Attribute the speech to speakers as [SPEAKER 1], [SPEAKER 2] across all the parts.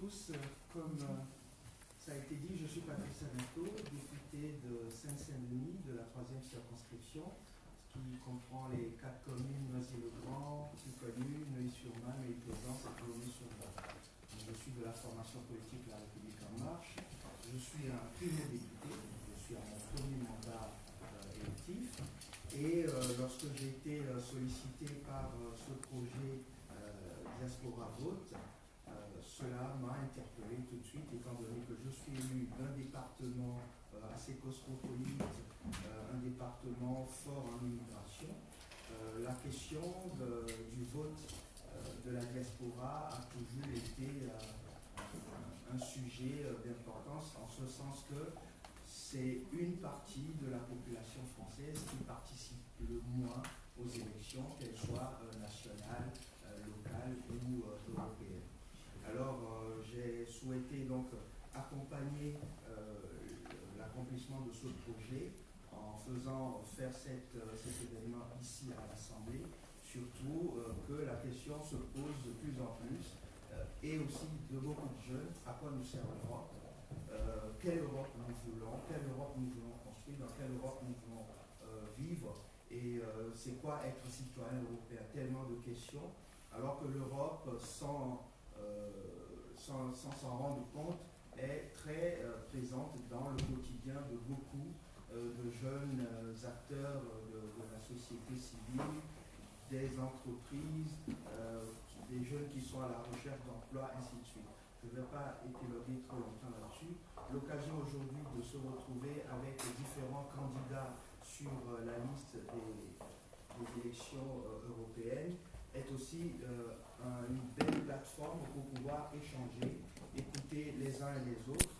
[SPEAKER 1] tous. Comme ça a été dit, je suis Patrice Amato, député de Seine-Saint-Denis de la 3e circonscription, qui comprend les 4 communes Noisy-le-Grand, Ticonnu, Neuilly-sur-Marne, Neuilly-Plaisance et Colomiers-sur-Marne. Je suis de la formation politique La République En Marche. Je suis un primo-député, je suis à mon premier mandat électif. Et lorsque j'ai été sollicité par ce projet Diaspora Vote, cela m'a interpellé tout de suite, étant donné que je suis élu d'un département assez cosmopolite, un département fort en immigration. La question du vote de la diaspora a toujours été un sujet d'importance, en ce sens que c'est une partie de la population française qui participe le moins aux élections, qu'elles soient nationales, locales ou européennes. Alors, j'ai souhaité donc accompagner l'accomplissement de ce projet en faisant faire cet événement ici à l'Assemblée, surtout que la question se pose de plus en plus, et aussi de beaucoup de jeunes, à quoi nous sert l'Europe, quelle Europe nous voulons, construire, dans quelle Europe nous voulons vivre, et c'est quoi être citoyen européen, tellement de questions, alors que l'Europe, sans s'en rendre compte, est très présente dans le quotidien de beaucoup de jeunes acteurs de la société civile, des entreprises, des jeunes qui sont à la recherche d'emploi, ainsi de suite. Je ne vais pas épiloguer trop longtemps là-dessus. L'occasion aujourd'hui de se retrouver avec différents candidats sur la liste des élections européennes est aussi une belle plateforme pour pouvoir échanger, écouter les uns et les autres,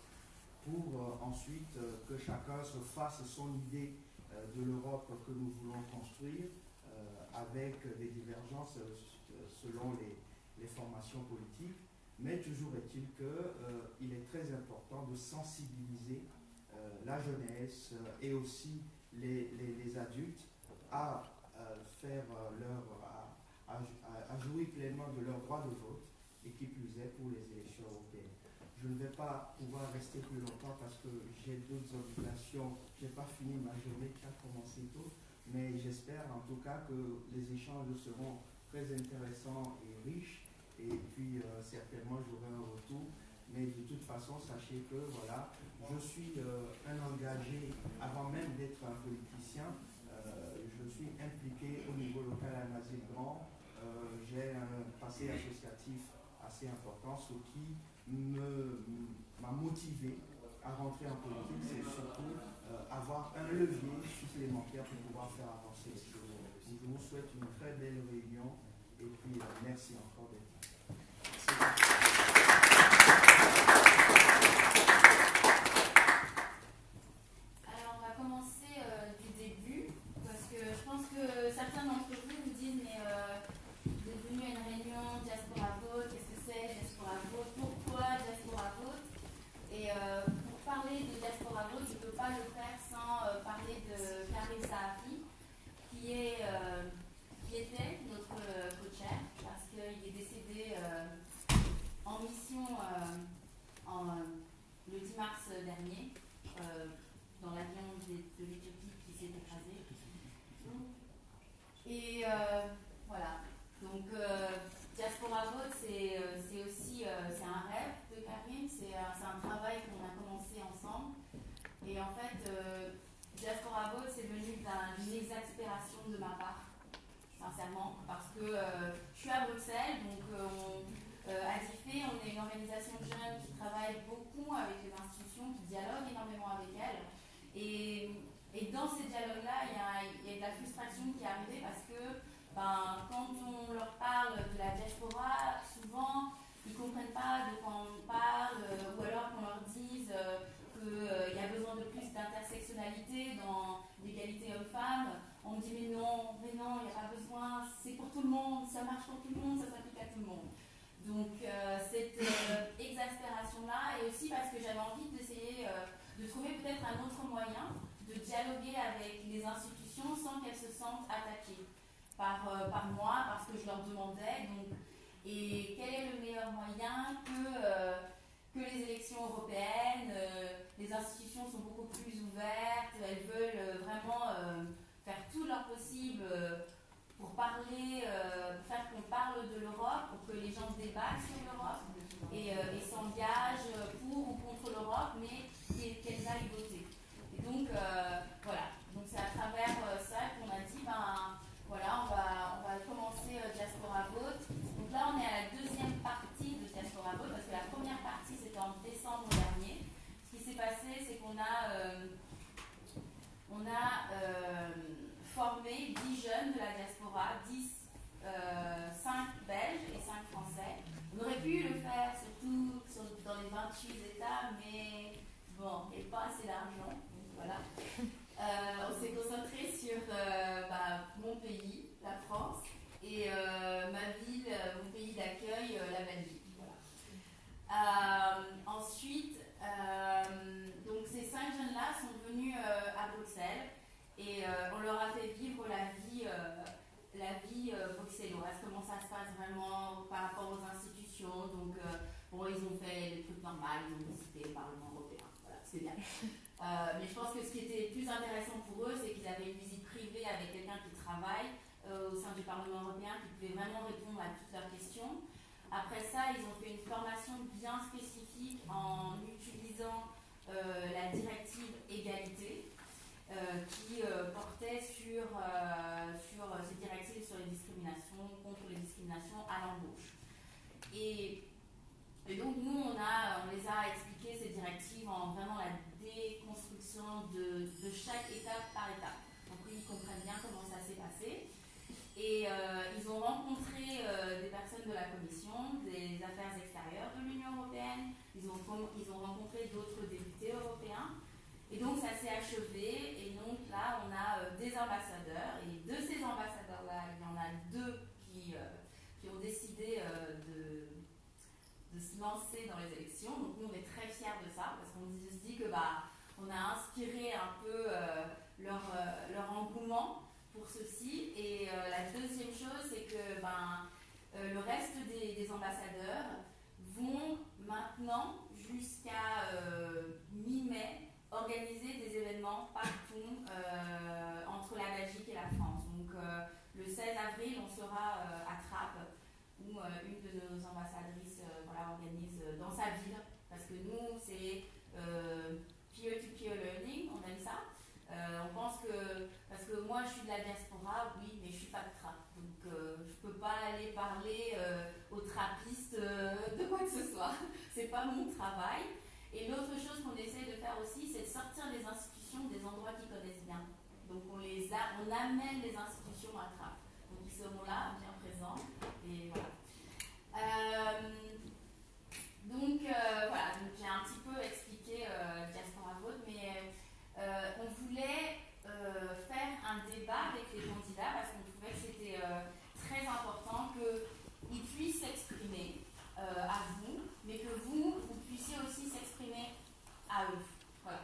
[SPEAKER 1] pour ensuite que chacun se fasse son idée de l'Europe que nous voulons construire, avec des divergences selon les formations politiques. Mais toujours est-il qu'il est très important de sensibiliser la jeunesse et aussi les adultes à faire à jouir pleinement de leur droit de vote, et qui plus est pour les élections européennes. Je ne vais pas pouvoir rester plus longtemps parce que j'ai d'autres obligations. Je n'ai pas fini ma journée qui a commencé tôt, mais j'espère en tout cas que les échanges seront très intéressants et riches, et puis certainement j'aurai un retour. Mais de toute façon, sachez que voilà, je suis un engagé, avant même d'être un politicien, je suis impliqué au niveau local à Noisy-le-Grand. J'ai un passé associatif assez important, ce qui m'a motivé à rentrer en politique, c'est surtout avoir un levier supplémentaire pour pouvoir faire avancer les choses. Donc, je vous souhaite une très belle réunion, et puis merci encore d'être là.
[SPEAKER 2] Alors, on va commencer du début, parce que je pense que certains d'entre vous vous disent, mais vous êtes venu à une réunion Diaspora Vote, qu'est-ce que c'est Diaspora Vote, pourquoi Diaspora Vote? Et pour parler de Diaspora Vote, je ne peux pas le faire sans parler de Karim Sahafi, qui était notre co-chair, parce qu'il est décédé en mission le 10 mars dernier, dans l'avion de l'Éthiopie qui s'est écrasé. Et voilà. Donc, Diaspora Vote, c'est aussi c'est un rêve de Karim, c'est un travail qu'on a commencé ensemble. Et en fait, Diaspora Vote, c'est venu d'une exaspération de ma part, sincèrement, parce que je suis à Bruxelles, donc à DIFE, on est une organisation de jeunes qui travaille beaucoup avec les institutions, qui dialogue énormément avec elles. Et dans ces dialogues-là, il y a de la frustration qui est arrivée parce que quand on leur parle de la diaspora, souvent ils ne comprennent pas de quoi on parle, ou alors qu'on leur dise qu'il y a besoin de plus d'intersectionnalité dans l'égalité homme-femme. On me dit mais non, il n'y a pas besoin, c'est pour tout le monde, ça marche pour tout le monde, ça s'applique à tout le monde. Donc cette exaspération-là, et aussi parce que j'avais envie d'essayer de trouver peut-être un autre moyen de dialoguer avec les institutions sans qu'elles se sentent attaquées par moi, parce que je leur demandais. Donc, et quel est le meilleur moyen que élections européennes, les institutions sont beaucoup plus ouvertes, elles veulent vraiment faire tout leur possible pour parler, pour faire qu'on parle de l'Europe, pour que les gens débattent sur l'Europe et s'engagent pour ou contre l'Europe, mais qu'elles aillent voter. Et donc, voilà. Donc, c'est à travers ça qu'on a dit, ben, voilà, on va commencer Diaspora Vote. Donc là, on est à la deuxième partie de Diaspora Vote, parce que la première partie, c'était en décembre dernier. Ce qui s'est passé, c'est qu'on a, formé 10 jeunes de la diaspora, 5 Belges et 5 Français. On aurait pu le faire surtout dans les 28 États, mais bon, il n'y a pas assez d'argent. Donc voilà. On s'est concentré sur mon pays, la France, et ma ville, mon pays d'accueil, la Belgique. Voilà. Ensuite, donc ces 5 jeunes-là sont venus à Bruxelles et on leur a fait vivre la vie bruxelloise, comment ça se passe vraiment par rapport aux institutions. Donc, bon, ils ont fait des trucs normaux, ils ont visité le Parlement européen. Voilà, c'est bien. Mais je pense que ce qui était plus intéressant pour eux, c'est qu'ils avaient une visite privée avec quelqu'un qui travaille au sein du Parlement européen, qui pouvait vraiment répondre à toutes leurs questions. Après ça, ils ont fait une formation bien spécifique en utilisant la directive égalité, qui portait sur ces directives sur les discriminations, contre les discriminations à l'embauche. Et donc nous, on les a expliqué ces directives en vraiment la déconstruction de chaque étape par étape, pour qu'ils comprennent bien comment ça s'est passé. Et ils ont rencontré des personnes de la Commission, des affaires extérieures de l'Union européenne, ils ont rencontré d'autres députés européens. Et donc ça s'est achevé, et donc là on a des ambassadeurs, et de ces ambassadeurs-là, il y en a 2 qui ont décidé de se lancer dans les élections. Donc nous on est très fiers de ça, parce qu'on se dit que on a inspiré un peu leur engouement pour ceci. Et la deuxième chose, c'est que le reste des ambassadeurs vont maintenant, jusqu'à mi-mai, organiser des événements partout entre la Belgique et la France. Donc le 16 avril, on sera à Trappes, où une de nos ambassadrices organise dans sa ville, parce que nous, c'est peer-to-peer learning, on aime ça. On pense que, parce que moi je suis de la diaspora, oui, mais je suis pas de Trappes, donc je peux pas aller parler aux trappistes de quoi que ce soit, c'est pas mon travail. Et l'autre chose qu'on essaie de faire aussi, c'est de sortir les institutions des endroits qu'ils connaissent bien. Donc on amène les institutions à Trappes, donc ils seront là, bien présents, et voilà. Donc voilà, donc j'ai un petit peu expliqué Diaspora Vote, mais on voulait faire un débat avec les candidats parce qu'on trouvait que c'était très important qu'ils puissent s'exprimer à vous, mais que vous puissiez aussi s'exprimer à eux. Voilà.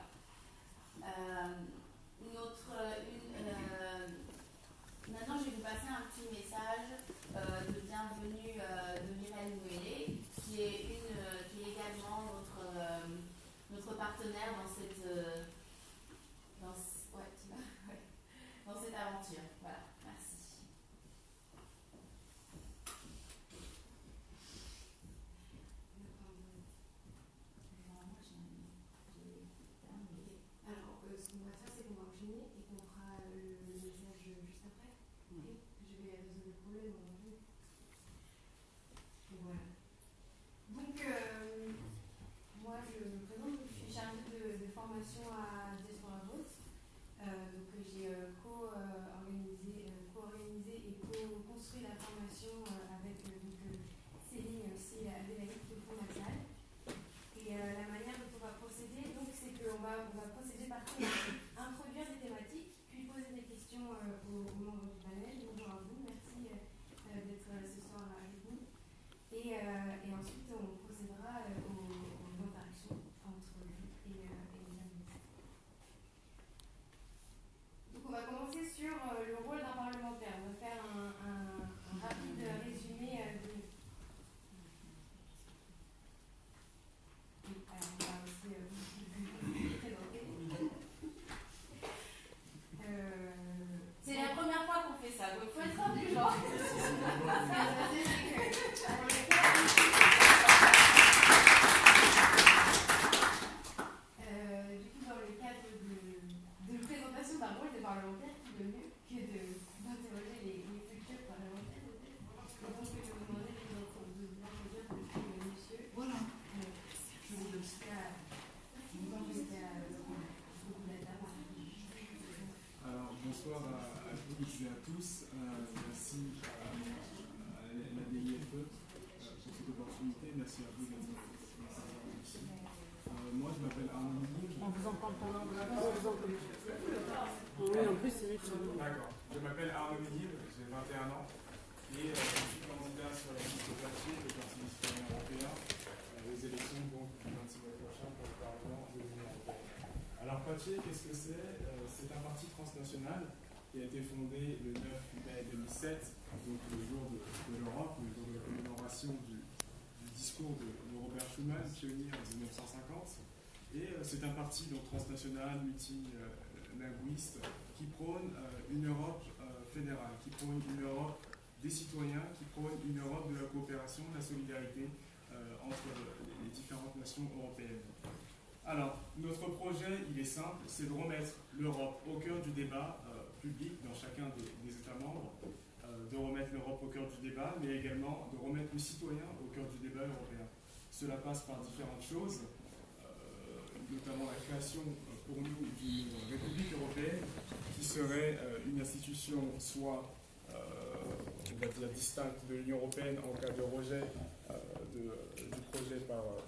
[SPEAKER 3] tous. Merci à la DIFE pour cette opportunité. Merci à vous d'être ici. Moi, je m'appelle Arnaud Milly.
[SPEAKER 4] On vous entend pas. On vous entend. Oui, en plus, c'est lui.
[SPEAKER 3] D'accord. Je m'appelle Arnaud Milly, j'ai 21 ans et je suis candidat sur la liste Papier, le Parti citoyen européen, aux élections donc, du 26 mai prochain pour le Parlement de l'Union européenne. Alors, Papier, qu'est-ce que c'est? C'est un parti transnational qui a été fondé le 9 mai 2007, donc le jour de l'Europe, le jour de la commémoration du discours de Robert Schuman, pionnier en 1950. Et c'est un parti donc, transnational, multilinguiste, qui prône une Europe fédérale, qui prône une Europe des citoyens, qui prône une Europe de la coopération, de la solidarité entre les différentes nations européennes. Alors, notre projet, il est simple, c'est de remettre l'Europe au cœur du débat public dans chacun des États membres, de remettre l'Europe au cœur du débat, mais également de remettre le citoyen au cœur du débat européen. Cela passe par différentes choses, notamment la création pour nous d'une République européenne qui serait une institution soit on va dire distincte de l'Union européenne en cas de rejet du projet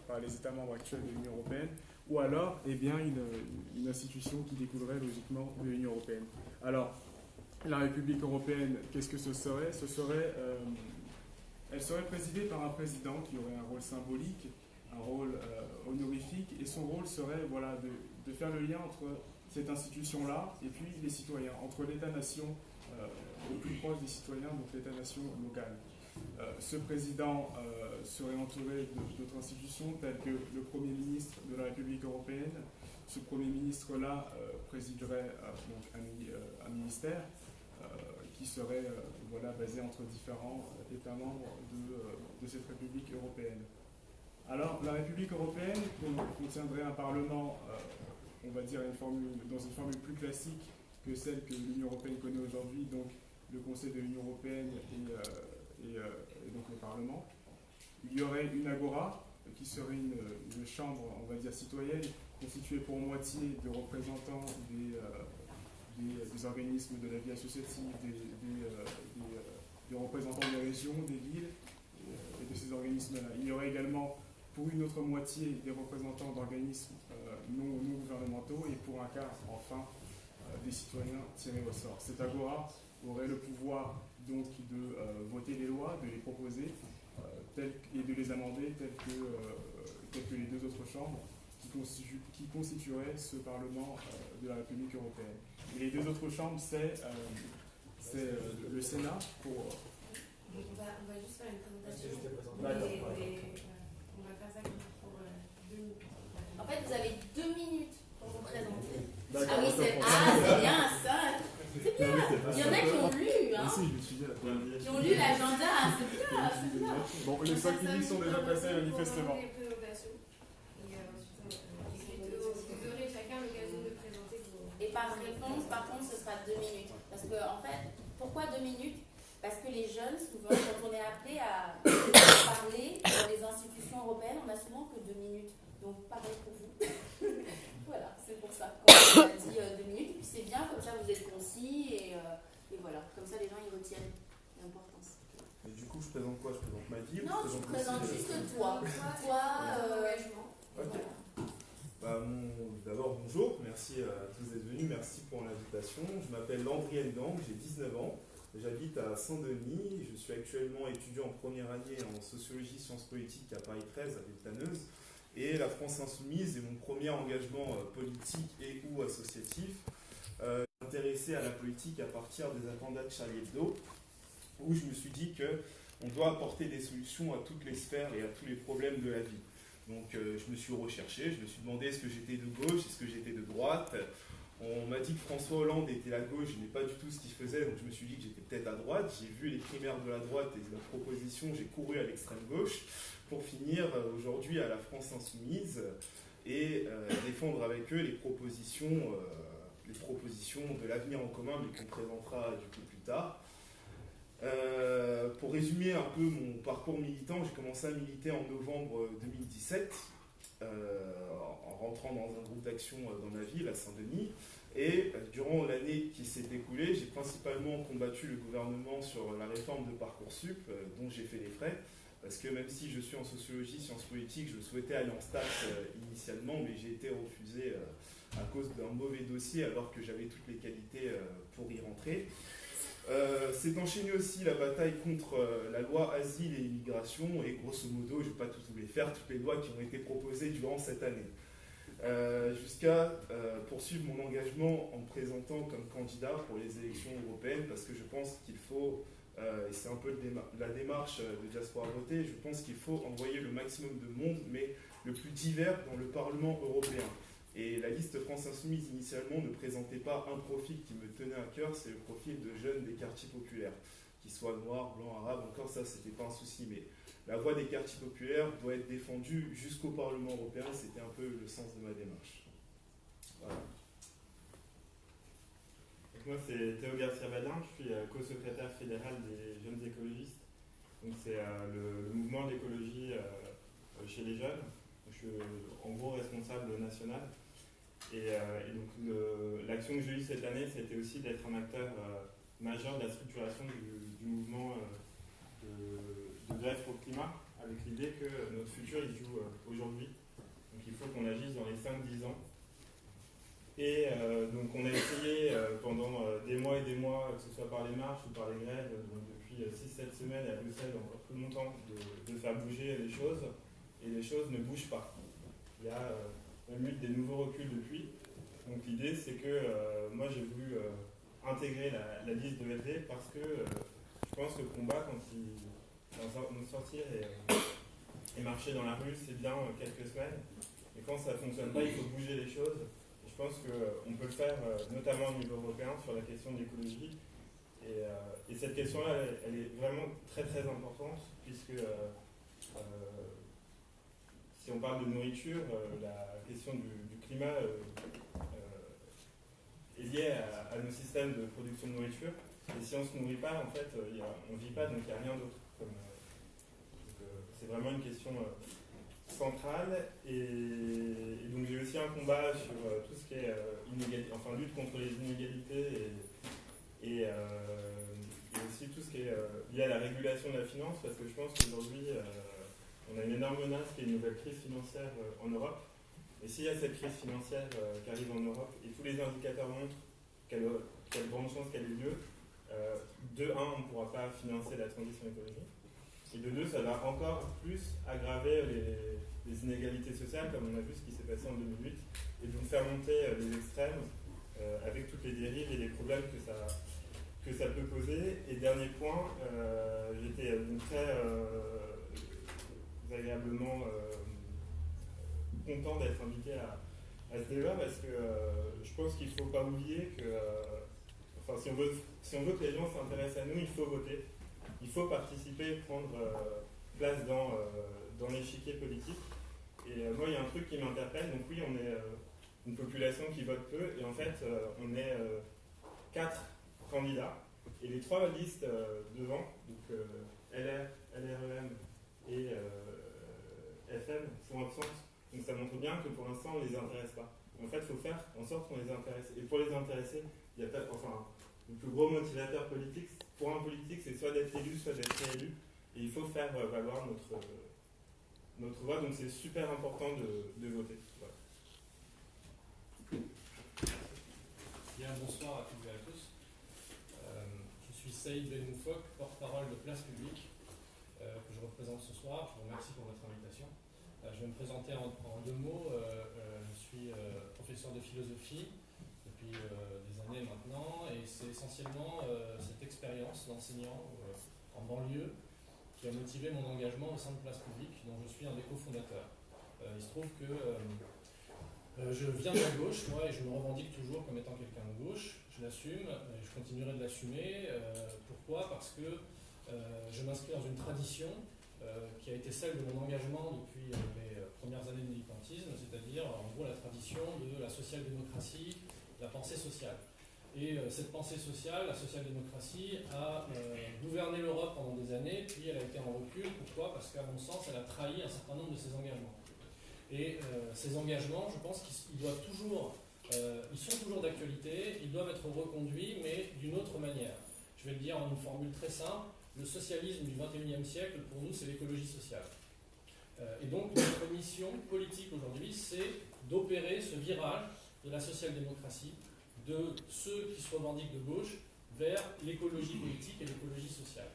[SPEAKER 3] par les États membres actuels de l'Union européenne, ou alors eh bien, une institution qui découlerait logiquement de l'Union européenne. Alors, la République européenne, qu'est-ce que ce serait? Elle serait présidée par un président qui aurait un rôle symbolique, un rôle honorifique, et son rôle serait voilà, de faire le lien entre cette institution-là et puis les citoyens, entre l'État-nation le plus proche des citoyens, donc l'État-nation local. Ce président serait entouré d'autres institutions telles que le Premier ministre de la République européenne. Ce Premier ministre-là présiderait donc un ministère qui serait voilà, basé entre différents États membres de cette République européenne. Alors, la République européenne contiendrait un Parlement, on va dire, dans une formule plus classique que celle que l'Union européenne connaît aujourd'hui, donc le Conseil de l'Union européenne et donc le Parlement. Il y aurait une agora, qui serait une chambre, on va dire, citoyenne, constituée pour moitié de représentants des organismes de la vie associative, des représentants des régions, des villes et de ces organismes-là. Il y aurait également pour une autre moitié des représentants d'organismes non gouvernementaux et pour un quart, enfin, des citoyens tirés au sort. Cette agora aurait le pouvoir donc de voter les lois, de les proposer et de les amender telles que les deux autres chambres qui constitueraient ce Parlement de la République européenne. Et les deux autres chambres, c'est le Sénat pour...
[SPEAKER 5] On va juste faire une présentation. On va faire ça pour 2 minutes.
[SPEAKER 2] En fait, vous avez 2 minutes pour vous présenter.
[SPEAKER 3] D'accord,
[SPEAKER 2] Ah oui, c'est bien ça. C'est bien. Il y en a qui ont lu, hein. Qui ont lu l'agenda. C'est bien, c'est bien.
[SPEAKER 3] Bon, les 5 minutes sont déjà passées manifestement.
[SPEAKER 5] Vous aurez chacun l'occasion de présenter vos...
[SPEAKER 2] Et par réponse, par contre, ce sera 2 minutes. Parce que, en fait, pourquoi 2 minutes? Parce que les jeunes, souvent, quand on est appelé à parler dans les institutions européennes, on n'a souvent que 2 minutes. Donc, pareil pour vous. Voilà, c'est pour ça qu'on a dit 2 minutes. Et puis, c'est bien, comme ça, vous êtes concis. Et voilà, comme ça, les gens, ils retiennent l'importance.
[SPEAKER 6] Et du coup, je présente quoi? Je présente ma vie?
[SPEAKER 2] Non, tu présentes juste toi. Toi,
[SPEAKER 5] engagement.
[SPEAKER 6] Ok. Bah, d'abord, bonjour. Merci à tous d'être venus. Merci pour l'invitation. Je m'appelle Landry Ndang, j'ai 19 ans. J'habite à Saint-Denis. Je suis actuellement étudiant en première année en sociologie sciences politiques à Paris 13, à Villetaneuse. Et la France Insoumise est mon premier engagement politique et ou associatif. Intéressé à la politique à partir des attentats de Charlie Hebdo, où je me suis dit qu'on doit apporter des solutions à toutes les sphères et à tous les problèmes de la vie. Donc je me suis recherché, je me suis demandé est-ce que j'étais de gauche, est-ce que j'étais de droite. On m'a dit que François Hollande était la gauche, je n'ai pas du tout ce qu'il faisait, donc je me suis dit que j'étais peut-être à droite. J'ai vu les primaires de la droite et de la proposition, j'ai couru à l'extrême gauche pour finir aujourd'hui à la France Insoumise et défendre avec eux les propositions de l'avenir en commun, mais qu'on présentera du coup plus tard. Pour résumer un peu mon parcours militant, j'ai commencé à militer en novembre 2017 en rentrant dans un groupe d'action dans ma ville, à Saint-Denis. Et durant l'année qui s'est écoulée, j'ai principalement combattu le gouvernement sur la réforme de Parcoursup, dont j'ai fait les frais. Parce que même si je suis en sociologie, sciences politiques, je souhaitais aller en STAPS initialement, mais j'ai été refusé à cause d'un mauvais dossier alors que j'avais toutes les qualités pour y rentrer. C'est enchaîné aussi la bataille contre la loi Asile et Immigration, et grosso modo, je ne vais pas tous vous les faire, toutes les lois qui ont été proposées durant cette année. Jusqu'à poursuivre mon engagement en me présentant comme candidat pour les élections européennes, parce que je pense qu'il faut, et c'est un peu la démarche de Diaspora Voter, je pense qu'il faut envoyer le maximum de monde, mais le plus divers dans le Parlement européen. Et la liste France Insoumise initialement ne présentait pas un profil qui me tenait à cœur, c'est le profil de jeunes des quartiers populaires, qu'ils soient noirs, blancs, arabes, encore ça c'était pas un souci, mais la voix des quartiers populaires doit être défendue jusqu'au Parlement européen, c'était un peu le sens de ma démarche. Voilà.
[SPEAKER 7] Donc moi c'est Théo Garcia-Badin, je suis co-secrétaire fédéral des jeunes écologistes. Donc c'est le mouvement d'écologie chez les jeunes. Je suis en gros responsable national. Et donc l'action que j'ai eue cette année, c'était aussi d'être un acteur majeur de la structuration du mouvement de grève pour le climat, avec l'idée que notre futur il se joue aujourd'hui. Donc il faut qu'on agisse dans les 5-10 ans. Et donc on a essayé pendant des mois et des mois, que ce soit par les marches ou par les grèves, donc depuis 6-7 semaines à Bruxelles, encore plus longtemps, de faire bouger les choses. Et les choses ne bougent pas. Il y a même eu des nouveaux reculs depuis. Donc l'idée c'est que moi j'ai voulu intégrer la liste de VT parce que je pense que le combat, quand nous sortir et marcher dans la rue, c'est bien quelques semaines. Et quand ça ne fonctionne pas, il faut bouger les choses. Et je pense qu'on peut le faire notamment au niveau européen sur la question de l'écologie. Et cette question-là, elle est vraiment très très importante puisque si on parle de nourriture, la question du climat est liée à nos systèmes de production de nourriture. Et si on ne se nourrit pas, en fait, on ne vit pas, donc il n'y a rien d'autre. C'est vraiment une question centrale. Et donc j'ai aussi un combat sur tout ce qui est lutte contre les inégalités et aussi tout ce qui est lié à la régulation de la finance, parce que je pense qu'aujourd'hui, on a une énorme menace qui est une nouvelle crise financière en Europe. Et s'il y a cette crise financière qui arrive en Europe, et tous les indicateurs montrent quelle grande chance qu'elle ait lieu, de un, on ne pourra pas financer la transition écologique. Et de deux, ça va encore plus aggraver les inégalités sociales, comme on a vu ce qui s'est passé en 2008, et donc faire monter les extrêmes avec toutes les dérives et les problèmes que ça peut poser. Et dernier point, j'étais très agréablement content d'être invité à ce débat parce que je pense qu'il ne faut pas oublier que si on veut que les gens s'intéressent à nous, il faut voter, il faut participer, prendre place dans l'échiquier politique. Et moi, il y a un truc qui m'interpelle. Donc oui, on est une population qui vote peu et en fait, on est 4 candidats et les 3 listes devant, donc LR, LREM et FM sont absentes. Donc ça montre bien que pour l'instant, on ne les intéresse pas. En fait, il faut faire en sorte qu'on les intéresse. Et pour les intéresser, il y a pas, le plus gros motivateur politique, pour un politique, c'est soit d'être élu, soit d'être réélu. Et il faut faire valoir notre voix. Donc c'est super important de voter. Voilà.
[SPEAKER 8] Bien, bonsoir à toutes et à tous. Je suis Saïd Benmoufok, porte-parole de Place Publique, que je représente ce soir. Je vous remercie pour votre invitation. Je vais me présenter en 2 mots. Je suis professeur de philosophie depuis des années maintenant, et c'est essentiellement cette expérience d'enseignant en banlieue qui a motivé mon engagement au sein de Place Publique, dont je suis un des cofondateurs. Il se trouve que je viens de la gauche, moi, et je me revendique toujours comme étant quelqu'un de gauche. Je l'assume, et je continuerai de l'assumer. Pourquoi ? Parce que je m'inscris dans une tradition qui a été celle de mon engagement depuis mes premières années de militantisme, c'est-à-dire en gros la tradition de la social-démocratie, de la pensée sociale. Et cette pensée sociale, la social-démocratie, a gouverné l'Europe pendant des années, puis elle a été en recul. Pourquoi ? Parce qu'à mon sens, elle a trahi un certain nombre de ses engagements. Et ces engagements, je pense qu'ils doivent toujours, ils sont toujours d'actualité, ils doivent être reconduits, mais d'une autre manière. Je vais le dire en une formule très simple, le socialisme du XXIe siècle, pour nous, c'est l'écologie sociale. Et donc, notre mission politique aujourd'hui, c'est d'opérer ce virage de la social-démocratie, de ceux qui se revendiquent de gauche, vers l'écologie politique et l'écologie sociale.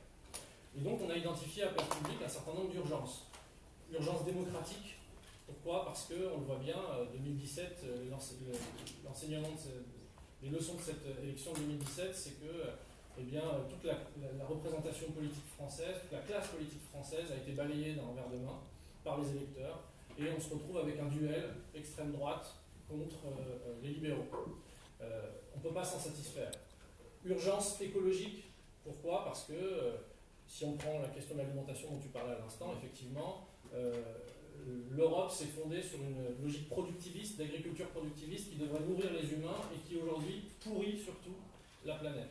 [SPEAKER 8] Et donc, on a identifié à Place Publique un certain nombre d'urgences. Urgence démocratique. Pourquoi ? Parce qu'on le voit bien, 2017, l'enseignement les leçons de cette élection de 2017, c'est que eh bien, toute la représentation politique française, toute la classe politique française a été balayée d'un revers de main par les électeurs, et on se retrouve avec un duel extrême droite contre les libéraux. On ne peut pas s'en satisfaire. Urgence écologique, pourquoi ? Parce que si on prend la question de l'alimentation dont tu parlais à l'instant, effectivement, l'Europe s'est fondée sur une logique productiviste, d'agriculture productiviste qui devrait nourrir les humains et qui aujourd'hui pourrit surtout la planète.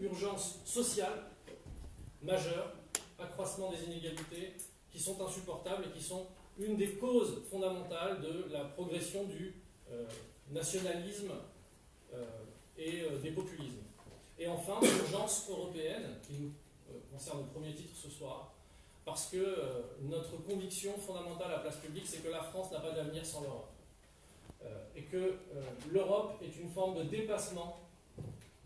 [SPEAKER 8] Urgence sociale majeure, accroissement des inégalités qui sont insupportables et qui sont une des causes fondamentales de la progression du nationalisme et des populismes. Et enfin, l'urgence européenne, qui nous concerne le premier titre ce soir, parce que notre conviction fondamentale à Place Publique, c'est que la France n'a pas d'avenir sans l'Europe. Et que l'Europe est une forme de dépassement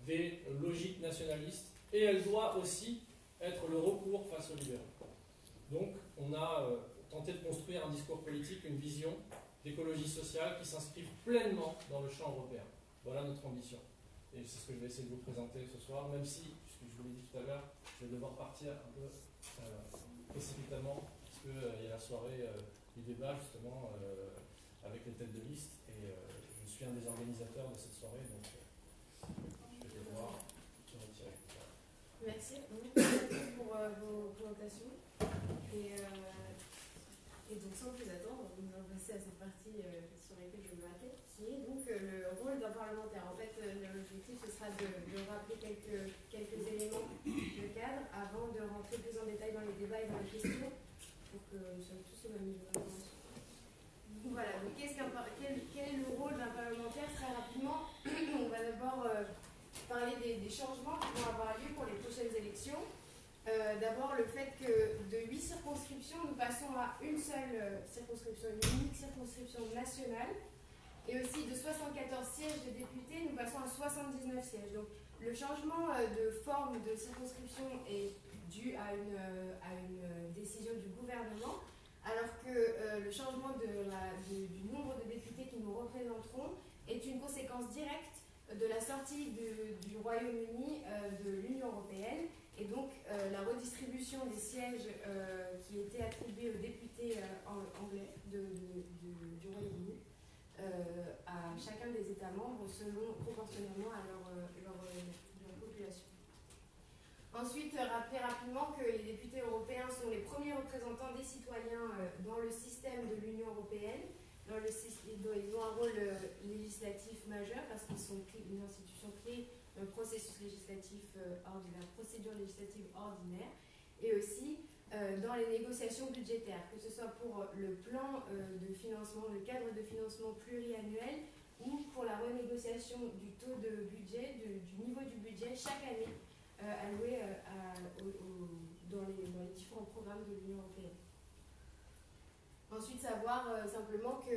[SPEAKER 8] des logiques nationalistes, et elle doit aussi être le recours face aux libéraux. Donc, on a tenté de construire un discours politique, une vision d'écologie sociale qui s'inscrive pleinement dans le champ européen. Voilà notre ambition. Et c'est ce que je vais essayer de vous présenter ce soir, même si, puisque je vous l'ai dit tout à l'heure, je vais devoir partir un peu précipitamment, parce qu'il y a la soirée du débat, justement, avec les têtes de liste, et je suis un des organisateurs de cette soirée, donc je vais devoir te retirer.
[SPEAKER 5] Merci pour vos présentations. Et donc, sans plus attendre, nous allons passer à cette partie sur laquelle je vais m'arrêter, qui est donc le rôle d'un parlementaire. En fait, l'objectif, ce sera de rappeler quelques éléments de cadre avant de rentrer plus en détail dans les débats et dans les questions, pour que nous soyons tous au même niveau d'information. Voilà, donc quel est le rôle d'un parlementaire? Très rapidement, on va d'abord parler des changements qui vont avoir lieu pour les prochaines élections. D'abord, le fait que de 8 circonscriptions, nous passons à une seule circonscription, une unique circonscription nationale, et aussi de 74 sièges de députés, nous passons à 79 sièges. Donc, le changement de forme de circonscription est dû à une décision du gouvernement, alors que le changement du nombre de députés qui nous représenteront est une conséquence directe de la sortie du Royaume-Uni de l'Union européenne. Et donc, la redistribution des sièges qui étaient attribués aux députés anglais du Royaume-Uni à chacun des États membres proportionnellement à leur population. Ensuite, rappeler rapidement que les députés européens sont les premiers représentants des citoyens dans le système de l'Union européenne. Ils ont un rôle législatif majeur parce qu'ils sont une institution clé dans le processus législatif ordinaire, procédure législative ordinaire, et aussi dans les négociations budgétaires, que ce soit pour le plan de financement, le cadre de financement pluriannuel, ou pour la renégociation du taux de budget, du niveau du budget chaque année alloué dans les différents programmes de l'Union européenne. Ensuite, savoir simplement que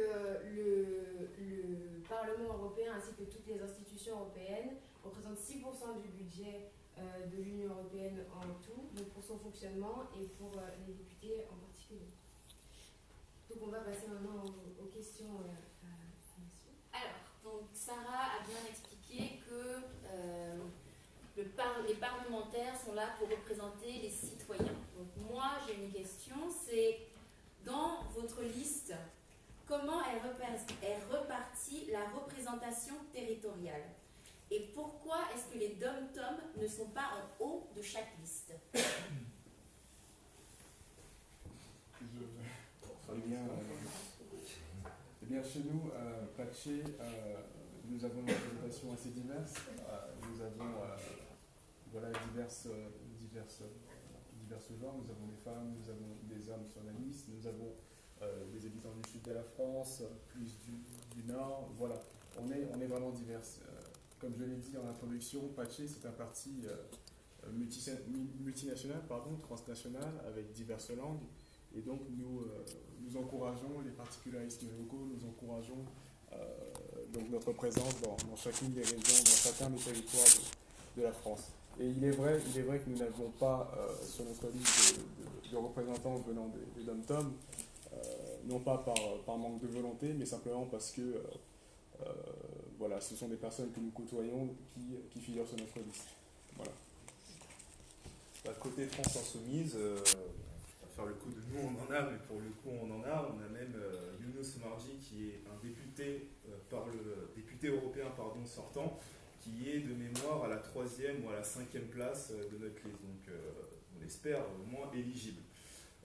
[SPEAKER 5] le Parlement européen ainsi que toutes les institutions européennes représentent 6% du budget de l'Union européenne en tout, donc pour son fonctionnement et pour les députés en particulier. Donc on va passer maintenant aux questions à monsieur.
[SPEAKER 2] Alors, donc Sarah a bien expliqué que les parlementaires sont là pour représenter les citoyens. Donc moi, j'ai une question, c'est dans votre liste, comment est repartie la représentation territoriale? Et pourquoi est-ce que les dom-tom ne sont pas en haut de chaque liste?
[SPEAKER 3] Bien, chez nous, Paché, nous avons une représentation assez diverse. Nous avons divers genres. Nous avons des femmes, nous avons des hommes sur la liste, nous avons des habitants du sud de la France, plus du Nord. Voilà, on est vraiment divers. Comme je l'ai dit en introduction, Pache, c'est un parti multinational, transnational, avec diverses langues. Et donc, nous encourageons les particularismes locaux, nous encourageons donc notre présence dans chacune des régions, dans chacun des territoires de la France. Et il est vrai que nous n'avons pas sur notre liste de représentants venant des dom-tom, non pas par manque de volonté, mais simplement parce que voilà, ce sont des personnes que nous côtoyons qui figurent sur notre liste. Voilà.
[SPEAKER 6] Côté France Insoumise, on va faire le coup de nous on en a, mais pour le coup on en a. On a même Younous Marji qui est un député député européen sortant, qui est de mémoire à la 3e ou à la 5e place de notre liste. Donc on espère au moins éligible.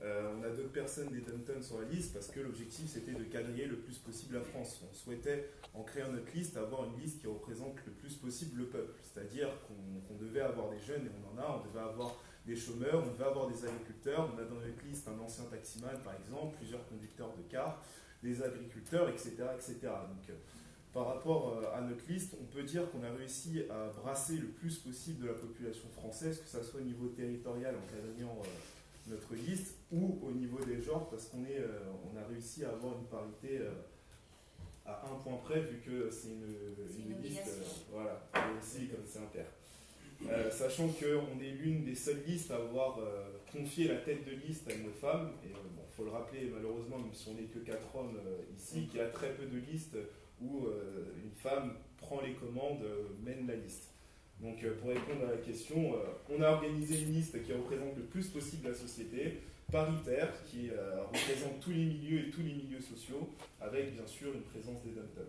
[SPEAKER 6] On a d'autres personnes des dom-tom sur la liste parce que l'objectif c'était de quadriller le plus possible la France. On souhaitait, en créant notre liste, avoir une liste qui représente le plus possible le peuple. C'est-à-dire qu'on devait avoir des jeunes, et on en a, on devait avoir des chômeurs, on devait avoir des agriculteurs. On a dans notre liste un ancien taximan par exemple, plusieurs conducteurs de cars, des agriculteurs, etc. etc. Donc, par rapport à notre liste, on peut dire qu'on a réussi à brasser le plus possible de la population française, que ce soit au niveau territorial en quadrillant notre liste ou au niveau des genres, parce qu'on a réussi à avoir une parité à un point près, vu que c'est une liste, voilà, aussi comme c'est impair. Sachant qu'on est l'une des seules listes à avoir confié la tête de liste à une femme, et il faut le rappeler malheureusement, même si on n'est que 4 hommes ici, qu'il y a très peu de listes où une femme prend les commandes, mène la liste. Donc pour répondre à la question, on a organisé une liste qui représente le plus possible la société, paritaire, qui représente tous les milieux et tous les milieux sociaux, avec bien sûr une présence des dom-tom.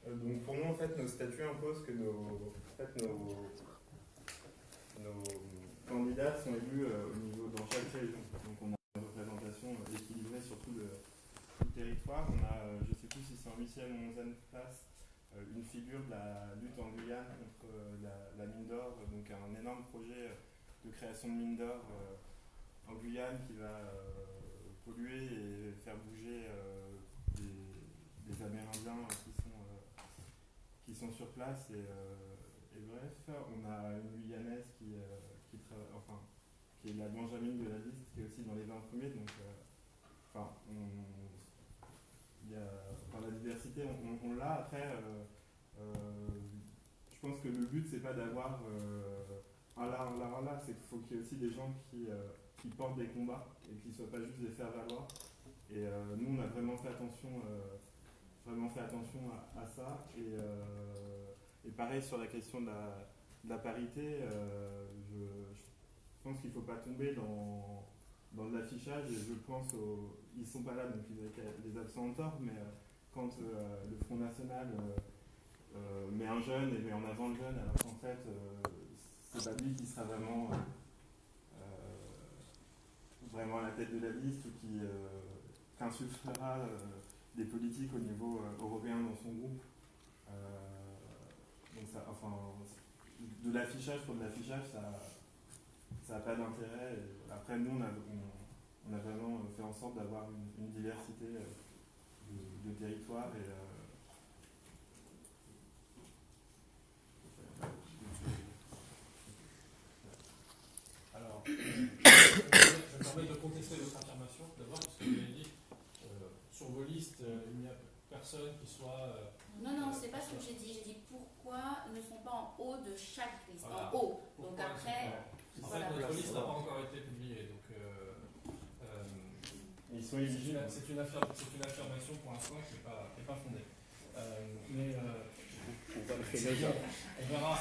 [SPEAKER 7] Donc pour nous, en fait, nos statuts imposent que nos candidats sont élus dans chaque région. Donc on a une représentation équilibrée sur tout le territoire. On a, je ne sais plus si c'est en 8e ou 11e place, une figure de la lutte en Guyane contre la mine d'or, donc un énorme projet de création de mine d'or en Guyane qui va polluer et faire bouger des Amérindiens qui sont sur place. Et bref, on a une Guyanaise qui est la Benjamine de la liste, qui est aussi dans les 20 premiers. Donc, la diversité, on l'a. Après, je pense que le but, c'est pas d'avoir un là, c'est qu'il faut qu'il y ait aussi des gens qui portent des combats et qui ne soient pas juste des faire-valoir. Et nous, on a vraiment fait attention à ça. Et pareil, sur la question de la parité, je pense qu'il ne faut pas tomber dans de l'affichage, et je pense ils ne sont pas là, donc ils avaient les absents en tort, mais quand le Front National met un jeune et met en avant le jeune, alors qu'en fait c'est pas lui qui sera vraiment à la tête de la liste, ou qui insufflera des politiques au niveau européen dans son groupe. Donc ça, de l'affichage pour de l'affichage, ça n'a pas d'intérêt. Après, nous, on a vraiment fait en sorte d'avoir une diversité de territoires.
[SPEAKER 8] Alors, je me permets de contester votre affirmation, d'abord, parce que vous avez dit, sur vos listes, il n'y a personne qui soit...
[SPEAKER 2] Non, c'est pas ce que j'ai dit. J'ai dit pourquoi ne sont pas en haut de chaque liste,
[SPEAKER 8] voilà.
[SPEAKER 2] en haut.
[SPEAKER 8] Pourquoi
[SPEAKER 2] Donc après...
[SPEAKER 8] En fait, notre liste n'a pas encore été publiée, donc...
[SPEAKER 7] ils sont éligibles.
[SPEAKER 8] C'est une affirmation pour l'instant qui n'est pas fondée. On verra.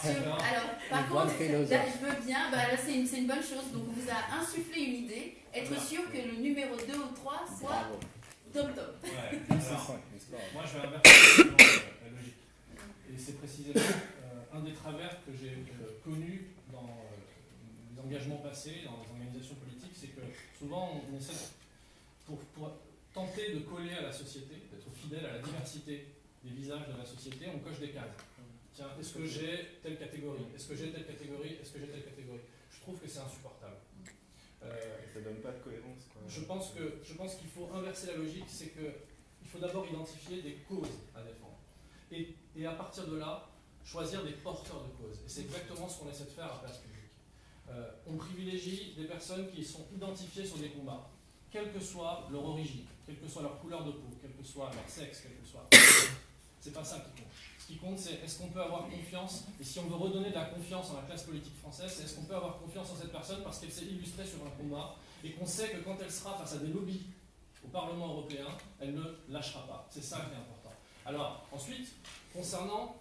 [SPEAKER 2] Alors, par contre, là, je veux bien, là, c'est une bonne chose. Donc, on vous a insufflé une idée. Être sûr que le numéro 2 ou 3 soit dom-tom.
[SPEAKER 8] Ouais, moi, je vais inverser la logique. Et c'est précisément un des travers que j'ai connu dans les engagements passés, dans les organisations politiques, c'est que souvent, on essaie, pour tenter de coller à la société, d'être fidèle à la diversité des visages de la société, on coche des cases. Tiens, est-ce que j'ai telle catégorie? Est-ce que j'ai telle catégorie? Est-ce que j'ai telle catégorie? Je trouve que c'est insupportable.
[SPEAKER 7] Ça donne pas de cohérence, quoi.
[SPEAKER 8] Je pense qu'il faut inverser la logique, c'est qu'il faut d'abord identifier des causes à défendre. Et à partir de là, choisir des porteurs de causes. Et c'est exactement ce qu'on essaie de faire à Place Publique. On privilégie des personnes qui sont identifiées sur des combats, quelle que soit leur origine, quelle que soit leur couleur de peau, quel que soit leur sexe, quel que soit... C'est pas ça qui compte. Ce qui compte, c'est est-ce qu'on peut avoir confiance, et si on veut redonner de la confiance en la classe politique française, c'est est-ce qu'on peut avoir confiance en cette personne parce qu'elle s'est illustrée sur un combat, et qu'on sait que quand elle sera face à des lobbies au Parlement européen, elle ne lâchera pas. C'est ça qui est important. Alors, ensuite, concernant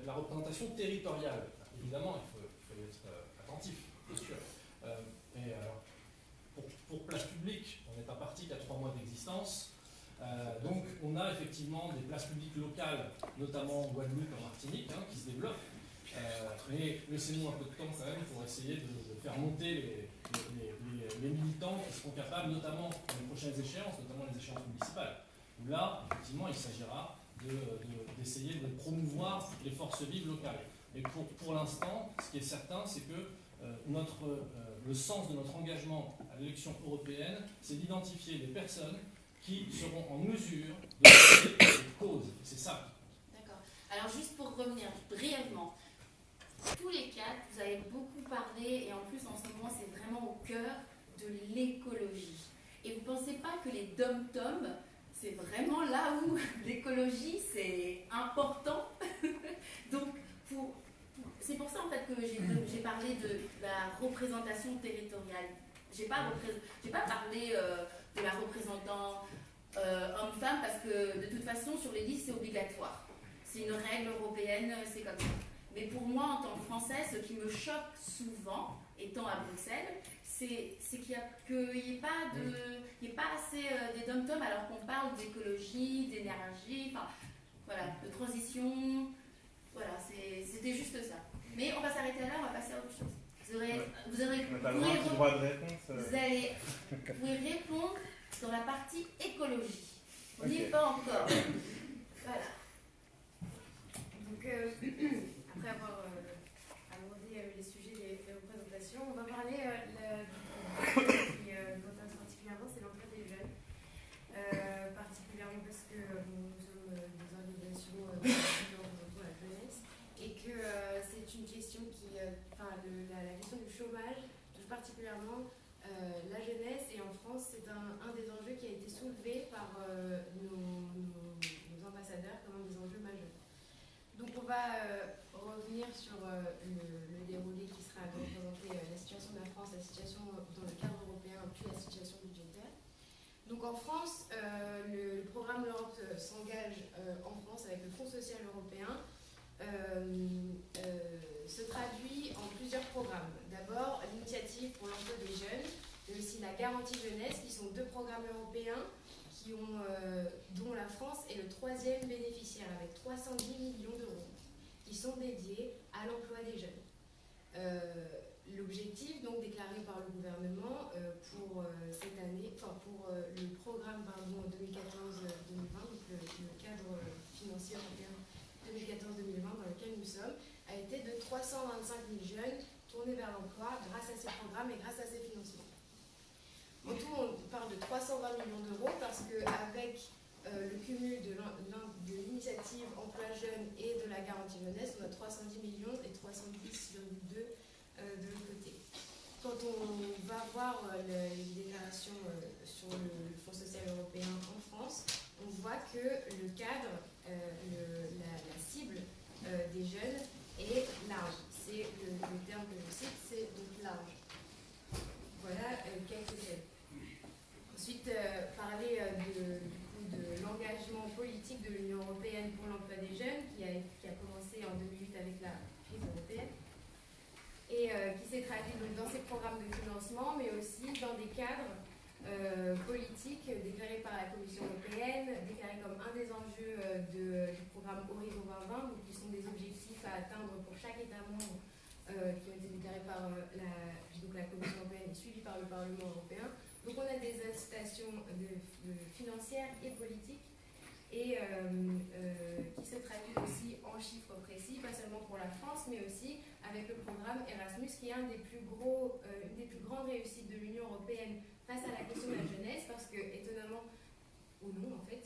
[SPEAKER 8] la représentation territoriale, évidemment, il faut être attentif, bien sûr. Et alors, pour Place Publique, on n'est pas parti qu'à 3 mois d'existence. Donc, on a effectivement des places publiques locales, notamment en Guadeloupe, en Martinique, qui se développent. Mais laissez-nous un peu de temps quand même pour essayer de faire monter les militants qui seront capables, notamment dans les prochaines échéances, notamment les échéances municipales, où là, effectivement, il s'agira d'essayer de promouvoir les forces vives locales. Et pour l'instant, ce qui est certain, c'est que le sens de notre engagement à l'élection européenne, c'est d'identifier des personnes qui seront en mesure de traiter les causes. C'est ça.
[SPEAKER 2] D'accord. Alors juste pour revenir brièvement, tous les quatre, vous avez beaucoup parlé, et en plus en ce moment c'est vraiment au cœur de l'écologie. Et vous ne pensez pas que les dom-toms, c'est vraiment là où l'écologie c'est important. Donc c'est pour ça en fait que j'ai parlé de la représentation territoriale. J'ai pas parlé de la représentant homme-femme parce que de toute façon sur les listes c'est obligatoire. C'est une règle européenne, c'est comme ça. Mais pour moi en tant que Française, ce qui me choque souvent, étant à Bruxelles, c'est qu'il n'y ait pas assez des dom-toms alors qu'on parle d'écologie, d'énergie, enfin voilà, de transition. Voilà, c'était juste ça. Mais on va s'arrêter là, on va passer à autre chose. Vous pouvez répondre dans la partie écologie. On n'y est pas encore. Voilà.
[SPEAKER 5] Donc, après avoir abordé les sujets des représentations, on va parler qui m'intéresse particulièrement, c'est l'emploi des jeunes. Particulièrement parce que nous sommes des organisations qui représentent la jeunesse et que c'est une question la question du chômage touche particulièrement la jeunesse, et en France c'est un des enjeux qui a été soulevé par nos ambassadeurs comme un des enjeux majeurs. Donc on va revenir sur le déroulé qui sera de représenter la situation de la France, la situation dans le cadre européen, puis la situation budgétaire. Donc en France, le programme L'Europe s'engage en France avec le Fonds social européen. Se traduit en plusieurs programmes. D'abord, l'initiative pour l'emploi des jeunes, mais aussi la garantie jeunesse, qui sont 2 programmes européens dont la France est le 3e bénéficiaire, avec 310 millions d'euros, qui sont dédiés à l'emploi des jeunes. L'objectif, donc déclaré par le gouvernement pour cette année, pour le programme 2014-2020, donc le cadre financier européen 2014-2020 dans lequel nous sommes, a été de 325 000 jeunes tournés vers l'emploi grâce à ces programmes et grâce à ces financements. En tout, on parle de 320 millions d'euros parce qu'avec le cumul de l'initiative emploi jeune et de la garantie jeunesse, on a 310 millions et 310,2 de l'autre côté. Quand on va voir les déclarations sur le Fonds social européen en France, on voit que le cadre, la cible des jeunes est large. C'est le terme que je cite, c'est donc large. Voilà quelques thèmes. Ensuite, parler de l'engagement politique de l'Union européenne pour l'emploi des jeunes, qui a commencé en 2008 avec la crise européenne, et qui s'est traduit donc dans ces programmes de financement, mais aussi dans des cadres politiques déclarés par la Commission européenne, déclarés comme un des enjeux du programme Horizon 2020, donc qui sont des objectifs à atteindre pour chaque État membre qui ont été déclarés par la Commission européenne et suivis par le Parlement européen. Donc on a des incitations financières et politiques et qui se traduisent aussi en chiffres précis, pas seulement pour la France, mais aussi avec le programme Erasmus, qui est une des plus grandes réussites de l'Union européenne face à la question de la jeunesse, parce que, étonnamment, ou non en fait,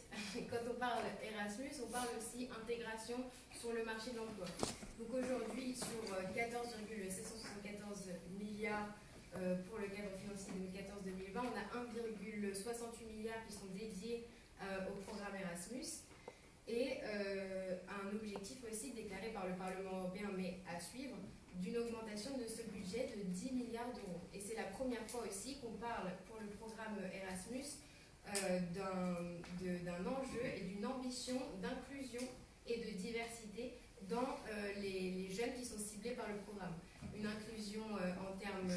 [SPEAKER 5] quand on parle Erasmus, on parle aussi intégration sur le marché de l'emploi. Donc aujourd'hui, sur 14,774 milliards pour le cadre financier 2014-2020, on a 1,68 milliard qui sont dédiés au programme Erasmus, et un objectif aussi déclaré par le Parlement européen, mais à suivre, d'une augmentation de ce budget de 10 milliards d'euros. Et c'est la première fois aussi qu'on parle pour le programme Erasmus d'un enjeu et d'une ambition d'inclusion et de diversité dans les jeunes qui sont ciblés par le programme. Une inclusion en termes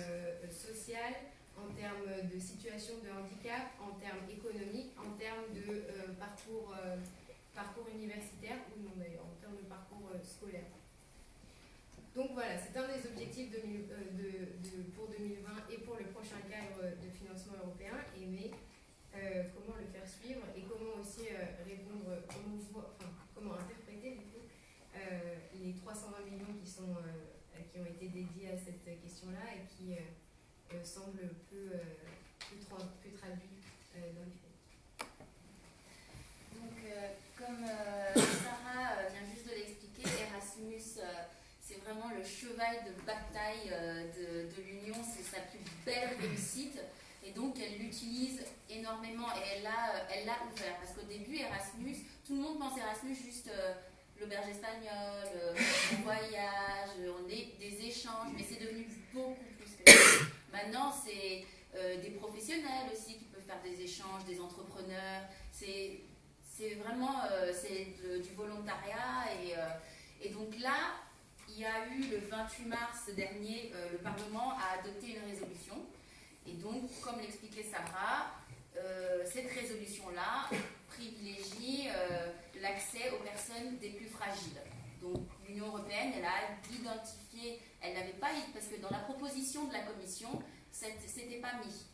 [SPEAKER 5] social, en termes de situation de handicap, en termes économiques, en termes de parcours universitaire ou non d'ailleurs, en termes de parcours scolaire. Donc voilà, c'est un des objectifs pour 2020 et pour le prochain cadre de financement européen, mais comment le faire suivre et comment aussi répondre, comment interpréter du coup les 320 millions qui ont été dédiés à cette question-là et qui semblent peu traduits dans les faits.
[SPEAKER 2] Donc, comme Sarah vient juste de l'expliquer, Erasmus, c'est vraiment le cheval de bataille de l'Union, c'est sa plus belle réussite. Et donc, elle l'utilise énormément et elle l'a ouvert. Parce qu'au début, Erasmus, tout le monde pense Erasmus juste l'auberge espagnole, on voyage, on est des échanges, mais c'est devenu beaucoup plus que ça. Maintenant, c'est des professionnels aussi qui peuvent faire des échanges, des entrepreneurs. C'est vraiment du volontariat. Et donc là, il y a eu le 28 mars dernier, le Parlement a adopté une résolution. Et donc, comme l'expliquait Sarah, cette résolution-là privilégie l'accès aux personnes les plus fragiles. Donc, l'Union européenne, elle a identifié, elle n'avait pas, parce que dans la proposition de la Commission, c'était pas mis.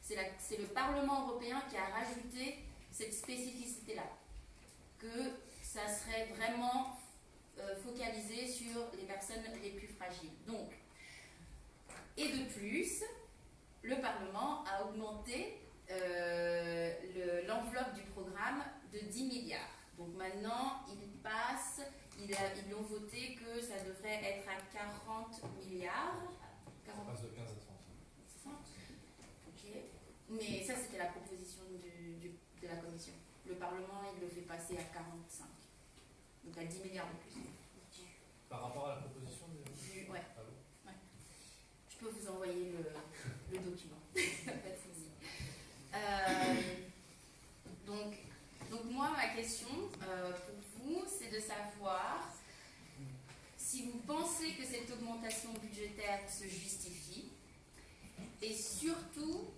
[SPEAKER 2] C'est le Parlement européen qui a rajouté cette spécificité-là, que ça serait vraiment focalisé sur les personnes les plus fragiles. Donc, et de plus, le Parlement a augmenté l'enveloppe du programme de 10 milliards. Donc maintenant, ils ont voté que ça devrait être à 40 milliards.
[SPEAKER 8] Ça passe de 15 à 30.
[SPEAKER 2] C'est ça ? Ok. Mais ça, c'était la proposition de la Commission. Le Parlement, il le fait passer à 45. Donc à 10 milliards de plus.
[SPEAKER 8] Par rapport à la proposition
[SPEAKER 2] Ouais.
[SPEAKER 8] Ah bon ?
[SPEAKER 2] Ouais. Je peux vous envoyer le document. Pas de souci. Donc moi, ma question pour vous, c'est de savoir si vous pensez que cette augmentation budgétaire se justifie, et surtout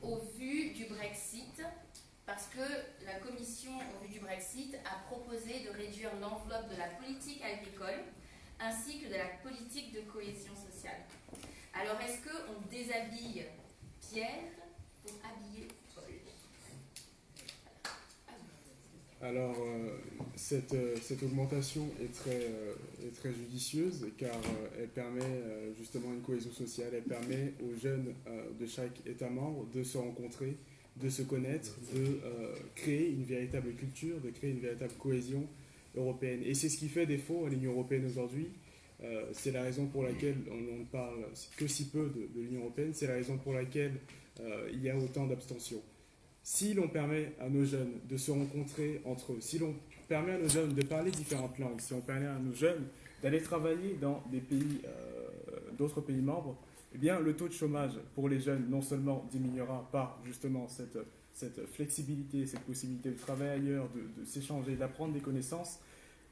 [SPEAKER 2] au vu du Brexit, parce que la Commission, au vu du Brexit, a proposé de réduire l'enveloppe de la politique agricole ainsi que de la politique de cohésion sociale. Alors, est-ce qu'on déshabille Pierre pour habiller Paul ?
[SPEAKER 3] Alors, cette augmentation est très judicieuse car elle permet justement une cohésion sociale, elle permet aux jeunes de chaque État membre de se rencontrer, de se connaître, de créer une véritable culture, de créer une véritable cohésion européenne. Et c'est ce qui fait défaut à l'Union européenne aujourd'hui. C'est la raison pour laquelle on ne parle que si peu de l'Union européenne, c'est la raison pour laquelle il y a autant d'abstention. Si l'on permet à nos jeunes de se rencontrer entre eux, si l'on permet à nos jeunes de parler différentes langues, si on permet à nos jeunes d'aller travailler dans des pays, d'autres pays membres, eh bien, le taux de chômage pour les jeunes non seulement diminuera par justement cette flexibilité, cette possibilité de travailler ailleurs, de s'échanger, d'apprendre des connaissances.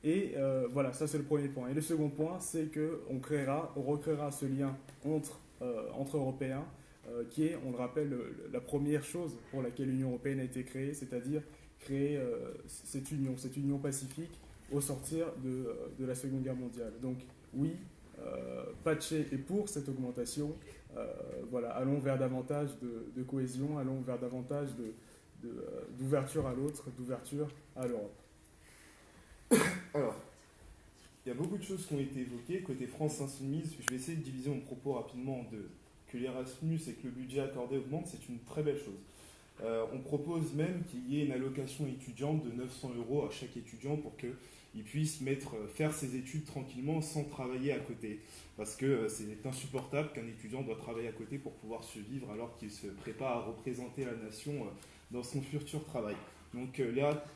[SPEAKER 3] Et voilà, ça c'est le premier point. Et le second point, c'est qu'on recréera ce lien entre Européens, qui est, on le rappelle, la première chose pour laquelle l'Union européenne a été créée, c'est-à-dire créer cette union pacifique au sortir de la Seconde Guerre mondiale. Donc oui, Patché est pour cette augmentation. Voilà, allons vers davantage de cohésion, allons vers davantage d'ouverture à l'autre, d'ouverture à l'Europe.
[SPEAKER 6] Alors, il y a beaucoup de choses qui ont été évoquées. Côté France Insoumise, je vais essayer de diviser mon propos rapidement en deux. Que l'Erasmus et que le budget accordé augmente, c'est une très belle chose. On propose même qu'il y ait une allocation étudiante de 900 € à chaque étudiant pour qu'il puisse faire ses études tranquillement sans travailler à côté. Parce que c'est insupportable qu'un étudiant doit travailler à côté pour pouvoir survivre alors qu'il se prépare à représenter la nation dans son futur travail. Donc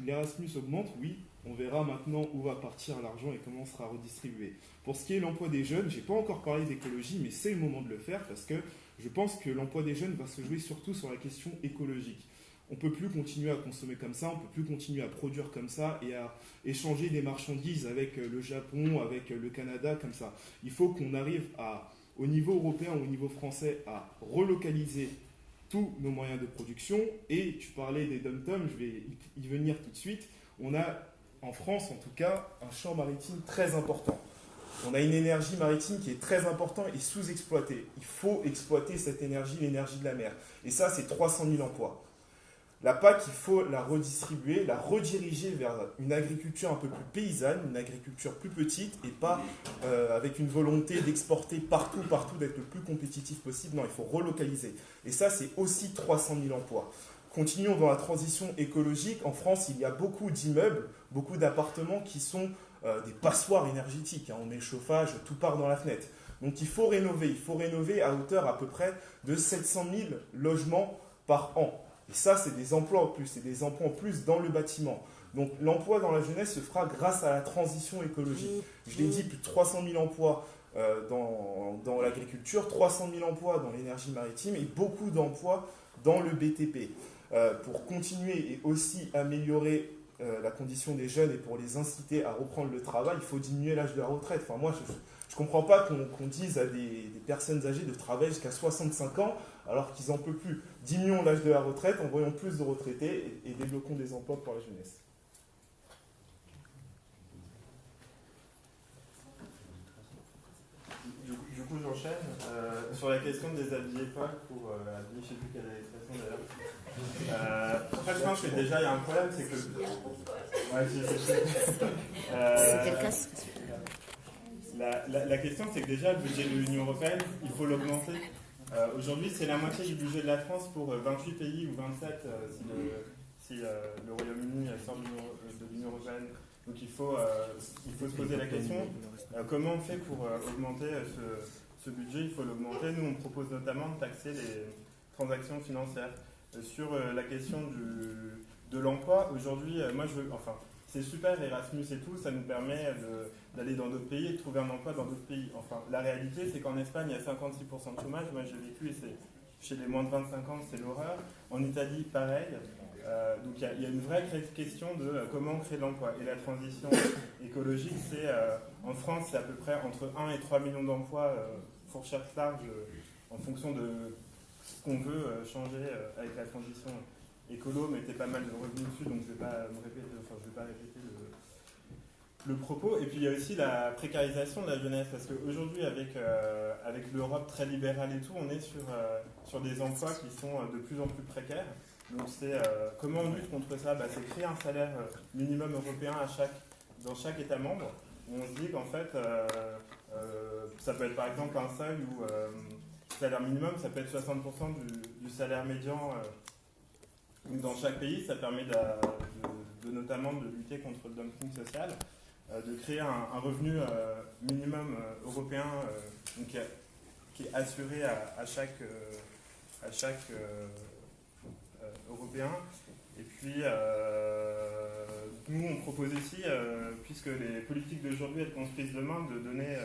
[SPEAKER 6] l'Erasmus augmente, oui, on verra maintenant où va partir l'argent et comment sera redistribué. Pour ce qui est de l'emploi des jeunes, je n'ai pas encore parlé d'écologie, mais c'est le moment de le faire parce que je pense que l'emploi des jeunes va se jouer surtout sur la question écologique. On ne peut plus continuer à consommer comme ça, on ne peut plus continuer à produire comme ça et à échanger des marchandises avec le Japon, avec le Canada, comme ça. Il faut qu'on arrive au niveau européen ou au niveau français à relocaliser tous nos moyens de production. Et tu parlais des dom-toms, je vais y venir tout de suite. On a, en France en tout cas, un champ maritime très important. On a une énergie maritime qui est très importante et sous-exploitée. Il faut exploiter cette énergie, l'énergie de la mer. Et ça, c'est 300 000 emplois. La PAC, il faut la redistribuer, la rediriger vers une agriculture un peu plus paysanne, une agriculture plus petite et pas avec une volonté d'exporter partout, d'être le plus compétitif possible. Non, il faut relocaliser. Et ça, c'est aussi 300 000 emplois. Continuons dans la transition écologique. En France, il y a beaucoup d'immeubles, beaucoup d'appartements qui sont des passoires énergétiques. On met le chauffage, tout part dans la fenêtre. Donc il faut rénover à hauteur à peu près de 700 000 logements par an. Et ça, c'est des emplois en plus, c'est des emplois en plus dans le bâtiment. Donc l'emploi dans la jeunesse se fera grâce à la transition écologique. Je l'ai dit, plus de 300 000 emplois dans l'agriculture, 300 000 emplois dans l'énergie maritime et beaucoup d'emplois dans le BTP. Pour continuer et aussi améliorer la condition des jeunes et pour les inciter à reprendre le travail, il faut diminuer l'âge de la retraite. Enfin, moi, je ne comprends pas qu'on dise à des personnes âgées de travailler jusqu'à 65 ans alors qu'ils n'en peuvent plus. Diminuons l'âge de la retraite, envoyons plus de retraités et débloquons des emplois pour la jeunesse.
[SPEAKER 7] Du coup, j'enchaîne. Sur la question des habillés Paul, pour habiller, je ne sais plus quelle est l'expression d'ailleurs. En fait, je pense que déjà, il y a un problème, c'est que... Ouais,
[SPEAKER 4] C'était le cas.
[SPEAKER 7] La question, c'est que déjà, le budget de l'Union européenne, il faut l'augmenter. Aujourd'hui, c'est la moitié du budget de la France pour 28 pays ou 27 si le Royaume-Uni sort de l'Union européenne. Donc il faut se poser la question, comment on fait pour augmenter ce budget? Il faut l'augmenter. Nous, on propose notamment de taxer les transactions financières. Sur la question de l'emploi, aujourd'hui, c'est super Erasmus et tout, ça nous permet d'aller dans d'autres pays et de trouver un emploi dans d'autres pays. Enfin, la réalité, c'est qu'en Espagne, il y a 56% de chômage. Moi, j'ai vécu, et chez les moins de 25 ans, c'est l'horreur. En Italie, pareil. Donc, il y a une vraie question de comment créer de l'emploi. Et la transition écologique, en France, c'est à peu près entre 1 et 3 millions d'emplois, fourchette large, en fonction de ce qu'on veut changer avec la transition écolo, mettez pas mal de revenus dessus, donc je ne vais pas répéter le propos. Et puis il y a aussi la précarisation de la jeunesse, parce qu'aujourd'hui, avec l'Europe très libérale et tout, on est sur des emplois qui sont de plus en plus précaires. Donc c'est comment on lutte contre ça? C'est créer un salaire minimum européen dans chaque État membre, où on se dit qu'en fait, ça peut être par exemple un seuil où le salaire minimum, ça peut être 60% du salaire médian. Dans chaque pays, ça permet notamment de lutter contre le dumping social, de créer un revenu minimum européen qui est assuré à chaque Européen. Et puis, nous, on propose aussi, puisque les politiques d'aujourd'hui, elles construisent demain, de donner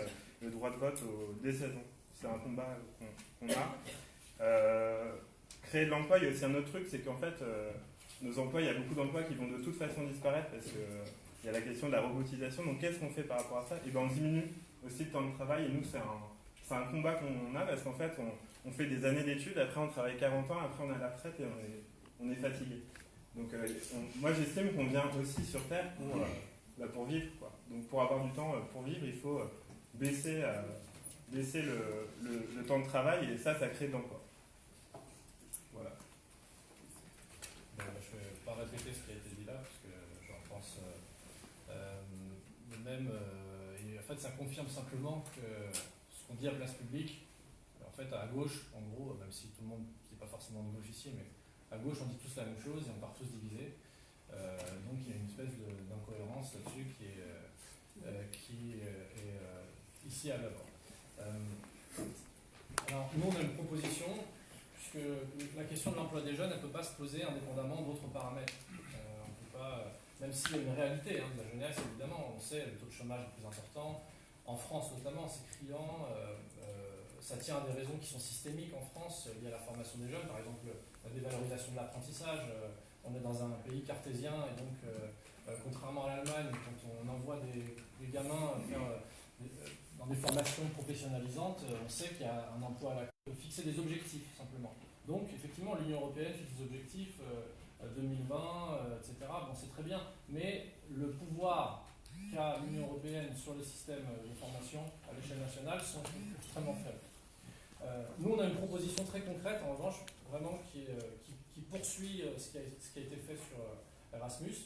[SPEAKER 7] le droit de vote dès 16 ans. C'est un combat qu'on a. Créer de l'emploi, il y a aussi un autre truc, c'est qu'en fait, nos emplois, il y a beaucoup d'emplois qui vont de toute façon disparaître parce qu'il y a la question de la robotisation. Donc qu'est-ce qu'on fait par rapport à ça? Et bien on diminue aussi le temps de travail et nous, c'est un combat qu'on a parce qu'en fait, on fait des années d'études, après on travaille 40 ans, après on a la retraite et on est fatigué. Donc moi j'estime qu'on vient aussi sur Terre pour vivre, quoi. Donc pour avoir du temps pour vivre, il faut baisser le temps de travail et ça crée de l'emploi. Voilà.
[SPEAKER 8] Je ne vais pas répéter ce qui a été dit là, parce que j'en pense de même. en fait, ça confirme simplement que ce qu'on dit à place publique, en fait, à gauche, en gros, même si tout le monde n'est pas forcément de gauche ici, mais à gauche, on dit tous la même chose et on part tous divisés. Donc il y a une espèce d'incohérence là-dessus qui est ici à l'œuvre. Alors, nous, on a une proposition, puisque la question de l'emploi des jeunes, elle ne peut pas se poser indépendamment d'autres paramètres. On ne peut pas, même s'il y a une réalité de la jeunesse, évidemment, on sait, le taux de chômage est plus important. En France, notamment, c'est criant. Ça tient à des raisons qui sont systémiques en France, liées à la formation des jeunes, par exemple la dévalorisation de l'apprentissage. On est dans un pays cartésien, et donc, contrairement à l'Allemagne, quand on envoie des gamins faire dans des formations professionnalisantes, on sait qu'il y a un emploi à la clé, de fixer des objectifs, simplement. Donc, effectivement, l'Union européenne fixe des objectifs 2020, etc. Bon, c'est très bien, mais le pouvoir qu'a l'Union européenne sur les systèmes de formation à l'échelle nationale sont extrêmement faibles. Nous, on a une proposition très concrète, en revanche, vraiment qui poursuit ce qui a été fait sur Erasmus.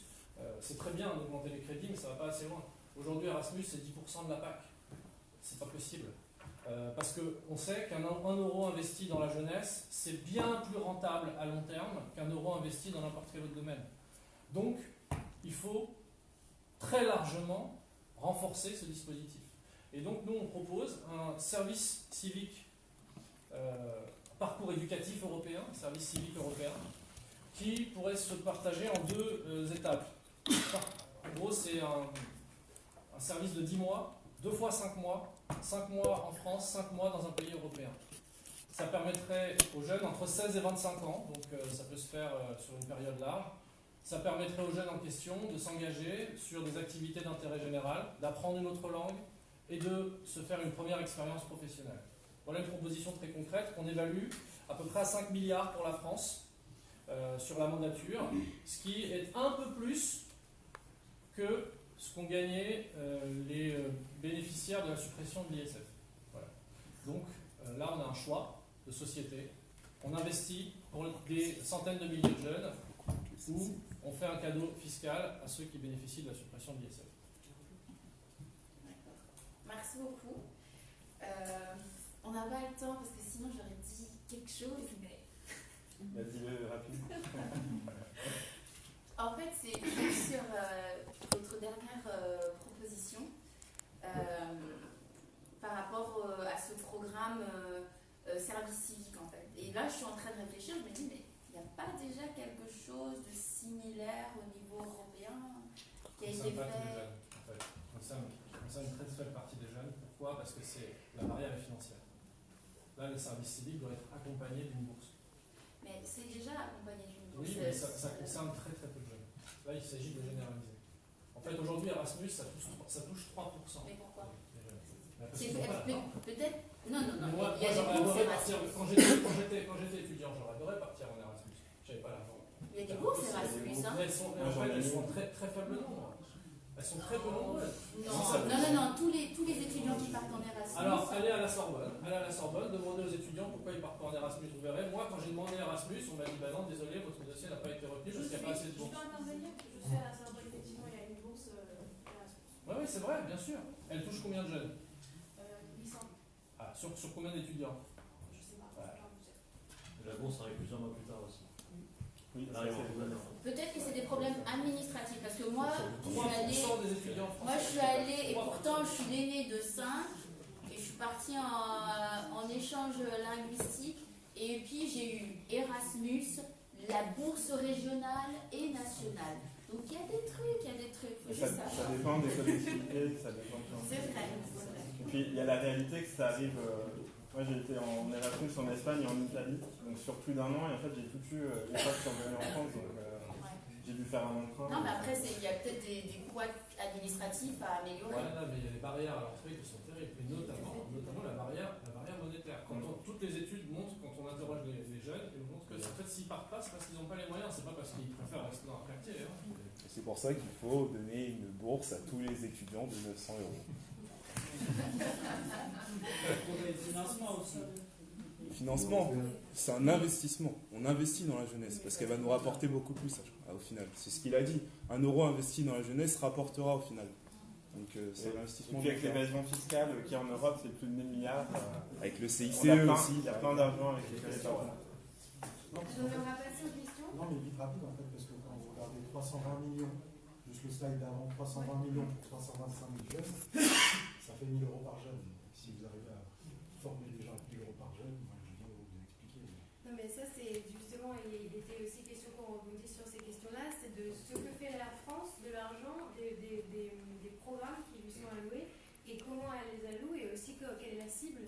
[SPEAKER 8] C'est très bien d'augmenter les crédits, mais ça ne va pas assez loin. Aujourd'hui, Erasmus, c'est 10% de la PAC. C'est pas possible. Parce qu'on sait qu'un euro investi dans la jeunesse, c'est bien plus rentable à long terme qu'un euro investi dans n'importe quel autre domaine. Donc, il faut très largement renforcer ce dispositif. Et donc, nous, on propose un service civique, parcours éducatif européen, service civique européen, qui pourrait se partager en deux étapes. En gros, c'est un service de 10 mois, 2 fois 5 mois, 5 mois en France, 5 mois dans un pays européen. Ça permettrait aux jeunes entre 16 et 25 ans, donc ça peut se faire sur une période large. Ça permettrait aux jeunes en question de s'engager sur des activités d'intérêt général, d'apprendre une autre langue et de se faire une première expérience professionnelle. Voilà une proposition très concrète qu'on évalue à peu près à 5 milliards pour la France sur la mandature, ce qui est un peu plus que ce qu'ont gagné les bénéficiaires de la suppression de l'ISF. Voilà. Donc là, on a un choix de société. On investit pour des centaines de milliers de jeunes ou on fait un cadeau fiscal à ceux qui bénéficient de la suppression de l'ISF.
[SPEAKER 2] Merci beaucoup. On n'a pas le temps parce que sinon j'aurais dit quelque chose, mais...
[SPEAKER 7] Vas-y, rapide.
[SPEAKER 2] En fait, c'est sur votre dernière proposition par rapport à ce programme service civique, en fait. Et là, je suis en train de réfléchir, je me dis, mais il n'y a pas déjà quelque chose de similaire au niveau européen qui a été fait?
[SPEAKER 8] Concerne une très faible partie des jeunes. Pourquoi? Parce que la barrière est financière. Là, le service civique doit être accompagné d'une bourse.
[SPEAKER 2] Mais c'est déjà accompagné d'une bourse.
[SPEAKER 8] Oui, mais ça concerne très très peu de jeunes. Là, il s'agit de généraliser. En fait, aujourd'hui, Erasmus, ça touche 3%.
[SPEAKER 2] Mais pourquoi?
[SPEAKER 8] Peut-être.
[SPEAKER 2] Non.
[SPEAKER 8] Moi,
[SPEAKER 2] il y a des
[SPEAKER 8] j'aurais
[SPEAKER 2] bourses
[SPEAKER 8] adoré partir. Quand j'étais étudiant, j'aurais adoré partir en Erasmus. J'avais pas l'argent.
[SPEAKER 2] Il y a des bourses Erasmus, hein.
[SPEAKER 8] Mais elles sont très très faible nombre. Elles sont très peu nombreuses.
[SPEAKER 2] Non. Tous les étudiants qui partent en Erasmus.
[SPEAKER 8] Alors, allez à la Sorbonne, demandez aux étudiants pourquoi ils partent pas en Erasmus. Vous verrez, moi, quand j'ai demandé Erasmus, on m'a dit bah non, désolé, votre dossier n'a pas été retenu parce qu'il n'y a pas assez de bourses.
[SPEAKER 5] Je peux intervenir? Je suis à la Sorbonne, effectivement, il y a une bourse Erasmus.
[SPEAKER 8] Oui, c'est vrai, bien sûr. Elle touche combien de jeunes?
[SPEAKER 5] 800.
[SPEAKER 8] Ah, sur combien d'étudiants?
[SPEAKER 5] Je sais pas.
[SPEAKER 9] La bourse arrive plusieurs mois plus tard aussi.
[SPEAKER 6] Oui,
[SPEAKER 9] Elle arrive en fin.
[SPEAKER 2] Peut-être que c'est des problèmes administratifs, parce que moi, je suis
[SPEAKER 8] 3% des étudiants français.
[SPEAKER 2] Moi, je suis allée, et pourtant, je suis l'aînée de 5, et je suis partie en échange linguistique, et puis j'ai eu Erasmus, la bourse régionale et nationale. Donc il y a des trucs,
[SPEAKER 6] ça dépend des collectivités, ça dépend de plein de
[SPEAKER 2] C'est
[SPEAKER 6] choses.
[SPEAKER 2] vrai.
[SPEAKER 6] Et puis il y a la réalité que ça arrive. Moi j'ai été en Erasmus en Espagne et en Italie, donc sur plus d'un an, et en fait j'ai tout eu une fois que je suis revenu en France, donc j'ai dû faire un emprunt.
[SPEAKER 2] Non, mais après, il y a peut-être des coûts administratifs à améliorer.
[SPEAKER 8] Ouais, non, mais il y a des barrières à l'entrée qui sont terribles, et notamment la barrière monétaire. Toutes les études montrent, quand on interroge les jeunes, ils montrent que en fait, s'ils partent pas, c'est parce qu'ils n'ont pas les moyens, c'est pas parce qu'ils préfèrent rester dans un quartier. Hein.
[SPEAKER 6] C'est pour ça qu'il faut donner une bourse à tous les étudiants de 900 €.
[SPEAKER 9] Financement aussi.
[SPEAKER 6] Financement, c'est un investissement. On investit dans la jeunesse parce qu'elle va nous rapporter beaucoup plus au final. C'est ce qu'il a dit. 1 euro investi dans la jeunesse rapportera au final. Donc c'est l'investissement.
[SPEAKER 7] Et puis avec l'évasion fiscale qui en Europe c'est plus de 1000 milliards.
[SPEAKER 6] Avec le CICE
[SPEAKER 7] Il y a
[SPEAKER 6] aussi.
[SPEAKER 7] plein d'argent avec les par là.
[SPEAKER 5] On va passer aux questions.
[SPEAKER 10] Non, mais vite rapide en fait, parce que quand vous regardez 320 millions, juste le slide d'avant, 320 millions pour 325 000 jeunes, ça fait 1000 euros par jeune. Si vous arrivez à former des gens avec 1000 euros par jeune, moi je viens de vous expliquer.
[SPEAKER 5] Non, mais ça, c'est justement, il était aussi question qu'on rebondisse sur ces questions-là, c'est de ce que fait la France de l'argent, des programmes qui lui sont alloués, et comment elle les alloue, et aussi quelle est la cible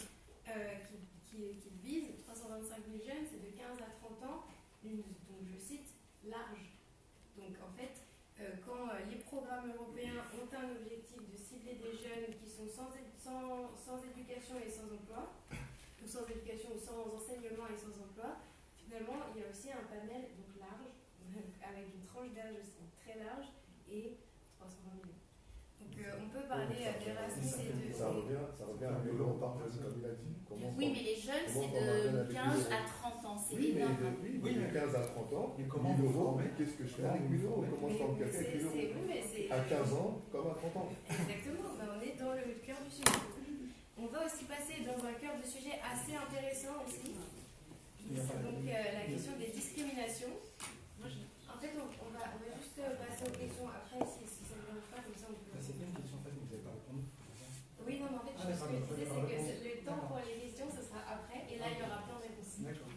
[SPEAKER 5] qui vise. 325 000 jeunes, c'est de 15 à 30 ans, donc je cite, large. Donc en fait, quand les programmes européens ont un objectif de cibler des jeunes qui sont sans éducation et sans emploi, ou sans éducation ou sans enseignement et sans emploi, finalement il y a aussi un panel donc large, avec une tranche d'âge aussi très large, et 320 millions. Donc on peut parler d'Erasmus et de...
[SPEAKER 11] Ça revient à 1000 euros par jeune, comme il a dit.
[SPEAKER 2] Oui, mais les jeunes, c'est de 15 à 30 ans, c'est énorme.
[SPEAKER 11] Oui, de 15 à 30 ans,
[SPEAKER 10] Et
[SPEAKER 11] 1000
[SPEAKER 10] comment
[SPEAKER 11] euros, qu'est-ce que je fais avec 1000 euros? Comment je forme quelqu'un avec 1000 euros?
[SPEAKER 5] Oui, mais c'est...
[SPEAKER 11] À 15 ans, comme à 30 ans.
[SPEAKER 5] Exactement, ben, on est dans le cœur du sujet. On va aussi passer dans un cœur de sujet assez intéressant aussi. Donc la question des discriminations. En fait, on va juste passer aux questions après, si ça ne dérange pas, comme ça on peut...
[SPEAKER 10] C'était une question en fait, que vous n'avez pas répondu.
[SPEAKER 5] Oui, non, mais en fait, ce que je disais, c'est que le temps pour les questions, ce sera après, et là, il y aura plein de réponses.
[SPEAKER 10] D'accord.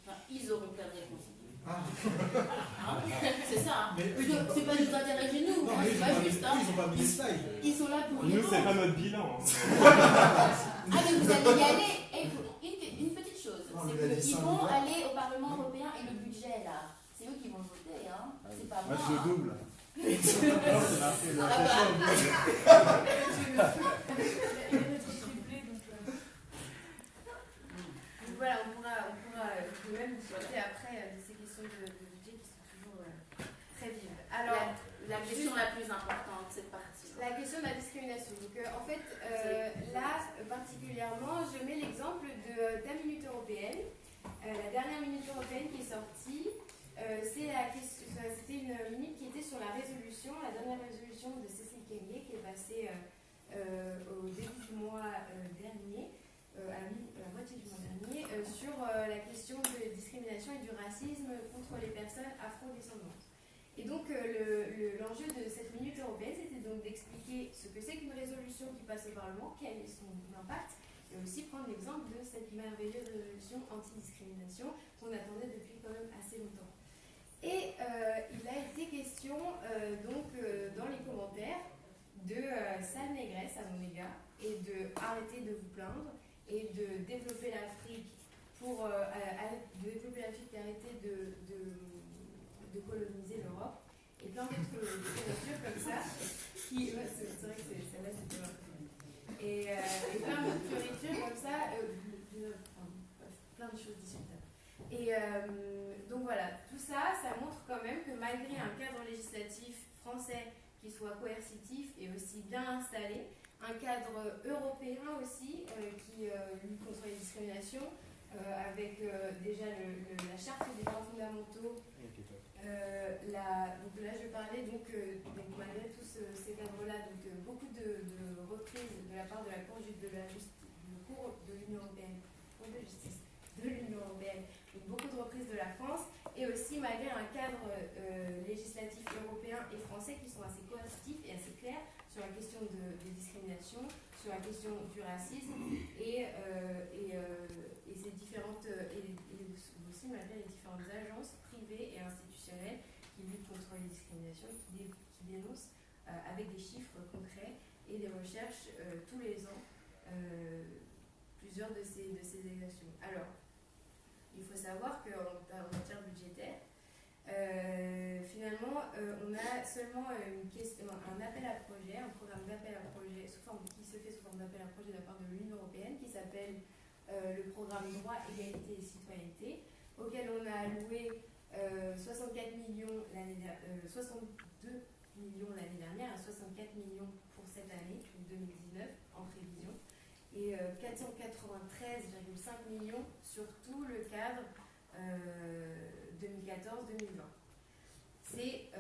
[SPEAKER 2] Enfin, ils auront plein de réponses.
[SPEAKER 10] Ah.
[SPEAKER 2] C'est ça, hein.
[SPEAKER 10] Mais eux,
[SPEAKER 2] C'est pas nous intéresser nous,
[SPEAKER 10] non,
[SPEAKER 2] hein, c'est pas juste. Hein.
[SPEAKER 10] Ils n'ont pas mis les slides.
[SPEAKER 2] Ils sont là pour
[SPEAKER 7] Nous, c'est
[SPEAKER 2] répondre.
[SPEAKER 7] pas notre bilan. Hein.
[SPEAKER 2] Ah, mais vous allez y aller. Et une petite chose,
[SPEAKER 10] Non,
[SPEAKER 2] c'est
[SPEAKER 10] mais il a dit
[SPEAKER 2] qu'ils
[SPEAKER 10] 5
[SPEAKER 2] vont
[SPEAKER 10] milliards.
[SPEAKER 2] aller au Parlement européen et le budget là, c'est eux qui vont voter, hein. C'est pas moi.
[SPEAKER 6] Moi je
[SPEAKER 2] hein.
[SPEAKER 6] double.
[SPEAKER 10] Non, c'est marqué le
[SPEAKER 2] Ah, bah.
[SPEAKER 5] Donc voilà, on pourra même discuter après de ces questions de budget qui sont toujours très vives. Alors,
[SPEAKER 2] La question la plus importante, cette partie.
[SPEAKER 5] la question de la discrimination. Donc en fait, là particulièrement, je mets l'exemple de la Minute Européenne. La dernière Minute Européenne qui est sortie, c'était une minute qui était sur la résolution, la dernière résolution de Cécile Kyenge qui est passée au début du mois dernier, à la moitié du mois dernier, sur la question de discrimination et du racisme contre les personnes afro-descendantes. Et donc l'enjeu de cette minute européenne, c'était donc d'expliquer ce que c'est qu'une résolution qui passe au Parlement, quel est son impact, et aussi prendre l'exemple de cette merveilleuse résolution anti-discrimination qu'on attendait depuis quand même assez longtemps. Et il a été question dans les commentaires de sale négresse à mon égard, et de arrêter de vous plaindre, et de développer l'Afrique et arrêter de coloniser l'Europe, et plein d'autres couvertures comme ça, qui... Ouais, c'est vrai que celle-là, c'était vrai. Et plein d'autres fioritures comme ça, plein de choses discutables. Et donc voilà, tout ça, ça montre quand même que malgré un cadre législatif français qui soit coercitif et aussi bien installé, un cadre européen aussi qui lutte contre les discriminations, avec déjà la charte des droits fondamentaux. Donc là, je parlais donc malgré tous ces cadres-là, donc beaucoup de reprises de la part de la Cour de l'Union européenne, Cour de justice de l'Union européenne, donc beaucoup de reprises de la France, et aussi malgré un cadre législatif européen et français qui sont assez coercitifs et assez clairs sur la question des discriminations, sur la question du racisme et ces différentes et aussi malgré les différentes agences privées et institutionnelles qui luttent contre les discriminations, qui dénoncent avec des chiffres concrets et des recherches tous les ans plusieurs de ces exactions. Alors, il faut savoir qu'en matière budgétaire, finalement, on a seulement un appel à projet, un programme d'appel à projet qui se fait sous forme d'appel à projet de la part de l'Union européenne, qui s'appelle le programme Droit, Égalité et Citoyenneté, auquel on a alloué 62 millions l'année dernière et 64 millions pour cette année, 2019, en prévision, et 493,5 millions sur tout le cadre 2014-2020. C'est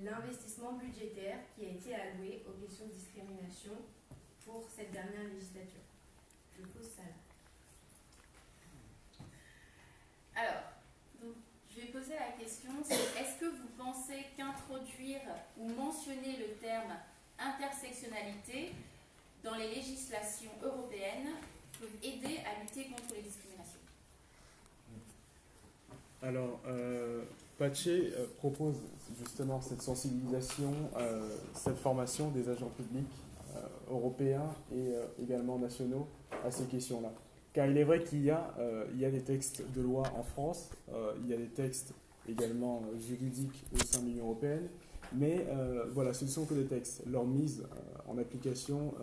[SPEAKER 5] l'investissement budgétaire qui a été alloué aux questions de discrimination pour cette dernière législature. Je pose ça là.
[SPEAKER 2] Alors, donc, je vais poser la question, c'est est-ce que vous pensez qu'introduire ou mentionner le terme intersectionnalité dans les législations européennes peut aider à lutter contre les discriminations?
[SPEAKER 3] Alors, Paché propose justement cette sensibilisation, cette formation des agents publics européens et également nationaux à ces questions-là. Car il est vrai qu'il y a des textes de loi en France, il y a des textes également juridiques au sein de l'Union européenne, mais voilà, ce ne sont que des textes. Leur mise en application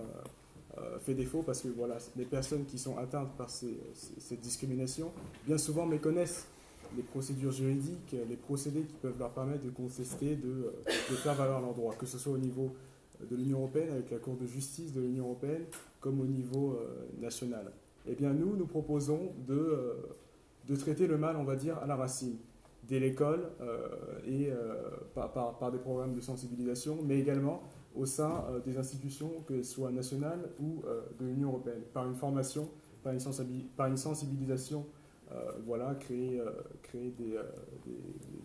[SPEAKER 3] fait défaut parce que voilà, les personnes qui sont atteintes par cette discrimination, bien souvent méconnaissent les procédures juridiques, les procédés qui peuvent leur permettre de contester, de faire valoir leurs droits, que ce soit au niveau de l'Union européenne, avec la Cour de justice de l'Union européenne, comme au niveau national. Eh bien, nous proposons de traiter le mal, on va dire, à la racine, dès l'école et par des programmes de sensibilisation, mais également au sein des institutions, que ce soit nationales ou de l'Union européenne, par une formation, par une sensibilisation. Voilà, créer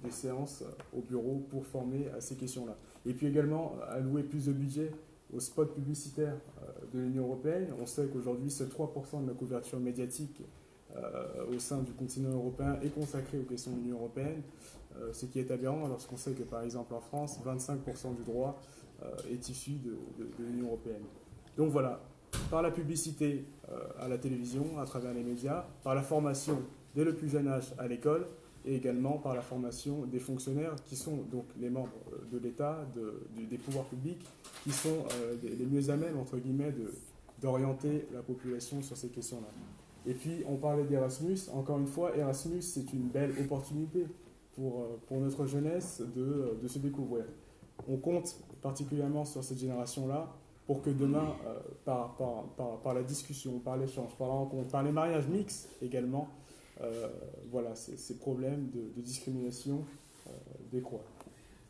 [SPEAKER 3] des séances au bureau pour former à ces questions-là. Et puis également allouer plus de budget aux spots publicitaires de l'Union européenne. On sait qu'aujourd'hui, c'est 3% de la couverture médiatique au sein du continent européen est consacrée aux questions de l'Union européenne, ce qui est aberrant lorsqu'on sait que par exemple en France, 25% du droit est issu de l'Union européenne. Donc voilà. Par la publicité à la télévision, à travers les médias, par la formation dès le plus jeune âge à l'école et également par la formation des fonctionnaires qui sont donc les membres de l'État, des pouvoirs publics, qui sont les mieux à même, entre guillemets, d'orienter la population sur ces questions-là. Et puis, on parlait d'Erasmus. Encore une fois, Erasmus, c'est une belle opportunité pour notre jeunesse de se découvrir. On compte particulièrement sur cette génération-là pour que demain, par la discussion, par l'échange, par la rencontre, par les mariages mixtes également, voilà, ces problèmes de discrimination décroît.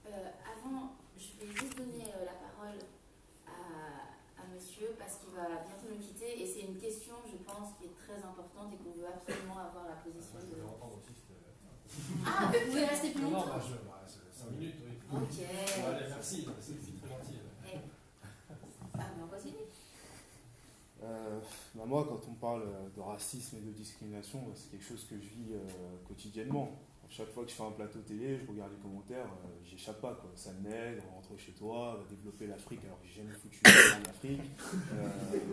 [SPEAKER 2] Avant, je vais juste donner la parole à monsieur parce qu'il va bientôt nous quitter et c'est une question, je pense, qui est très importante et qu'on veut absolument avoir la position de... Ah, vous pouvez rester plus longtemps?
[SPEAKER 8] Non, 5 minutes, oui.
[SPEAKER 2] Ok.
[SPEAKER 8] Allez, merci, c'est très gentil.
[SPEAKER 2] Ah, mais on continue.
[SPEAKER 6] Moi, quand on parle de racisme et de discrimination, c'est quelque chose que je vis quotidiennement. Chaque fois que je fais un plateau télé, je regarde les commentaires, j'y échappe pas, quoi. Sale nègre, rentre chez toi, va développer l'Afrique alors que j'ai jamais foutu en Afrique.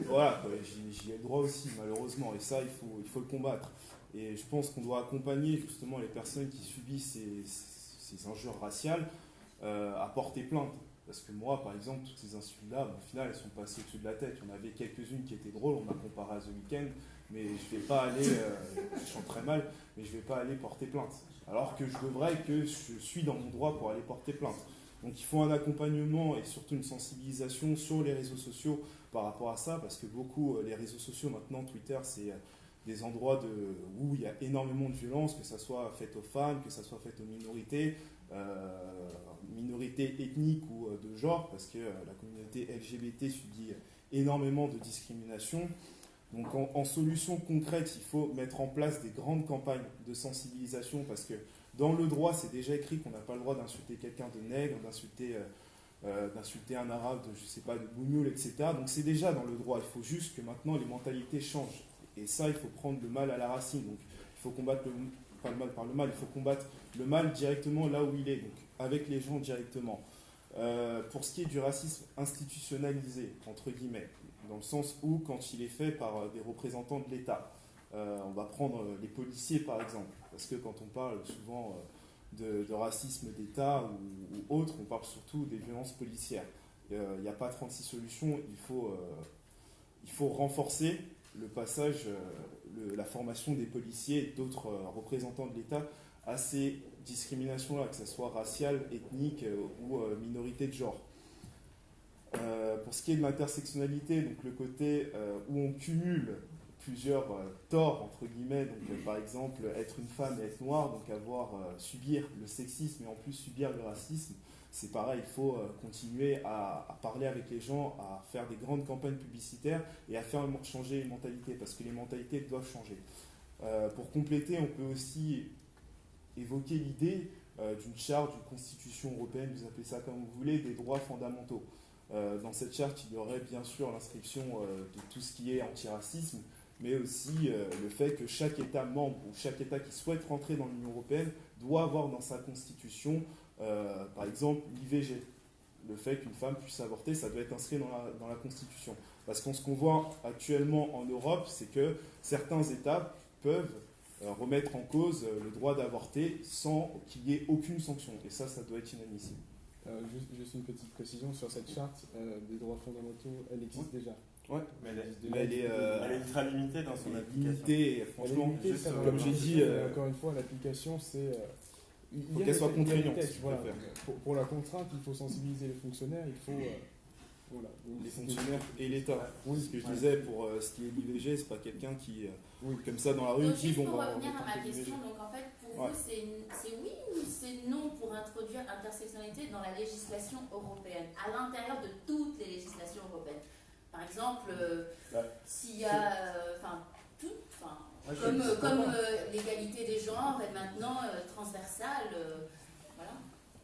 [SPEAKER 6] Voilà, quoi, j'y ai le droit aussi, malheureusement, et ça, il faut le combattre. Et je pense qu'on doit accompagner justement les personnes qui subissent ces injures raciales à porter plainte. Parce que moi, par exemple, toutes ces insultes-là, au final, elles sont passées au-dessus de la tête. Il y en avait quelques-unes qui étaient drôles, on m'a comparé à The Weeknd, mais je ne vais pas aller, je chante très mal, mais je ne vais pas aller porter plainte. Alors que je devrais, que je suis dans mon droit pour aller porter plainte. Donc il faut un accompagnement et surtout une sensibilisation sur les réseaux sociaux par rapport à ça, parce que beaucoup, les réseaux sociaux maintenant, Twitter, c'est des endroits où il y a énormément de violence, que ça soit fait aux femmes, que ça soit fait aux minorités, minorités ethniques ou de genre, parce que la communauté LGBT subit énormément de discrimination. Donc en solution concrète, il faut mettre en place des grandes campagnes de sensibilisation, parce que dans le droit, c'est déjà écrit qu'on n'a pas le droit d'insulter quelqu'un de nègre, d'insulter un arabe, je sais pas, de bougnoul, etc. Donc c'est déjà dans le droit. Il faut juste que maintenant les mentalités changent. Et ça, il faut prendre le mal à la racine. Donc il faut combattre pas le mal par le mal, il faut combattre le mal directement là où il est, donc avec les gens directement. Pour ce qui est du racisme institutionnalisé, entre guillemets, dans le sens où quand il est fait par des représentants de l'État, on va prendre les policiers par exemple, parce que quand on parle souvent de racisme d'État ou autre, on parle surtout des violences policières. Il n'y a pas 36 solutions, il faut renforcer le passage, la formation des policiers et d'autres représentants de l'État à ces discriminations-là, que ce soit raciale, ethnique ou minorité de genre. Pour ce qui est de l'intersectionnalité, donc le côté où on cumule plusieurs torts, entre guillemets, donc par exemple être une femme et être noire, donc subir le sexisme et en plus subir le racisme, c'est pareil, il faut continuer à parler avec les gens, à faire des grandes campagnes publicitaires et à faire changer les mentalités, parce que les mentalités doivent changer. Pour compléter, on peut aussi évoquer l'idée d'une charte, d'une constitution européenne, vous appelez ça comme vous voulez, des droits fondamentaux. Dans cette charte, il y aurait bien sûr l'inscription de tout ce qui est antiracisme, mais aussi le fait que chaque État membre ou chaque État qui souhaite rentrer dans l'Union européenne doit avoir dans sa constitution, par exemple, l'IVG. Le fait qu'une femme puisse avorter, ça doit être inscrit dans la Constitution. Parce que ce qu'on voit actuellement en Europe, c'est que certains États peuvent remettre en cause le droit d'avorter sans qu'il y ait aucune sanction. Et ça doit être inadmissible.
[SPEAKER 3] Juste une petite précision sur cette charte des droits fondamentaux, elle existe déjà.
[SPEAKER 6] Ouais,
[SPEAKER 7] mais elle est ultra limitée dans son application.
[SPEAKER 6] Limitée, franchement,
[SPEAKER 3] comme j'ai dit, encore une fois, l'application, c'est...
[SPEAKER 6] il faut qu'elle soit contraignante.
[SPEAKER 3] Voilà. Pour la contrainte, il faut sensibiliser les fonctionnaires, il faut... voilà.
[SPEAKER 6] Les fonctionnaires et l'État. Oui, ce que je disais pour ce qui est l'IVG, c'est pas quelqu'un qui, comme ça dans la rue,
[SPEAKER 2] dit bon. Pour revenir à ma question, donc en fait, pour vous, c'est oui ou c'est non pour introduire intersectionnalité dans la législation européenne, à l'intérieur de toutes les législations européennes. Par exemple, s'il y a, comme l'égalité des genres est maintenant transversale, voilà.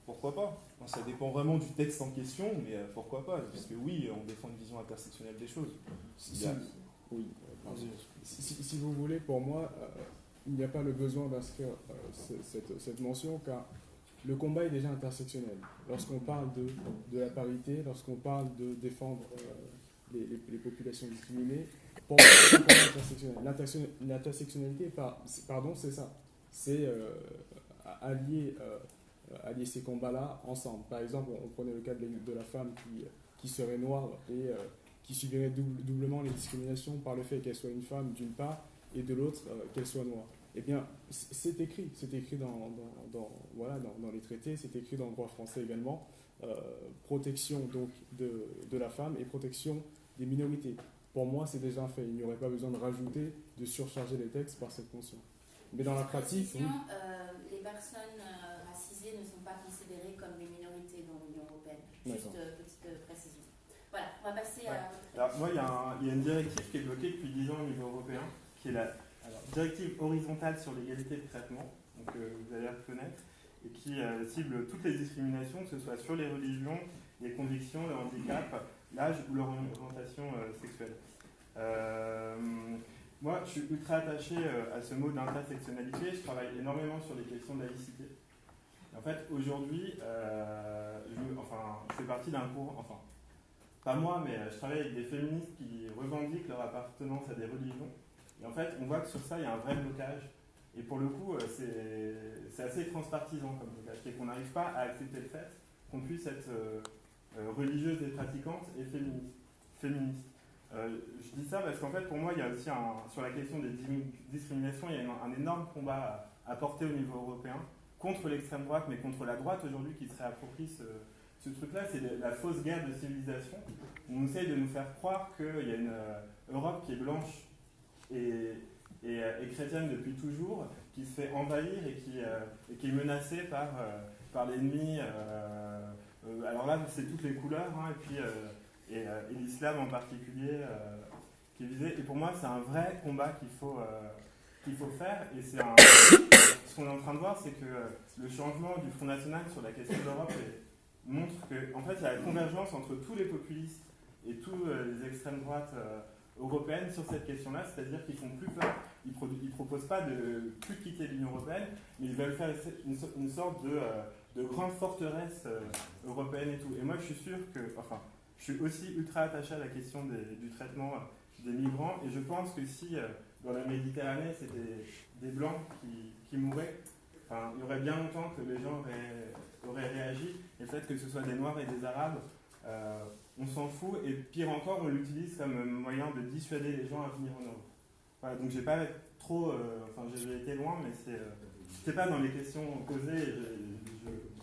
[SPEAKER 6] Pourquoi pas? Ça dépend vraiment du texte en question, mais pourquoi pas? Parce que oui, on défend une vision intersectionnelle des choses.
[SPEAKER 3] Si vous voulez, pour moi, il n'y a pas le besoin d'inscrire cette mention, car le combat est déjà intersectionnel. Lorsqu'on parle de la parité, lorsqu'on parle de défendre les populations discriminées, pour moi, c'est un combat intersectionnel. L'intersectionnalité, c'est ça. C'est allier ces combats-là ensemble. Par exemple, on prenait le cas de la femme qui serait noire et qui subirait doublement les discriminations par le fait qu'elle soit une femme d'une part et de l'autre qu'elle soit noire. Eh bien, c'est écrit dans les traités, c'est écrit dans le droit français également, protection donc de la femme et protection des minorités. Pour moi, c'est déjà fait. Il n'y aurait pas besoin de rajouter, de surcharger les textes par cette mention. Mais dans la pratique, oui.
[SPEAKER 2] Les personnes racisées ne sont pas considérées comme des minorités dans l'Union européenne. Juste petite précision. Voilà, on va passer à...
[SPEAKER 7] Alors moi, il y a une directive qui est bloquée depuis 10 ans au niveau européen, qui est la directive horizontale sur l'égalité de traitement, donc vous allez la reconnaître, et qui cible toutes les discriminations, que ce soit sur les religions, les convictions, le handicap, l'âge ou leur orientation sexuelle. Moi, je suis ultra attaché à ce mot d'intersectionnalité. Je travaille énormément sur les questions de laïcité. En fait, aujourd'hui, je fais partie d'un cours, pas moi, mais je travaille avec des féministes qui revendiquent leur appartenance à des religions. Et en fait, on voit que sur ça, il y a un vrai blocage. Et pour le coup, c'est assez transpartisan comme blocage. C'est qu'on n'arrive pas à accepter le fait qu'on puisse être religieuse et pratiquante et féministe. Je dis ça parce qu'en fait, pour moi, il y a aussi sur la question des discriminations, il y a un énorme combat à porter au niveau européen contre l'extrême droite, mais contre la droite aujourd'hui qui se réapproprie ce truc-là. C'est la fausse guerre de civilisation. On essaye de nous faire croire qu'il y a une Europe qui est blanche et chrétienne depuis toujours, qui se fait envahir et qui est menacée par l'ennemi. Alors là, c'est toutes les couleurs, hein, et l'islam en particulier qui est visé. Et pour moi, c'est un vrai combat qu'il faut faire. Et ce qu'on est en train de voir, c'est que le changement du Front National sur la question de l'Europe montre qu'en fait, il y a la convergence entre tous les populistes et tous les extrêmes droites européennes sur cette question-là, c'est-à-dire qu'ils font plus peur, ils ne proposent pas de plus quitter l'Union européenne, mais ils veulent faire une sorte de grande forteresse européenne et tout. Et moi, je suis sûr que, je suis aussi ultra attaché à la question du traitement des migrants, et je pense que si dans la Méditerranée, c'était des blancs qui mouraient, il y aurait bien longtemps que les gens auraient réagi, et le fait que ce soit des Noirs et des Arabes, on s'en fout, et pire encore, on l'utilise comme moyen de dissuader les gens à venir en Europe. Voilà, donc j'ai pas trop, j'ai été loin, mais c'était pas dans les questions posées, et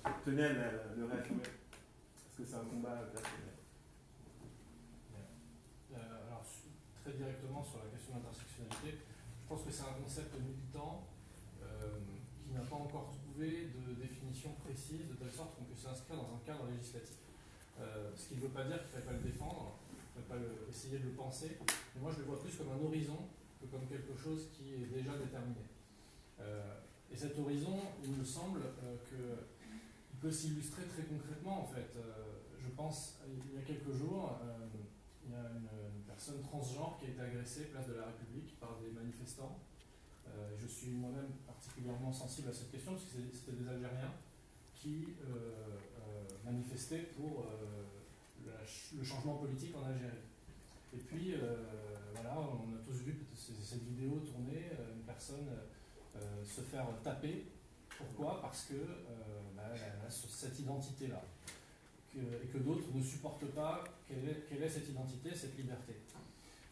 [SPEAKER 7] je tenais à le réaffirmer, parce que c'est un combat personnel.
[SPEAKER 8] Alors, très directement sur la question de l'intersectionnalité. Je pense que c'est un concept militant qui n'a pas encore trouvé de définition précise, de telle sorte qu'on puisse s'inscrire dans un cadre législatif. Ce qui ne veut pas dire qu'il ne fallait pas le défendre, il ne fallait pas essayer de le penser, mais moi je le vois plus comme un horizon que comme quelque chose qui est déjà déterminé. Et cet horizon, il me semble qu'il peut s'illustrer très concrètement en fait. Je pense, il y a quelques jours, il y a une personne transgenre qui a été agressée place de la République par des manifestants. Je suis moi-même particulièrement sensible à cette question parce que c'était des Algériens qui manifestaient pour le changement politique en Algérie. Et puis, voilà, on a tous vu cette vidéo tourner, une personne se faire taper. Pourquoi? Parce que elle a cette identité-là. Et que d'autres ne supportent pas quelle est cette identité, cette liberté.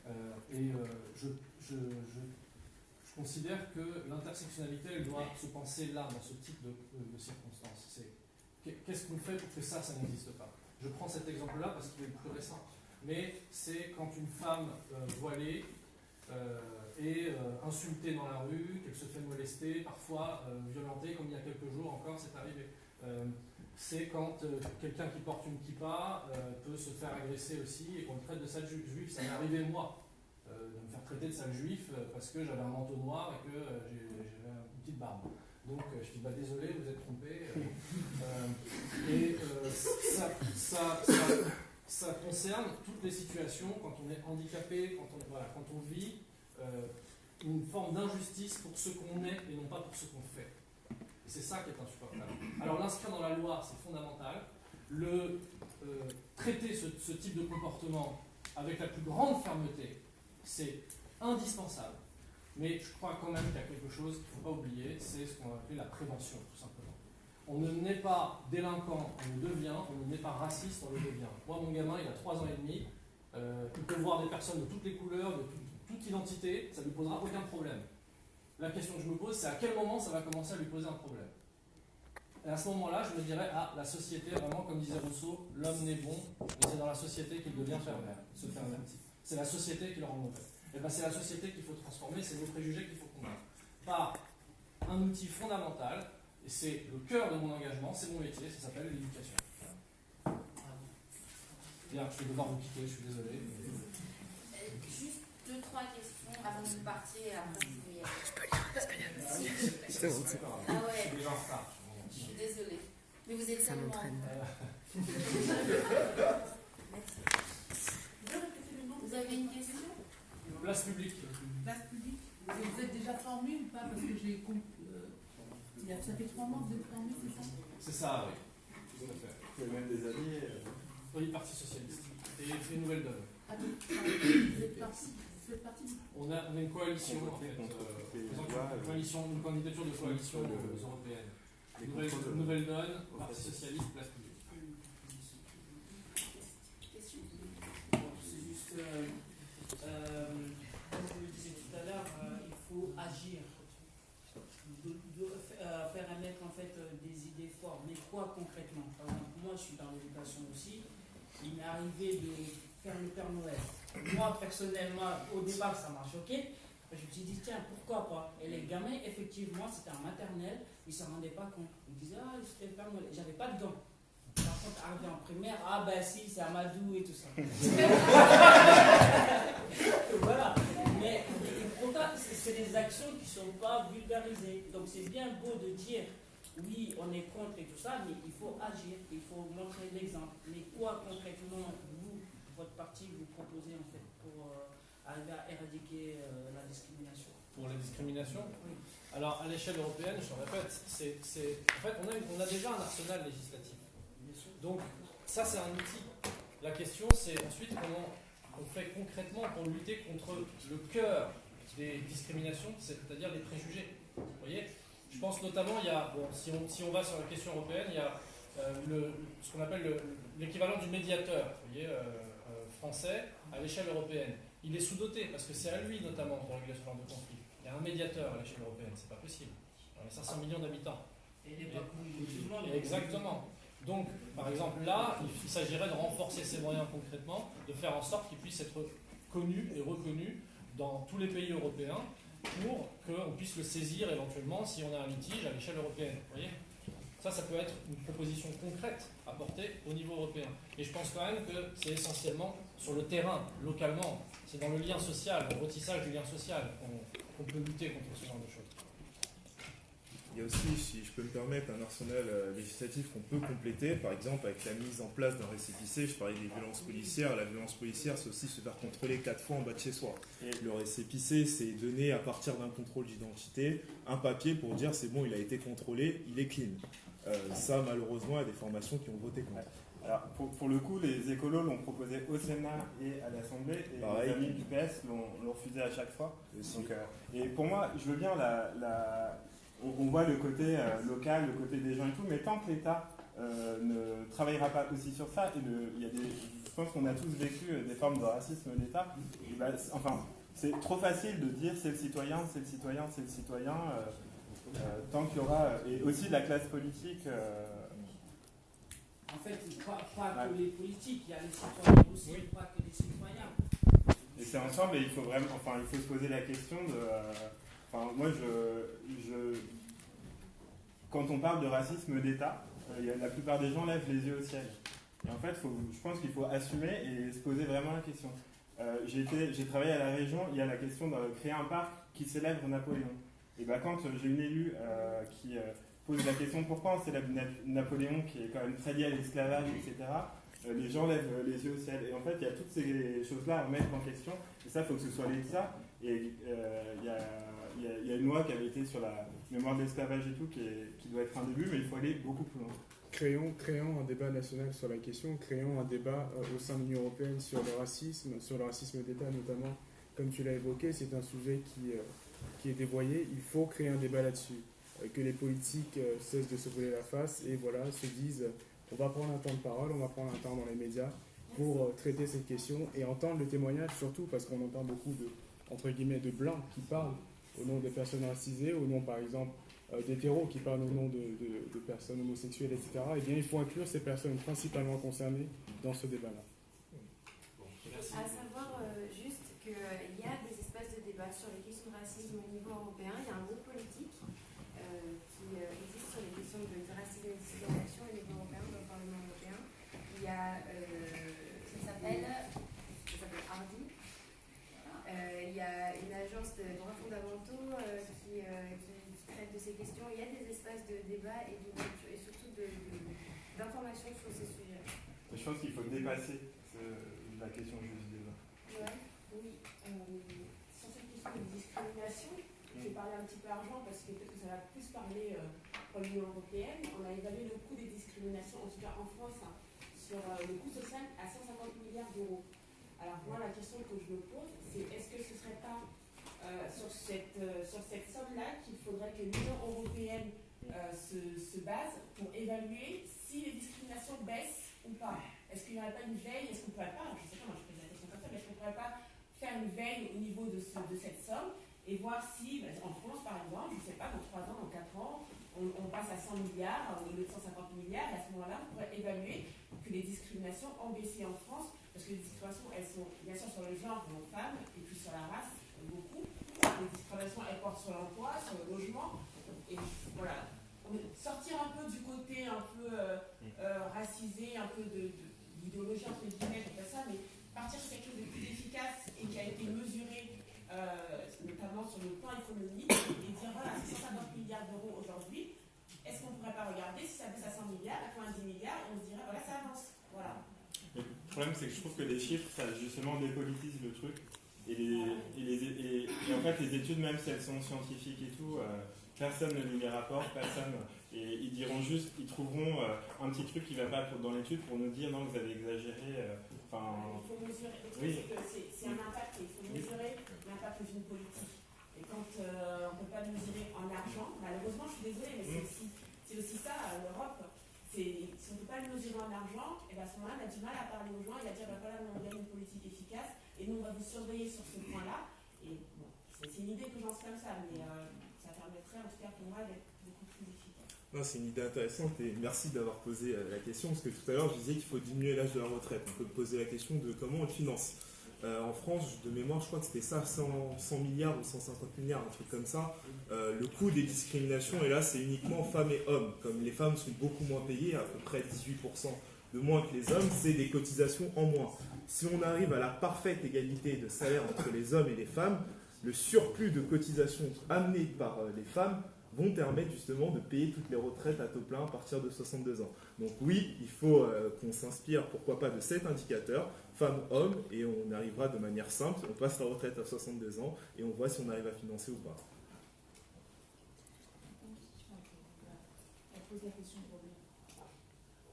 [SPEAKER 8] Je considère que l'intersectionnalité, elle doit se penser là, dans ce type de circonstances. Qu'est-ce qu'on fait pour que ça n'existe pas? Je prends cet exemple-là parce qu'il est le plus récent. Mais c'est quand une femme voilée est insultée dans la rue, qu'elle se fait molester, parfois violentée, comme il y a quelques jours encore, c'est arrivé. C'est quand quelqu'un qui porte une kippa peut se faire agresser aussi et qu'on le traite de sale juif. Ça m'est arrivé moi, de me faire traiter de sale juif parce que j'avais un manteau noir et que j'avais une petite barbe. Donc je dis désolé, vous êtes trompé. Ça concerne toutes les situations quand on est handicapé, quand on vit une forme d'injustice pour ce qu'on est et non pas pour ce qu'on fait. Et c'est ça qui est insupportable. Alors l'inscrire dans la loi, c'est fondamental. Traiter ce type de comportement avec la plus grande fermeté, c'est indispensable. Mais je crois quand même qu'il y a quelque chose qu'il ne faut pas oublier, c'est ce qu'on va appeler la prévention, tout simplement. On ne naît pas délinquant, on le devient, on ne naît pas raciste, on le devient. Moi, mon gamin, il a 3 ans et demi, il peut voir des personnes de toutes les couleurs, de toute identité, ça ne lui posera aucun problème. La question que je me pose, c'est à quel moment ça va commencer à lui poser un problème. Et à ce moment-là, je me dirais, la société, vraiment, comme disait Rousseau, l'homme n'est bon, mais c'est dans la société qu'il devient se pervertit. C'est la société qui le rend mauvais. Et bien c'est la société qu'il faut transformer, c'est nos préjugés qu'il faut combattre. Par un outil fondamental, et c'est le cœur de mon engagement, c'est mon métier, ça s'appelle l'éducation. Bien, je vais devoir vous quitter, je suis désolé.
[SPEAKER 2] Juste 2-3 questions avant de partir, après vous pouvez y aller.
[SPEAKER 4] Je peux lire en espagnol.
[SPEAKER 2] C'est bon. Ah ouais.
[SPEAKER 8] Je suis déjà en retard.
[SPEAKER 2] Je suis désolée. Mais vous êtes
[SPEAKER 4] ça
[SPEAKER 2] tellement...
[SPEAKER 4] m'entraîne.
[SPEAKER 2] Vous avez une question?
[SPEAKER 8] Place publique.
[SPEAKER 12] Place publique. Vous êtes déjà formé ou pas? Parce que j'ai ça fait 3 mois que vous êtes formé, c'est ça?
[SPEAKER 8] C'est ça, oui. Tout à fait.
[SPEAKER 6] Il y a même des années.
[SPEAKER 8] Oui, Parti Socialiste. Et une nouvelle donne.
[SPEAKER 12] Ah, vous faites partie du...
[SPEAKER 8] On a une coalition, en fait. Une candidature de coalition européenne. Nouvelle donne, Parti Socialiste, Place publique.
[SPEAKER 2] Question?
[SPEAKER 13] C'est juste, comme vous le disiez tout à l'heure, il faut agir. Faire émettre en fait des idées fortes. Mais quoi concrètement? Par exemple, moi je suis dans l'éducation aussi. Il m'est arrivé de faire le Père Noël. Moi personnellement, au départ ça m'a choqué. Je me suis dit tiens, pourquoi pas? Et les gamins, effectivement, c'était en maternelle, ils ne se rendaient pas compte. Ils disaient ah c'était le Père Noël. J'avais pas de gants. Par contre, arrivé en primaire, ah ben si, c'est Amadou et tout ça. Voilà. Mais pourtant, c'est des actions qui ne sont pas vulgarisées. Donc c'est bien beau de dire, oui, on est contre et tout ça, mais il faut agir, il faut montrer l'exemple. Mais quoi concrètement, vous, votre parti, vous proposez en fait pour arriver à éradiquer la discrimination?
[SPEAKER 8] Pour la discrimination?
[SPEAKER 13] Oui.
[SPEAKER 8] Alors, à l'échelle européenne, je le répète, en fait, on a déjà un arsenal législatif. Donc, ça, c'est un outil. La question, c'est ensuite comment on fait concrètement pour lutter contre le cœur des discriminations, c'est-à-dire les préjugés. Vous voyez, je pense notamment, si on va sur la question européenne, il y a ce qu'on appelle l'équivalent du médiateur, vous voyez, français à l'échelle européenne. Il est sous-doté parce que c'est à lui notamment de régler ce genre de conflit. Il y a un médiateur à l'échelle européenne, c'est pas possible. On a 500 millions d'habitants.
[SPEAKER 13] Et il n'est pas connu de tout le monde.
[SPEAKER 8] Exactement. Donc, par exemple, là, il s'agirait de renforcer ces moyens concrètement, de faire en sorte qu'ils puissent être connu et reconnu dans tous les pays européens pour qu'on puisse le saisir éventuellement si on a un litige à l'échelle européenne. Vous voyez ? Ça peut être une proposition concrète à porter au niveau européen. Et je pense quand même que c'est essentiellement sur le terrain, localement. C'est dans le lien social, le retissage du lien social qu'on peut lutter contre ce genre de choses.
[SPEAKER 6] Il y a aussi, si je peux me permettre, un arsenal législatif qu'on peut compléter, par exemple avec la mise en place d'un récépissé. Je parlais des violences policières. La violence policière, c'est aussi se faire contrôler 4 fois en bas de chez soi. Et le récépissé, c'est donner à partir d'un contrôle d'identité un papier pour dire c'est bon, il a été contrôlé, il est clean. Ça, malheureusement, il y a des formations qui ont voté contre.
[SPEAKER 7] Alors, pour le coup, les écolos l'ont proposé au Sénat et à l'Assemblée, et
[SPEAKER 6] pareil.
[SPEAKER 7] Les amis du PS l'ont refusé à chaque fois. Donc, et pour moi, je veux bien on voit le côté local, le côté des gens et tout, mais tant que l'État ne travaillera pas aussi sur ça, je pense qu'on a tous vécu des formes de racisme d'État, c'est trop facile de dire c'est le citoyen, c'est le citoyen, c'est le citoyen, tant qu'il y aura, et aussi la classe politique.
[SPEAKER 13] En fait, pas que les politiques, il y a les citoyens aussi, pas que les citoyens.
[SPEAKER 7] Et c'est ensemble, et il faut se poser la question de... quand on parle de racisme d'État, la plupart des gens lèvent les yeux au ciel. Et en fait, je pense qu'il faut assumer et se poser vraiment la question. J'ai travaillé à la région, il y a la question de créer un parc qui célèbre Napoléon. Et quand j'ai une élue qui pose la question pourquoi on célèbre Napoléon, qui est quand même très lié à l'esclavage, etc., les gens lèvent les yeux au ciel. Et en fait, il y a toutes ces choses-là à remettre en question. Et ça, il faut que ce soit l'État. Et il y a une loi qui avait été sur la mémoire de l'esclavage et tout, qui doit être un début, mais il faut aller beaucoup plus loin.
[SPEAKER 3] Créons un débat national sur la question, créons un débat au sein de l'Union européenne sur le racisme d'État notamment. Comme tu l'as évoqué, c'est un sujet qui est dévoyé. Il faut créer un débat là-dessus. Que les politiques cessent de se voler la face et voilà, se disent on va prendre un temps de parole, on va prendre un temps dans les médias pour traiter cette question et entendre le témoignage surtout parce qu'on entend beaucoup entre guillemets de blancs qui parlent au nom des personnes racisées, au nom par exemple d'hétéros qui parlent au nom de personnes homosexuelles, etc. Eh bien, il faut inclure ces personnes principalement concernées dans ce débat-là.
[SPEAKER 5] À savoir juste qu'il y a des espaces de débat sur les questions de racisme au niveau européen. Il y a un groupe politique qui existe sur les questions de racisme et de discrimination au niveau européen, dans le Parlement européen. Il y a, ça s'appelle Hardy. Il y a une agence de droits fondamentaux qui traite de ces questions. Il y a des espaces de débat et surtout d'information sur ces sujets.
[SPEAKER 7] Je pense qu'il faut dépasser la question juste du débat.
[SPEAKER 12] Oui. Sur cette question de discrimination, je vais parler un petit peu argent parce que peut-être que ça va plus parler pour l'Union européenne. On a évalué le coût des discriminations, en tout cas en France, sur le coût social à 150 milliards d'euros. Alors moi, la question que je me pose, c'est est-ce que ce ne serait pas sur cette somme-là qu'il faudrait que l'Union européenne se base pour évaluer si les discriminations baissent ou pas? Est-ce qu'il n'y aurait pas une veille? Est-ce qu'on ne pourrait pas, je ne sais pas, moi je pose la question comme ça, mais est-ce qu'on ne pourrait pas faire une veille au niveau de cette somme et voir si, en France par exemple, je ne sais pas, dans 3 ans, dans 4 ans, on passe à 100 milliards au lieu de 150 milliards, et à ce moment-là, on pourrait évaluer que les discriminations ont baissé en France, parce que les discriminations, elles sont bien sûr sur le genre de nos femmes, et puis sur la race, beaucoup. Les discriminations, elles portent sur l'emploi, sur le logement, et voilà. Sortir un peu du côté un peu racisé, un peu d'idéologie entre guillemets, comme ça, mais partir sur quelque chose de plus efficace et qui a été mesuré notamment sur le plan économique et dire voilà, c'est 150 milliards d'euros aujourd'hui, est-ce qu'on ne pourrait pas regarder si ça baisse à 100 milliards, à 90 milliards, et on se dirait voilà, ça avance. Voilà.
[SPEAKER 7] Le problème, c'est que je trouve que les chiffres, ça justement dépolitise le truc. Et en fait, les études, même si elles sont scientifiques et tout, personne ne lit les rapports, personne. Et ils diront juste, ils trouveront un petit truc qui ne va pas dans l'étude pour nous dire non, vous avez exagéré.
[SPEAKER 12] Il faut mesurer. Le truc, c'est un impact. Il faut mesurer l'impact d'une politique. Et quand on ne peut pas mesurer en argent, malheureusement, je suis désolée, mais c'est aussi ça, l'Europe. Si on ne peut pas le mesurer en argent, et à ce moment-là, on a du mal à parler aux gens et à dire voilà, on gagne une politique efficace et nous, on va vous surveiller sur ce point-là. Et bon, c'est une idée que j'en sais comme ça, mais ça permettrait en tout cas pour moi d'être beaucoup plus efficace.
[SPEAKER 6] Non, c'est une idée intéressante et merci d'avoir posé la question parce que tout à l'heure je disais qu'il faut diminuer l'âge de la retraite. On peut poser la question de comment on le finance. En France, de mémoire, je crois que c'était ça, 100 milliards ou 150 milliards, un truc comme ça. Le coût des discriminations, et là, c'est uniquement femmes et hommes. Comme les femmes sont beaucoup moins payées, à peu près 18% de moins que les hommes, c'est des cotisations en moins. Si on arrive à la parfaite égalité de salaire entre les hommes et les femmes, le surplus de cotisations amené par les femmes vont permettre justement de payer toutes les retraites à taux plein à partir de 62 ans. Donc oui, il faut qu'on s'inspire, pourquoi pas, de cet indicateur, femmes-hommes, et on arrivera de manière simple, on passe la retraite à 62 ans, et on voit si on arrive à financer ou pas.
[SPEAKER 12] Elle pose la question pour lui.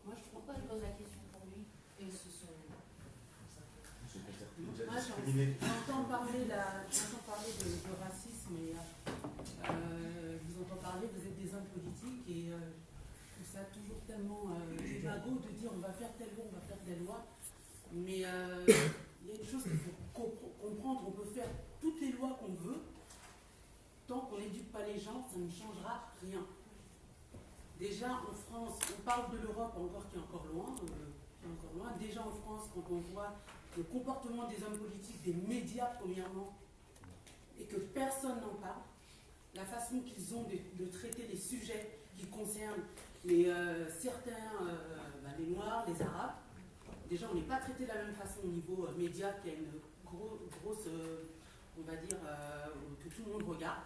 [SPEAKER 2] Moi, je trouve pas qu'elle pose la question pour lui. Et ce sont...
[SPEAKER 12] Moi, j'entends parler de racisme et je vous entends parler, vous êtes des hommes politiques et je trouve ça toujours tellement vago de dire on va faire telle loi, on va faire telle loi. Mais il y a une chose qu'il faut comprendre, on peut faire toutes les lois qu'on veut, tant qu'on n'éduque pas les gens, ça ne changera rien. Déjà en France, on parle de l'Europe qui est encore loin. Déjà en France, quand on voit le comportement des hommes politiques, des médias premièrement, et que personne n'en parle, la façon qu'ils ont de traiter les sujets qui concernent certains, les Noirs, les Arabes. Déjà, on n'est pas traité de la même façon au niveau média, qui a une grosse, on va dire, que tout le monde regarde.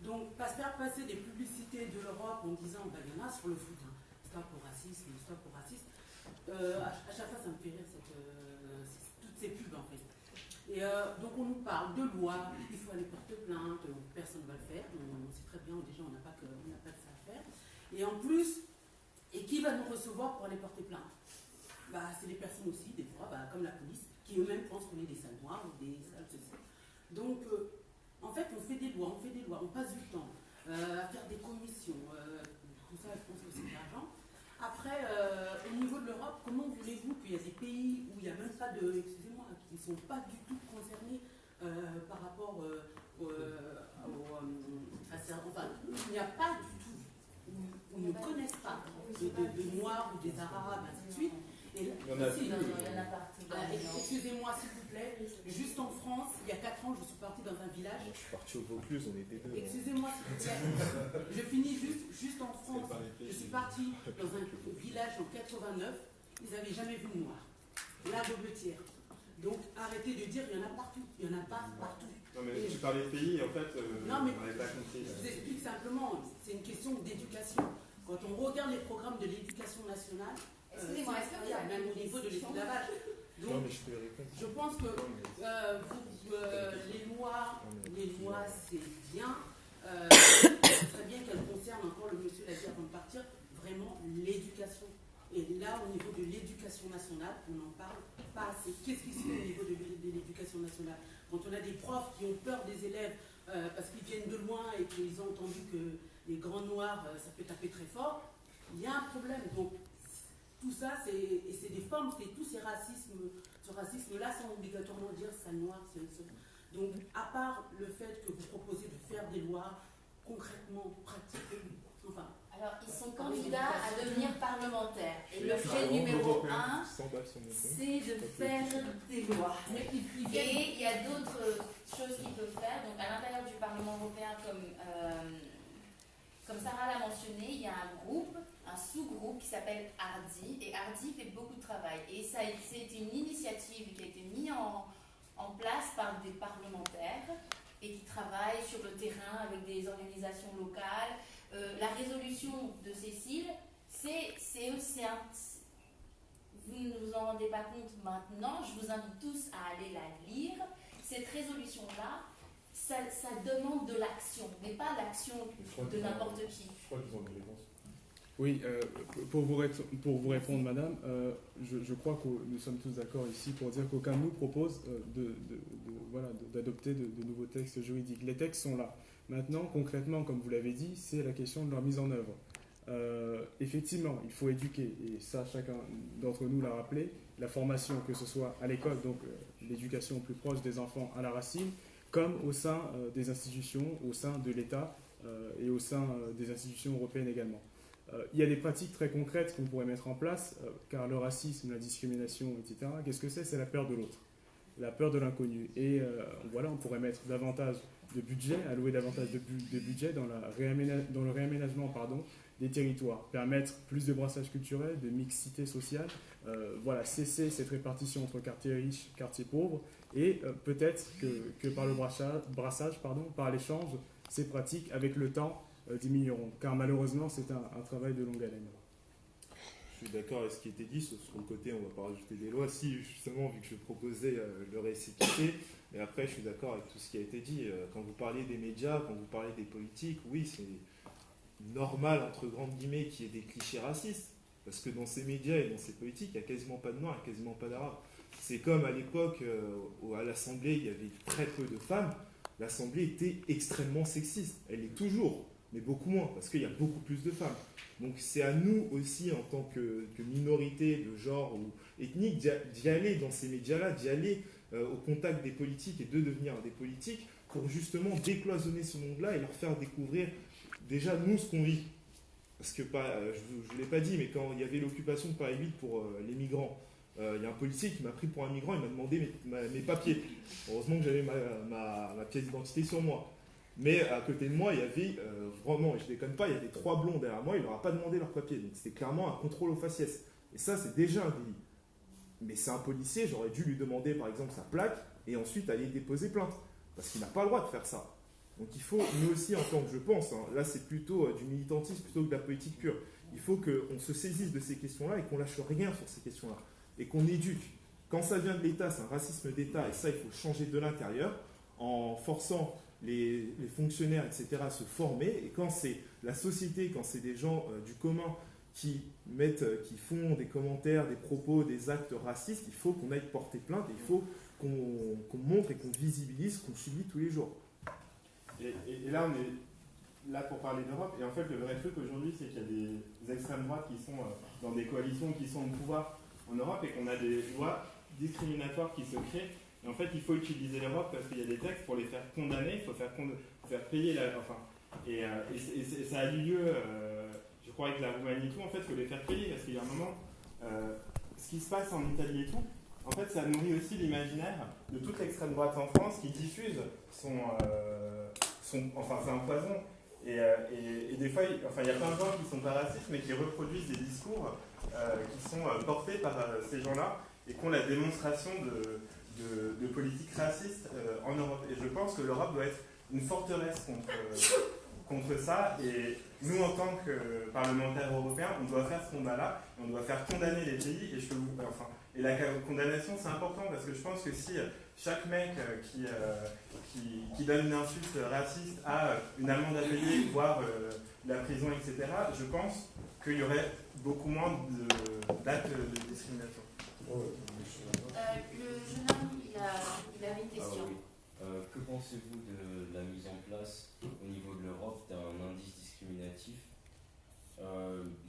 [SPEAKER 12] Donc, faire passer des publicités de l'Europe en disant, il y en a sur le foot, hein, stop au racisme, stop au racisme. À chaque fois, ça me fait rire toutes ces pubs, en fait. Et donc, on nous parle de loi, il faut aller porter plainte, personne ne va le faire. On sait très bien, déjà, on n'a pas que ça à faire. Et en plus, et qui va nous recevoir pour aller porter plainte? C'est les personnes aussi, des fois, comme la police, qui eux-mêmes pensent qu'on est des salles noires ou des salles ceci. Donc, en fait, on fait des lois, on passe du temps à faire des commissions, tout ça, je pense que c'est de l'argent. Après, au niveau de l'Europe, comment voulez-vous qu'il y a des pays où il n'y a même pas de, excusez-moi, qui ne sont pas du tout concernés par rapport il n'y a pas du tout, où ils ne connaissent pas de Noirs ou des Arabes, ainsi de suite. Et là,
[SPEAKER 6] il y en a plus.
[SPEAKER 12] Excusez-moi, s'il vous plaît, juste en France, il y a 4 ans, je suis partie dans un village.
[SPEAKER 6] Je suis parti au Vaucluse, on était deux.
[SPEAKER 12] Excusez-moi, s'il vous plaît. Je finis juste en France. Je suis partie dans un village en 89. Ils n'avaient jamais vu de noir. La Gobeletière. Donc arrêtez de dire il y en a partout. Il n'y en a pas partout.
[SPEAKER 7] Non, mais tu parlais de pays, en fait,
[SPEAKER 12] non, mais
[SPEAKER 7] on n'avait pas compris.
[SPEAKER 12] Je vous explique simplement, c'est une question d'éducation. Quand on regarde les programmes de l'éducation nationale,
[SPEAKER 2] excusez-moi, est-ce que
[SPEAKER 12] même au niveau de l'esclavage. Donc,
[SPEAKER 6] non, mais je peux y répondre.
[SPEAKER 12] Je pense que les lois, c'est bien. Ce serait bien qu'elles concernent, encore le monsieur l'a dit avant de partir, vraiment l'éducation. Et là, au niveau de l'éducation nationale, on n'en parle pas assez. Qu'est-ce qui se fait au niveau de l'éducation nationale? Quand on a des profs qui ont peur des élèves parce qu'ils viennent de loin et qu'ils ont entendu que les grands noirs, ça peut taper très fort, il y a un problème. Donc, tout ça, c'est des formes, c'est tous ces racismes. Ce racisme-là, sans obligatoirement dire ça noir, c'est un seul. Donc, à part le fait que vous proposez de faire des lois concrètement pratiques, enfin.
[SPEAKER 2] Alors, ils sont candidats à devenir parlementaires. Et l'objet numéro 1, c'est de faire des lois. Et il y a d'autres choses qu'ils peuvent faire. Donc, à l'intérieur du Parlement européen, comme Sarah l'a mentionné, il y a un groupe, un sous-groupe qui s'appelle Hardy. Et Hardy fait beaucoup de travail. Et c'est une initiative qui a été mise en place par des parlementaires et qui travaillent sur le terrain avec des organisations locales. La résolution de Cécile, c'est aussi un... Vous ne vous en rendez pas compte maintenant, je vous invite tous à aller la lire. Cette résolution-là, ça demande de l'action, mais pas l'action de n'importe qui.
[SPEAKER 6] Je crois qu'ils ont une réponse.
[SPEAKER 3] Oui, pour vous répondre, madame, je crois que nous sommes tous d'accord ici pour dire qu'aucun de nous propose d'adopter de nouveaux textes juridiques. Les textes sont là. Maintenant, concrètement, comme vous l'avez dit, c'est la question de leur mise en œuvre. Effectivement, il faut éduquer, et ça, chacun d'entre nous l'a rappelé, la formation, que ce soit à l'école, donc l'éducation plus proche des enfants à la racine, comme au sein des institutions, au sein de l'État et au sein des institutions européennes également. Il y a des pratiques très concrètes qu'on pourrait mettre en place, car le racisme, la discrimination, etc., qu'est-ce que c'est? C'est la peur de l'autre. la peur de l'inconnu. Et voilà, on pourrait mettre davantage de budget, allouer davantage de budget dans le réaménagement des territoires, permettre plus de brassage culturel, de mixité sociale, voilà, cesser cette répartition entre quartiers riches, quartiers pauvres, et peut-être que par le brassage, par l'échange, ces pratiques, avec le temps, diminueront. Car malheureusement, c'est un travail de longue haleine.
[SPEAKER 6] Je suis d'accord avec ce qui a été dit, sauf sur le côté, on ne va pas rajouter des lois. Si, justement, vu que je proposais le récépissé, mais après, je suis d'accord avec tout ce qui a été dit. Quand vous parlez des médias, quand vous parlez des politiques, oui, c'est normal, entre grandes guillemets, qu'il y ait des clichés racistes. Parce que dans ces médias et dans ces politiques, il n'y a quasiment pas de noirs, il n'y a quasiment pas d'arabes. C'est comme à l'époque, où à l'Assemblée, il y avait très peu de femmes. L'Assemblée était extrêmement sexiste. Elle l'est toujours, mais beaucoup moins, parce qu'il y a beaucoup plus de femmes. Donc c'est à nous aussi, en tant que minorité de genre ou ethnique, d'y aller dans ces médias-là, d'y aller au contact des politiques et de devenir des politiques pour justement décloisonner ce monde-là et leur faire découvrir déjà nous ce qu'on vit. Parce que, je ne vous l'ai pas dit, mais quand il y avait l'occupation de Paris 8 pour les migrants, il y a un policier qui m'a pris pour un migrant, il m'a demandé mes papiers. Heureusement que j'avais ma pièce d'identité sur moi. Mais à côté de moi, il y avait vraiment, et je ne déconne pas, il y avait 3 blonds derrière moi, il ne leur a pas demandé leurs papiers. Donc c'était clairement un contrôle au faciès. Et ça, c'est déjà un délit. Mais c'est un policier, j'aurais dû lui demander par exemple sa plaque et ensuite aller déposer plainte. Parce qu'il n'a pas le droit de faire ça. Donc il faut, nous aussi, en tant que je pense, là c'est plutôt du militantisme plutôt que de la politique pure, il faut qu'on se saisisse de ces questions-là et qu'on lâche rien sur ces questions-là. Et qu'on éduque. Quand ça vient de l'État, c'est un racisme d'État et ça, il faut changer de l'intérieur en forçant les fonctionnaires, etc., à se former. Et quand c'est la société, quand c'est des gens du commun qui font des commentaires, des propos, des actes racistes, il faut qu'on aille porter plainte et il faut qu'on montre et qu'on visibilise ce qu'on subit tous les jours.
[SPEAKER 7] Et là, on est là pour parler d'Europe. Et en fait, le vrai truc aujourd'hui, c'est qu'il y a des extrêmes droites qui sont dans des coalitions qui sont au pouvoir en Europe et qu'on a des lois discriminatoires qui se créent. Et en fait, il faut utiliser l'Europe parce qu'il y a des textes pour les faire condamner, il faut faire payer et ça a eu lieu, je crois, avec la Roumanie et tout. En fait, il faut les faire payer parce qu'il y a un moment, ce qui se passe en Italie et tout, en fait, ça nourrit aussi l'imaginaire de toute l'extrême droite en France qui diffuse c'est un poison. Et des fois, il y a plein de gens qui ne sont pas racistes, mais qui reproduisent des discours qui sont portés par ces gens-là et qui ont la démonstration de politique raciste en Europe. Et je pense que l'Europe doit être une forteresse contre ça. Et nous, en tant que parlementaires européens, on doit faire ce combat-là. On doit faire condamner les pays. Et la condamnation, c'est important parce que je pense que si chaque mec qui donne une insulte raciste a une amende à payer, voire la prison, etc., je pense qu'il y aurait beaucoup moins d'actes de discrimination.
[SPEAKER 2] Le jeune homme, il avait une question.
[SPEAKER 14] Ah oui. Que pensez-vous de la mise en place au niveau de l'Europe d'un indice discriminatif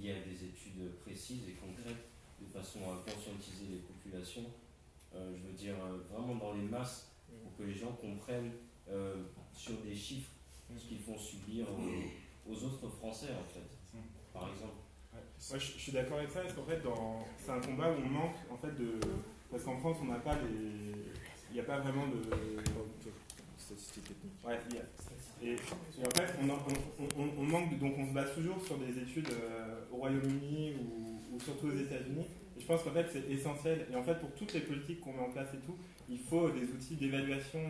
[SPEAKER 14] lié à des études précises et concrètes de façon à conscientiser les populations, je veux dire vraiment dans les masses, pour que les gens comprennent sur des chiffres ce qu'ils font subir aux autres Français en fait, par exemple.
[SPEAKER 7] Moi, je suis d'accord avec ça, parce qu'en fait, c'est un combat où on manque en fait parce qu'en France, on n'a pas il n'y a pas vraiment de
[SPEAKER 6] statistiques techniques.
[SPEAKER 7] Ouais, et en fait, on manque, donc on se base toujours sur des études au Royaume-Uni ou surtout aux États-Unis. Et je pense qu'en fait, c'est essentiel. Et en fait, pour toutes les politiques qu'on met en place et tout, il faut des outils d'évaluation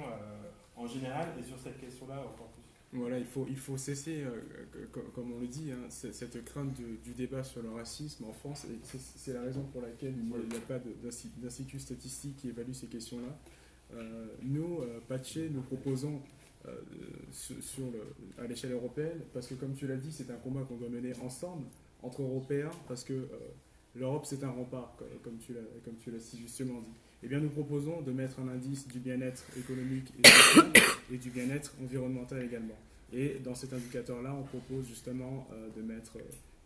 [SPEAKER 7] en général, et sur cette question-là encore plus.
[SPEAKER 3] Voilà, il faut cesser, comme on le dit, cette crainte du débat sur le racisme en France. Et c'est la raison pour laquelle il n'y a pas d'institut statistique qui évalue ces questions-là. Nous, Patché, nous proposons à l'échelle européenne, parce que comme tu l'as dit, c'est un combat qu'on doit mener ensemble, entre Européens, parce que l'Europe c'est un rempart, comme tu l'as si justement dit. Eh bien, nous proposons de mettre un indice du bien-être économique et social et du bien-être environnemental également. Et dans cet indicateur-là, on propose justement de mettre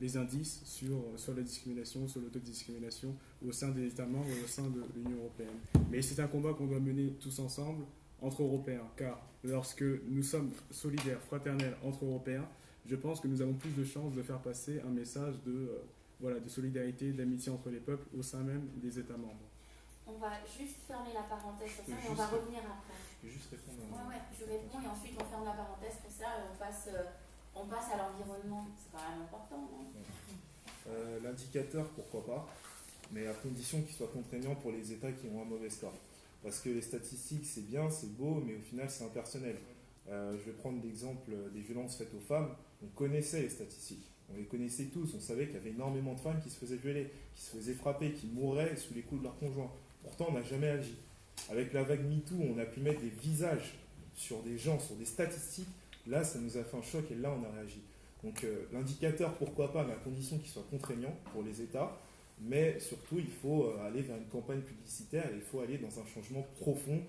[SPEAKER 3] les indices sur la discrimination, sur l'autodiscrimination au sein des États membres et au sein de l'Union européenne. Mais c'est un combat qu'on doit mener tous ensemble, entre Européens, car lorsque nous sommes solidaires, fraternels entre Européens, je pense que nous avons plus de chances de faire passer un message de solidarité, d'amitié entre les peuples au sein même des États membres.
[SPEAKER 2] On va juste fermer la parenthèse sur ça,
[SPEAKER 6] Je
[SPEAKER 2] mais on va
[SPEAKER 6] juste-
[SPEAKER 2] revenir après.
[SPEAKER 6] Je peux juste répondre
[SPEAKER 2] Ouais, je réponds et ensuite on ferme la parenthèse pour ça et on passe à l'environnement. C'est quand même important, non?
[SPEAKER 6] L'indicateur, pourquoi pas, mais à condition qu'il soit contraignant pour les États qui ont un mauvais score. Parce que les statistiques, c'est bien, c'est beau, mais au final, c'est impersonnel. Je vais prendre l'exemple des violences faites aux femmes. On connaissait les statistiques, on les connaissait tous, on savait qu'il y avait énormément de femmes qui se faisaient violer, qui se faisaient frapper, qui mouraient sous les coups de leur conjoint. Pourtant, on n'a jamais agi. Avec la vague MeToo, on a pu mettre des visages sur des gens, sur des statistiques. Là, ça nous a fait un choc et là, on a réagi. Donc l'indicateur, pourquoi pas, mais à condition qu'il soit contraignant pour les États. Mais surtout, il faut aller vers une campagne publicitaire et il faut aller dans un changement profond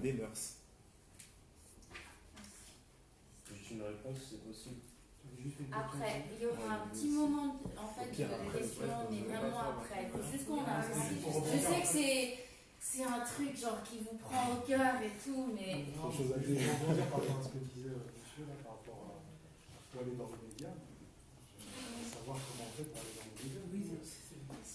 [SPEAKER 6] des mœurs.
[SPEAKER 14] Juste une réponse, c'est possible.
[SPEAKER 2] Après, il y aura un petit moment en fait de questions, mais vraiment après. Il faut juste qu'on avance. Je sais que c'est un truc genre qui vous prend au cœur et tout, mais.
[SPEAKER 10] Par rapport à ce que disait monsieur, là, par rapport à faut aller dans les médias, savoir comment on fait pour aller dans les médias.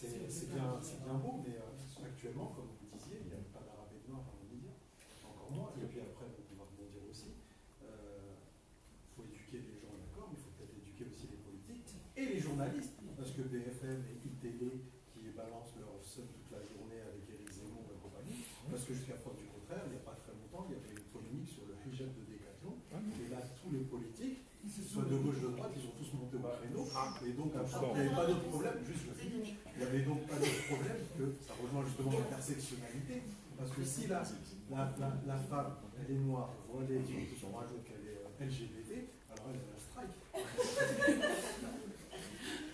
[SPEAKER 10] C'est bien beau, mais actuellement, comme vous disiez, il n'y a pas d'arabe et de noir dans les médias, encore moins. Et puis après, on va rebondir aussi. Il faut éduquer les gens, d'accord, mais il faut peut-être éduquer aussi les politiques et les journalistes. Parce que BFM et ITV qui balancent leur seum toute la journée avec Éric Zemmour et compagnie, parce que jusqu'à preuve du contraire, il n'y a pas très longtemps, il y avait une polémique sur le hijab de Décathlon, et là, tous les politiques, soit de gauche, de droite, ils sont tous montés au créneau, et donc il n'y avait pas d'autre problème, juste le fait, il n'y avait donc pas d'autre problème que ça rejoint justement l'intersectionnalité, parce que si la femme, elle est noire, voilée, on rajoute qu'elle est LGBT, alors elle a un strike.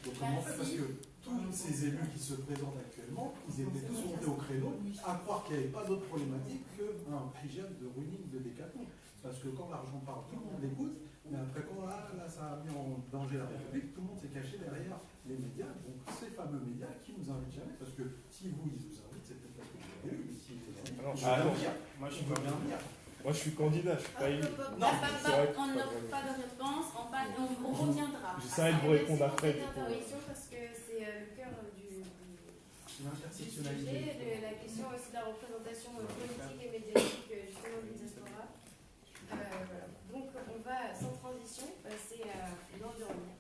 [SPEAKER 10] Donc comment on fait? Parce que tous ces élus qui se présentent actuellement, ils étaient tous montés au créneau à croire qu'il n'y avait pas d'autre problématique qu'un hijab de running de Décathlon. Parce que quand l'argent parle, tout le monde l'écoute, mais après quand là, ça a mis en danger la République, tout le monde s'est caché derrière les médias. Donc ces fameux médias qui nous invitent jamais, parce que si vous, ils vous invitent, c'est peut-être parce que vous avez eu, mais si ils vous invitent,
[SPEAKER 6] Moi, je suis candidat, je suis pas élu.
[SPEAKER 2] On n'a pas de réponse, on reviendra.
[SPEAKER 6] J'essaierai de vous répondre après.
[SPEAKER 5] Parce que c'est le cœur du sujet, la question aussi de la représentation politique et médiatique justement du diaspora. Voilà. Donc on va sans transition passer à l'environnement.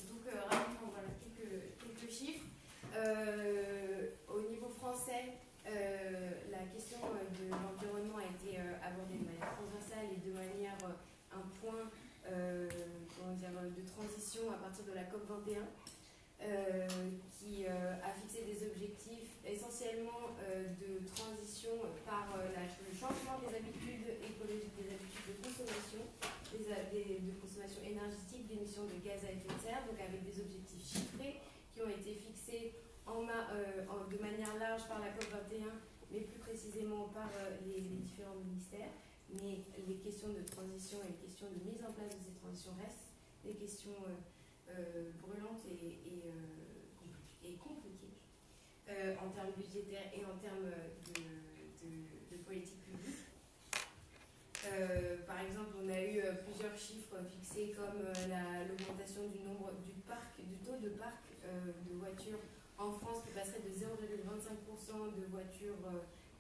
[SPEAKER 5] Donc rapidement, voilà, quelques chiffres. Au niveau français, la question de l'environnement a été abordée de manière transversale et de manière un point de transition à partir de la COP21 qui a fixé des objectifs essentiellement de transition par le changement des habitudes écologiques, des habitudes de consommation, de consommation énergétique, d'émissions de gaz à effet de serre, donc avec des objectifs chiffrés qui ont été fixés de manière large par la COP21, mais plus précisément par les différents ministères. Mais les questions de transition et les questions de mise en place de ces transitions restent des questions brûlantes et compliquées en termes budgétaires et en termes de politique publique. Par exemple, on a eu plusieurs chiffres fixés comme l'augmentation du taux de parc de voitures en France qui passerait de 0,25% de voitures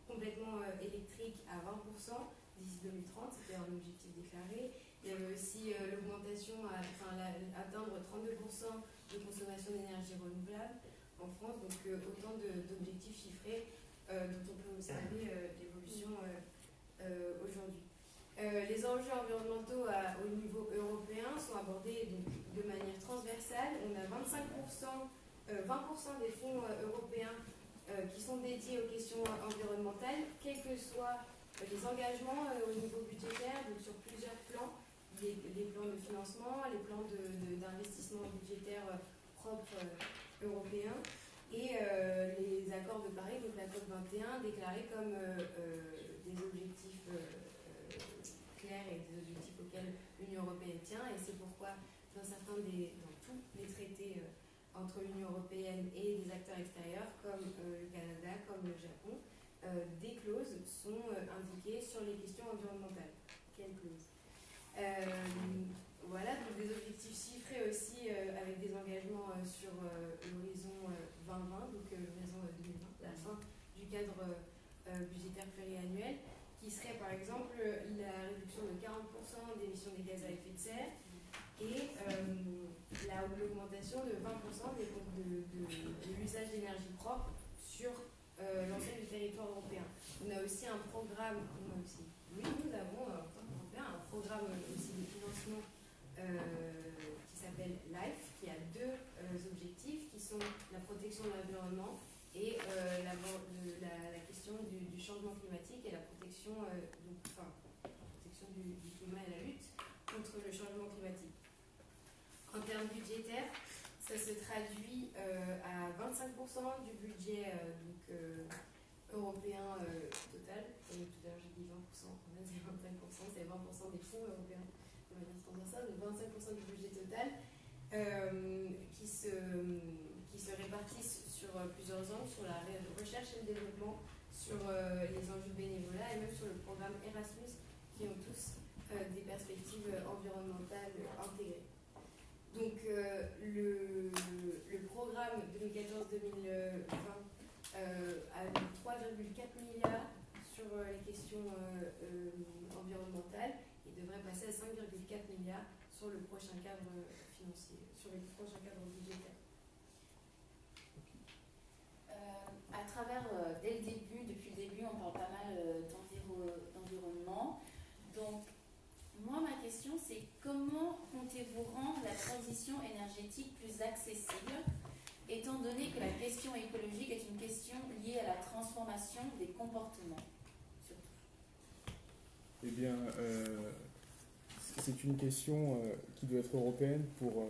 [SPEAKER 5] complètement électriques à 20% d'ici 2030, c'était un objectif déclaré. Il y avait aussi l'augmentation, atteindre 32% de consommation d'énergie renouvelable en France, donc autant d'objectifs chiffrés dont on peut observer l'évolution aujourd'hui. Les enjeux environnementaux au niveau européen sont abordés donc, de manière transversale. On a 20% des fonds européens qui sont dédiés aux questions environnementales, quels que soient les engagements au niveau budgétaire, donc sur plusieurs plans, les plans de financement, les plans d'investissement budgétaire propres européens, et les accords de Paris, donc la COP21, déclarés comme des objectifs clairs et des objectifs auxquels l'Union européenne tient, et c'est pourquoi dans tous les traités entre l'Union européenne et des acteurs extérieurs, comme le Canada, comme le Japon, des clauses sont indiquées sur les questions environnementales. Quelles clauses? Voilà, donc des objectifs chiffrés aussi avec des engagements sur l'horizon 2020, donc l'horizon 2030. du cadre budgétaire pluriannuel, qui serait par exemple la réduction de 40% d'émissions des gaz à effet de serre et l'augmentation de 20% de l'usage d'énergie propre sur l'ensemble du territoire européen. On a aussi un programme, nous avons en tant qu'Européens un programme aussi de financement qui s'appelle LIFE, qui a deux objectifs qui sont la protection de l'environnement et la question du changement climatique et la protection, du climat et la lutte contre le changement climatique. En termes budgétaires, ça se traduit à 25% du budget européen total. Tout à l'heure j'ai dit 20%, on a dit 25%, c'est 20% des fonds européens, on va dire ça, donc 25% du budget total qui se répartissent sur plusieurs angles, sur la recherche et le développement, sur les enjeux de bénévolat et même sur le programme Erasmus, qui ont tous des perspectives environnementales intégrées. Donc le programme 2014-2020 a eu 3,4 milliards sur les questions environnementales et devrait passer à 5,4 milliards sur le prochain cadre financier, sur les prochains cadres budgétaires.
[SPEAKER 2] À travers, dès le début, depuis le début, on parle pas mal d'environnement. Donc, moi, ma question, c'est comment comptez-vous rendre la transition énergétique plus accessible, étant donné que la question écologique est une question liée à la transformation des comportements, surtout?
[SPEAKER 3] Eh bien, c'est une question qui doit être européenne pour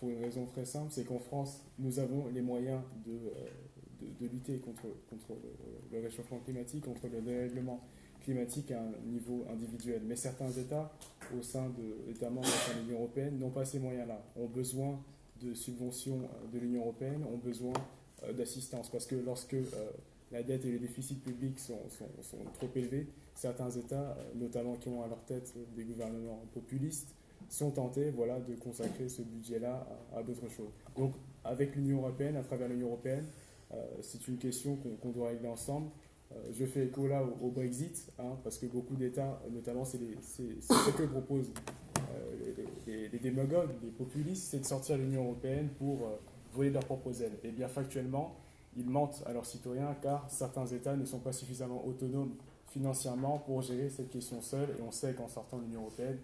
[SPEAKER 3] une raison très simple, c'est qu'en France, nous avons les moyens de lutter contre le réchauffement climatique, contre le dérèglement climatique à un niveau individuel. Mais certains États, au sein d'États membres de l'Union européenne, n'ont pas ces moyens-là, ont besoin de subventions de l'Union européenne, ont besoin d'assistance. Parce que lorsque la dette et les déficits publics sont trop élevés, certains États, notamment qui ont à leur tête des gouvernements populistes, sont tentés de consacrer ce budget-là à d'autres choses. Donc, avec l'Union européenne, à travers l'Union européenne, c'est une question qu'on doit régler ensemble. Je fais écho là au Brexit, parce que beaucoup d'États, notamment c'est ce que proposent les démagogues, les populistes, c'est de sortir de l'Union européenne pour voler leurs propres ailes. Et bien factuellement, ils mentent à leurs citoyens car certains États ne sont pas suffisamment autonomes financièrement pour gérer cette question seuls, et on sait qu'en sortant de l'Union européenne,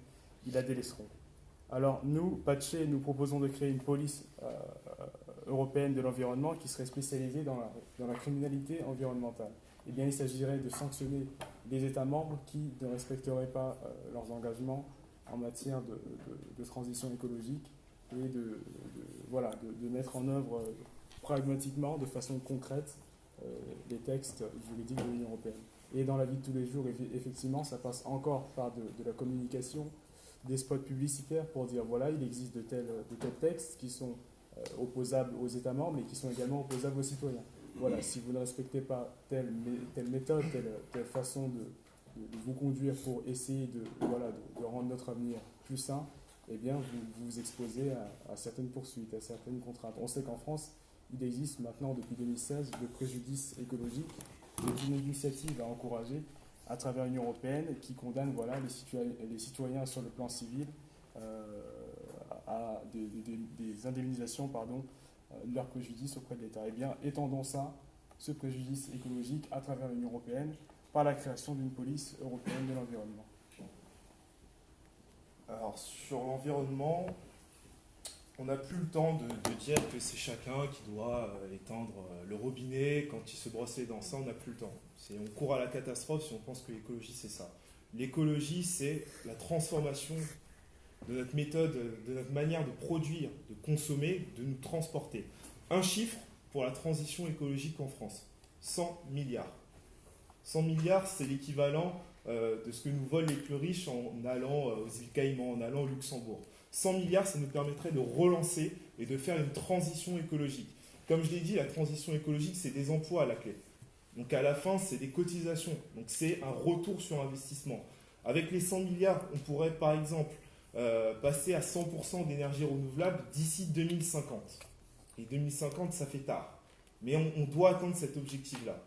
[SPEAKER 3] ils la délaisseront. Alors nous, Patché, nous proposons de créer une police européenne de l'environnement qui serait spécialisée dans la criminalité environnementale. Eh bien, il s'agirait de sanctionner les États membres qui ne respecteraient pas leurs engagements en matière de transition écologique et de mettre en œuvre pragmatiquement, de façon concrète, les textes juridiques de l'Union européenne. Et dans la vie de tous les jours, effectivement, ça passe encore par de la communication, des spots publicitaires pour dire il existe de tels textes qui sont opposables aux États membres, mais qui sont également opposables aux citoyens. Si vous ne respectez pas telle méthode, telle façon de vous conduire pour essayer de rendre notre avenir plus sain, eh bien, vous vous exposez à certaines poursuites, à certaines contraintes. On sait qu'en France, il existe maintenant, depuis 2016, le préjudice écologique, qui est une initiative à encourager à travers l'Union européenne qui condamne les citoyens sur le plan civil à des indemnisations de leur préjudice auprès de l'État. Eh bien, étendons ce préjudice écologique à travers l'Union européenne par la création d'une police européenne de l'environnement.
[SPEAKER 6] Alors, sur l'environnement, on n'a plus le temps de dire que c'est chacun qui doit éteindre le robinet quand il se brosse les dents. Ça, on n'a plus le temps. On court à la catastrophe si on pense que l'écologie, c'est ça. L'écologie, c'est la transformation de notre méthode, de notre manière de produire, de consommer, de nous transporter. Un chiffre pour la transition écologique en France, 100 milliards. 100 milliards, c'est l'équivalent de ce que nous volent les plus riches en allant aux îles Caïmans, en allant au Luxembourg. 100 milliards, ça nous permettrait de relancer et de faire une transition écologique. Comme je l'ai dit, la transition écologique, c'est des emplois à la clé. Donc à la fin, c'est des cotisations. Donc c'est un retour sur investissement. Avec les 100 milliards, on pourrait par exemple passer à 100% d'énergie renouvelable d'ici 2050. Et 2050, ça fait tard. Mais on doit atteindre cet objectif-là.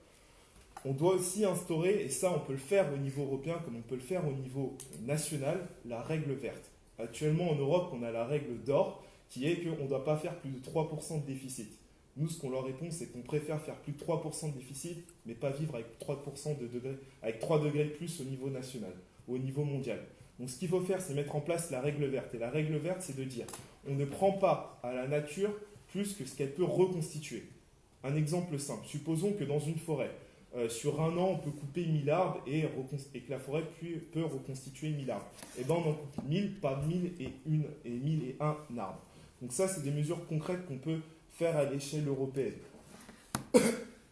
[SPEAKER 6] on doit aussi instaurer, et ça on peut le faire au niveau européen comme on peut le faire au niveau national, la règle verte. Actuellement en Europe, on a la règle d'or qui est qu'on ne doit pas faire plus de 3% de déficit. Nous, ce qu'on leur répond, c'est qu'on préfère faire plus de 3% de déficit, mais pas vivre avec 3% de degrés, avec 3 degrés de plus au niveau national, ou au niveau mondial. Donc ce qu'il faut faire, c'est mettre en place la règle verte. Et la règle verte, c'est de dire, on ne prend pas à la nature plus que ce qu'elle peut reconstituer. Un exemple simple, supposons que dans une forêt, sur un an, on peut couper 1000 arbres et que la forêt peut reconstituer 1000 arbres. Et bien on en coupe 1000, pas 1001 arbres. Donc ça, c'est des mesures concrètes qu'on peut faire à l'échelle européenne.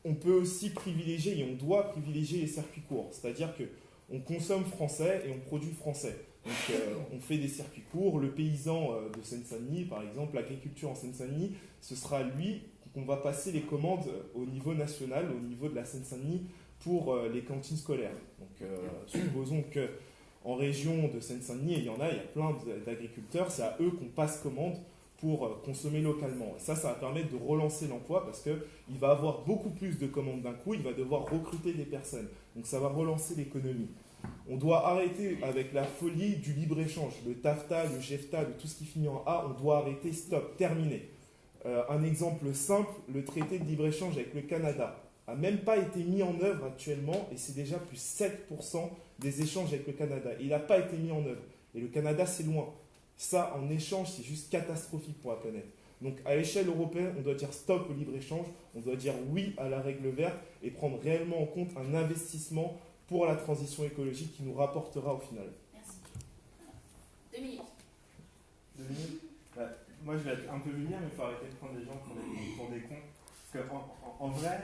[SPEAKER 6] On peut aussi privilégier, et on doit privilégier les circuits courts. C'est-à-dire qu'on consomme français et on produit français. Donc on fait des circuits courts. Le paysan de Seine-Saint-Denis, par exemple, l'agriculture en Seine-Saint-Denis, ce sera lui qu'on va passer les commandes au niveau national, au niveau de la Seine-Saint-Denis, pour les cantines scolaires. Donc supposons qu'en région de Seine-Saint-Denis, il y a plein d'agriculteurs, c'est à eux qu'on passe commande pour consommer localement. Et ça va permettre de relancer l'emploi parce qu'il va avoir beaucoup plus de commandes d'un coup, il va devoir recruter des personnes. Donc ça va relancer l'économie. On doit arrêter avec la folie du libre-échange, le TAFTA, le GEFTA, de tout ce qui finit en A, on doit arrêter, stop, terminé. Un exemple simple, le traité de libre-échange avec le Canada n'a même pas été mis en œuvre actuellement et c'est déjà plus 7% des échanges avec le Canada. Et il n'a pas été mis en œuvre. Et le Canada, c'est loin. Ça, en échange, c'est juste catastrophique pour la planète. Donc, à l'échelle européenne, on doit dire stop au libre-échange, on doit dire oui à la règle verte et prendre réellement en compte un investissement pour la transition écologique qui nous rapportera au final.
[SPEAKER 2] Merci. 2 minutes.
[SPEAKER 7] 2 minutes. Moi, je vais être un peu vulgaire, mais il faut arrêter de prendre les gens pour des cons. Parce qu'en vrai,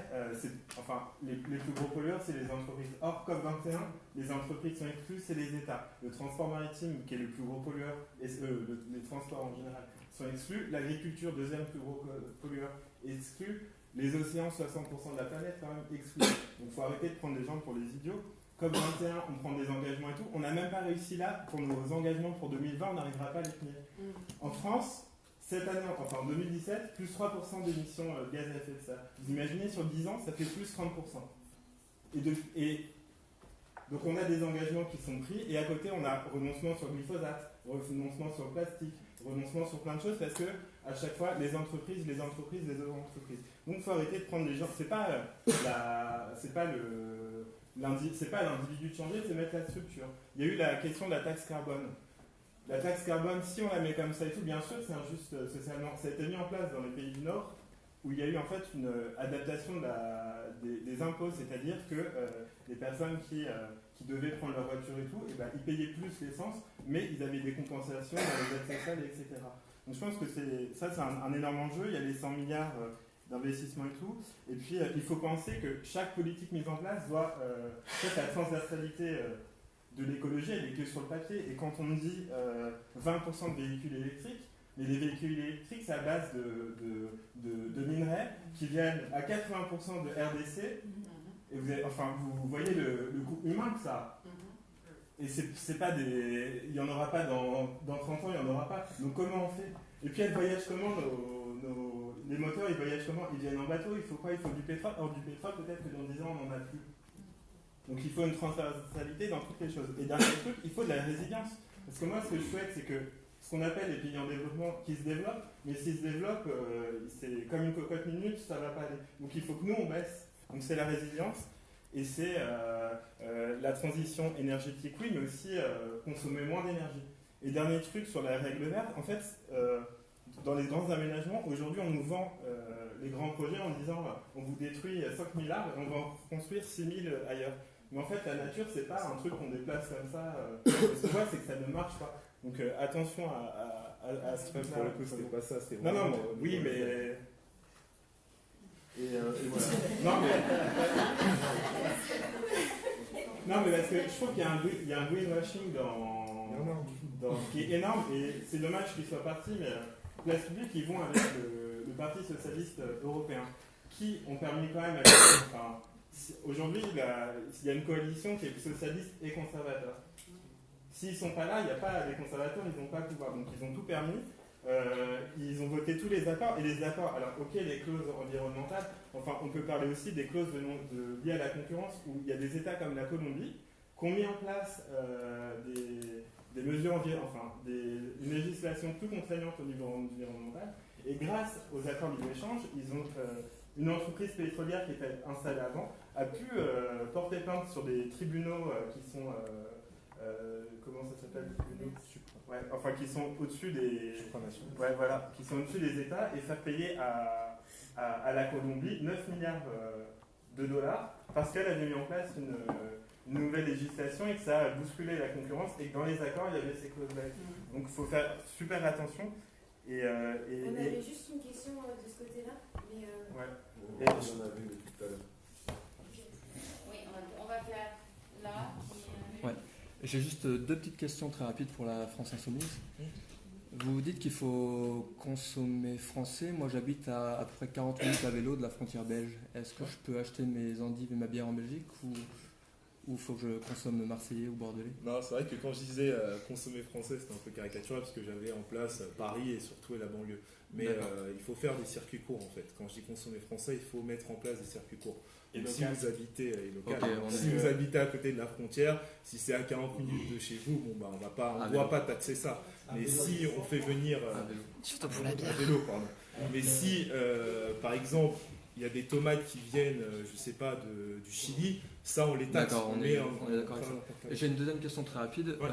[SPEAKER 7] les plus gros pollueurs, c'est les entreprises. Hors COP21, les entreprises sont exclues, c'est les États. Le transport maritime, qui est le plus gros pollueur, et les transports en général, sont exclus. L'agriculture, deuxième plus gros pollueur, exclu. Les océans, 60% de la planète, quand même, exclus. Donc il faut arrêter de prendre les gens pour les idiots. COP21, on prend des engagements et tout. On n'a même pas réussi là, pour nos engagements pour 2020, on n'arrivera pas à les tenir. En France, cette année, enfin en 2017, plus 3% d'émissions de gaz à effet de serre. Vous imaginez, sur 10 ans, ça fait plus 30%. Donc on a des engagements qui sont pris, et à côté, on a renoncement sur le glyphosate, renoncement sur le plastique, renoncement sur plein de choses, parce que à chaque fois, les entreprises. Donc il faut arrêter de prendre les gens. C'est pas l'individu de changer, c'est mettre la structure. Il y a eu la question de la taxe carbone. La taxe carbone, si on la met comme ça et tout, bien sûr, c'est injuste socialement. Ça a été mis en place dans les pays du Nord, où il y a eu en fait une adaptation des impôts, c'est-à-dire que les personnes qui devaient prendre leur voiture et tout, ils payaient plus l'essence, mais ils avaient des compensations dans les aides sociales, etc. Donc je pense que c'est un énorme enjeu. Il y a les 100 milliards d'investissement et tout. Et puis il faut penser que chaque politique mise en place doit la transversalité de l'écologie, elle est que sur le papier. Et quand on dit 20% de véhicules électriques, mais les véhicules électriques, c'est à base de minerais qui viennent à 80% de RDC. Et vous voyez le coût humain que ça a. Et c'est pas il n'y en aura pas dans 30 ans, il n'y en aura pas. Donc comment on fait? Et puis elles voyagent comment les moteurs, ils voyagent comment? Ils viennent en bateau, il faut quoi? Il faut du pétrole. Or du pétrole, peut-être que dans 10 ans, on n'en a plus. Donc il faut une transversalité dans toutes les choses. Et dernier truc, il faut de la résilience. Parce que moi, ce que je souhaite, c'est que ce qu'on appelle les pays en développement qui se développent, mais s'ils se développent, c'est comme une cocotte minute, ça ne va pas aller. Donc il faut que nous, on baisse. Donc c'est la résilience. Et c'est la transition énergétique, oui, mais aussi consommer moins d'énergie. Et dernier truc sur la règle verte, en fait, dans les grands aménagements, aujourd'hui, on nous vend les grands projets en disant on vous détruit 5000 arbres et on va en construire 6000 ailleurs. Mais en fait, la nature, c'est pas un truc qu'on déplace comme ça. Ce qu'on voit, c'est que ça ne marche pas. Donc attention à ce truc-là.
[SPEAKER 6] Pour le coup, c'était pas ça, c'était
[SPEAKER 7] Non,
[SPEAKER 6] vraiment.
[SPEAKER 7] oui, mais. Et voilà. Non, mais parce que je trouve qu'il y a un greenwashing qui est énorme, et c'est dommage qu'il soit parti, mais Place Publique, ils vont avec le Parti Socialiste Européen, qui ont permis quand même, aujourd'hui, il y a une coalition qui est socialiste et conservateur. S'ils ne sont pas là, il n'y a pas les conservateurs, ils n'ont pas le pouvoir, donc ils ont tout permis. ils ont voté tous les accords, et les accords, alors ok, les clauses environnementales, enfin on peut parler aussi des clauses liées à la concurrence, où il y a des États comme la Colombie qui ont mis en place des mesures une législation plus contraignante au niveau environnemental, et grâce aux accords de libre-échange, ils ont une entreprise pétrolière qui était installée avant a pu porter plainte sur des tribunaux qui sont comment ça s'appelle, ouais, enfin qui sont au-dessus des ouais, voilà, qui sont au-dessus des États, et faire payer à la Colombie 9 milliards de dollars parce qu'elle avait mis en place une nouvelle législation et que ça a bousculé la concurrence, et que dans les accords il y avait ces clauses-là. Donc il faut faire super attention.
[SPEAKER 5] On avait juste une question de ce côté-là. Mais
[SPEAKER 7] ouais.
[SPEAKER 11] On en avait une tout à l'heure.
[SPEAKER 2] Oui, on va faire là.
[SPEAKER 15] Ouais. J'ai juste deux petites questions très rapides pour la France Insoumise. Vous dites qu'il faut consommer français. Moi, j'habite à peu près 40 minutes à vélo de la frontière belge. Est-ce que je peux acheter mes endives et ma bière en Belgique, ou il faut que je consomme marseillais ou bordelais?
[SPEAKER 6] Non, c'est vrai que quand je disais consommer français, c'était un peu caricatural parce que j'avais en place Paris et surtout la banlieue. Mais il faut faire des circuits courts en fait. Quand je dis consommer français, il faut mettre en place des circuits courts. Donc si vous habitez vous habitez à côté de la frontière, si c'est à 40 minutes de chez vous, bon bah on ne doit pas taxer ça. Mais si on fait venir
[SPEAKER 15] surtout pour la bière.
[SPEAKER 6] à vélo, pardon. Mais si par exemple il y a des tomates qui viennent, je sais pas, du Chili, ça on les taxe.
[SPEAKER 15] D'accord, on est d'accord avec ça. J'ai une deuxième question très rapide. Ouais.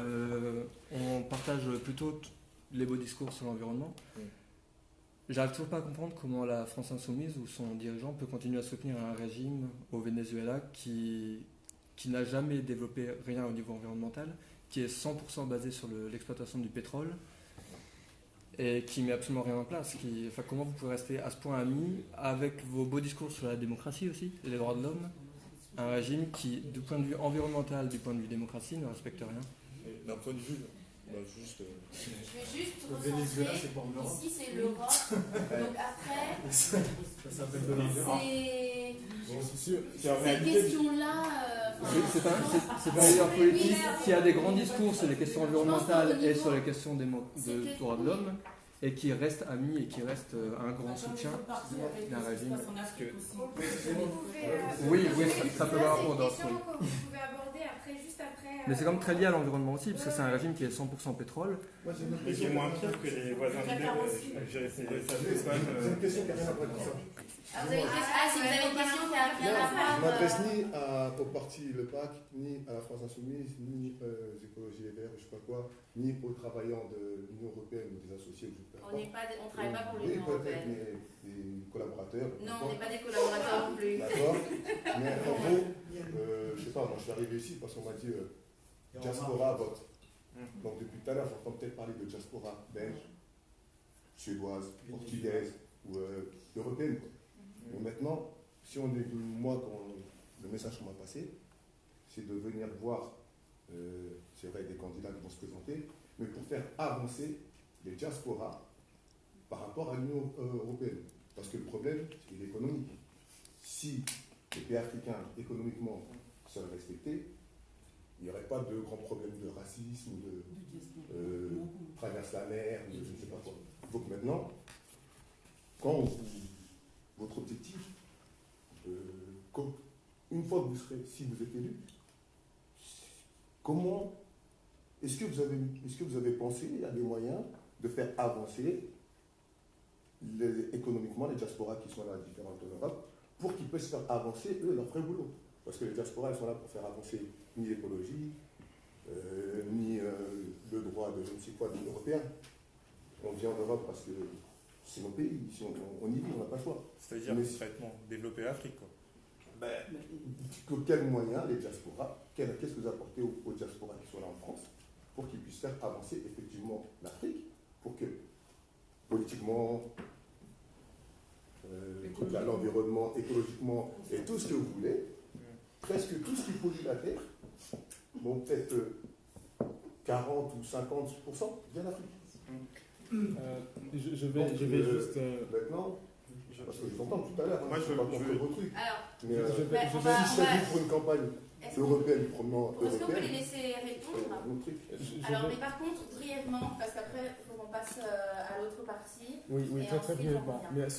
[SPEAKER 15] On partage plutôt les beaux discours sur l'environnement. J'arrive toujours pas à comprendre comment la France Insoumise ou son dirigeant peut continuer à soutenir un régime au Venezuela qui n'a jamais développé rien au niveau environnemental, qui est 100% basé sur l'exploitation du pétrole et qui met absolument rien en place. Comment vous pouvez rester à ce point amis avec vos beaux discours sur la démocratie aussi et les droits de l'homme, un régime qui, du point de vue environnemental, du point de vue démocratie, ne respecte rien?
[SPEAKER 6] D'un point de vue
[SPEAKER 2] je vais juste recentrer. Ici c'est l'Europe. Donc après,
[SPEAKER 10] ça s'appelle de
[SPEAKER 2] ces questions-là.
[SPEAKER 15] C'est pas un leader politique qui a des grands discours sur les questions environnementales et sur les questions de droits de l'homme, et qui reste ami et qui reste un grand soutien d'un régime. Oui, ça peut avoir rapport d'autres. Mais c'est comme très lié à l'environnement aussi, parce que c'est un régime qui est 100% pétrole.
[SPEAKER 7] Ils sont moins pires que les voisins libéraux. J'ai essayé ça. C'est
[SPEAKER 11] une question qui a rien à voir avec ça.
[SPEAKER 2] Si vous avez une question qui a rien à voir.
[SPEAKER 11] Je m'adresse ni au parti Le PAC, ni à la France Insoumise, ni aux écologies les Verts, je sais pas quoi, ni aux travailleurs de l'Union Européenne ou des associés.
[SPEAKER 2] On ne travaille pas pour l'Union Européenne.
[SPEAKER 11] Mais des collaborateurs.
[SPEAKER 2] Non, on n'est pas des collaborateurs non plus.
[SPEAKER 11] D'accord. Mais en gros, je sais pas, moi je suis arrivé ici parce qu'on m'a dit diaspora vote. Donc depuis tout à l'heure, j'entends peut-être parler de diaspora belge, suédoise, portugaise ou européenne. Mais maintenant, si on est le message qu'on m'a passé, c'est de venir voir, c'est vrai, des candidats qui vont se présenter, mais pour faire avancer les diasporas par rapport à l'Union européenne. Parce que le problème, c'est l'économique. Si les pays africains, économiquement, seraient respectés, il n'y aurait pas de grands problèmes de racisme, de traverse la mer, je ne sais pas quoi. Donc maintenant, votre objectif, une fois que si vous êtes élu, comment est-ce que vous avez pensé à des moyens de faire avancer économiquement les diasporas qui sont là différentes en Europe pour qu'ils puissent faire avancer eux leur vrai boulot? Parce que les diasporas, elles sont là pour faire avancer ni l'écologie, ni le droit de je ne sais quoi, ni européen. On vient en Europe parce que c'est nos pays, si on y vit, on n'a pas le choix.
[SPEAKER 6] C'est-à-dire concrètement, développer l'Afrique, quoi.
[SPEAKER 11] Quels moyens les diasporas, qu'est-ce que vous apportez aux diasporas qui sont là en France pour qu'ils puissent faire avancer effectivement l'Afrique, pour que politiquement, l'environnement, écologiquement, et tout ce que vous voulez, presque tout ce qui pollue la Terre, bon, peut-être 40 ou 50% vient d'Afrique.
[SPEAKER 3] Je vais juste.
[SPEAKER 11] Maintenant, parce que je t'entends tout à l'heure,
[SPEAKER 7] moi je
[SPEAKER 11] pas contre vos trucs.
[SPEAKER 2] Alors,
[SPEAKER 11] mais si je t'ai pour une campagne européenne, proprement
[SPEAKER 2] européenne. Est-ce qu'on peut les laisser répondre? Alors, mais par contre, brièvement, parce qu'après, il faut qu'on passe à l'autre partie.
[SPEAKER 3] Oui,
[SPEAKER 2] et
[SPEAKER 3] très
[SPEAKER 2] ensuite,
[SPEAKER 3] brièvement.
[SPEAKER 2] on
[SPEAKER 3] Mais
[SPEAKER 2] revient.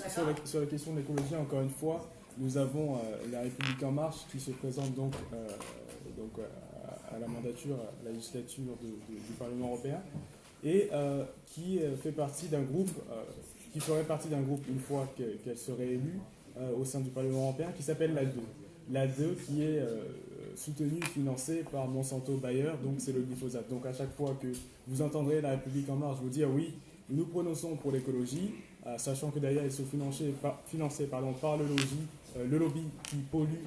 [SPEAKER 3] sur la question de l'écologie, encore une fois, nous avons la République En Marche qui se présente donc à la mandature, à la législature du Parlement européen, et qui fait partie d'un groupe, qui ferait partie d'un groupe une fois qu'elle serait élue au sein du Parlement européen, qui s'appelle l'ADE. L'ADE qui est soutenue et financée par Monsanto Bayer, donc c'est le glyphosate. Donc à chaque fois que vous entendrez la République En Marche vous dire oui, nous nous prononçons pour l'écologie, sachant que derrière ils sont financés par le lobby qui pollue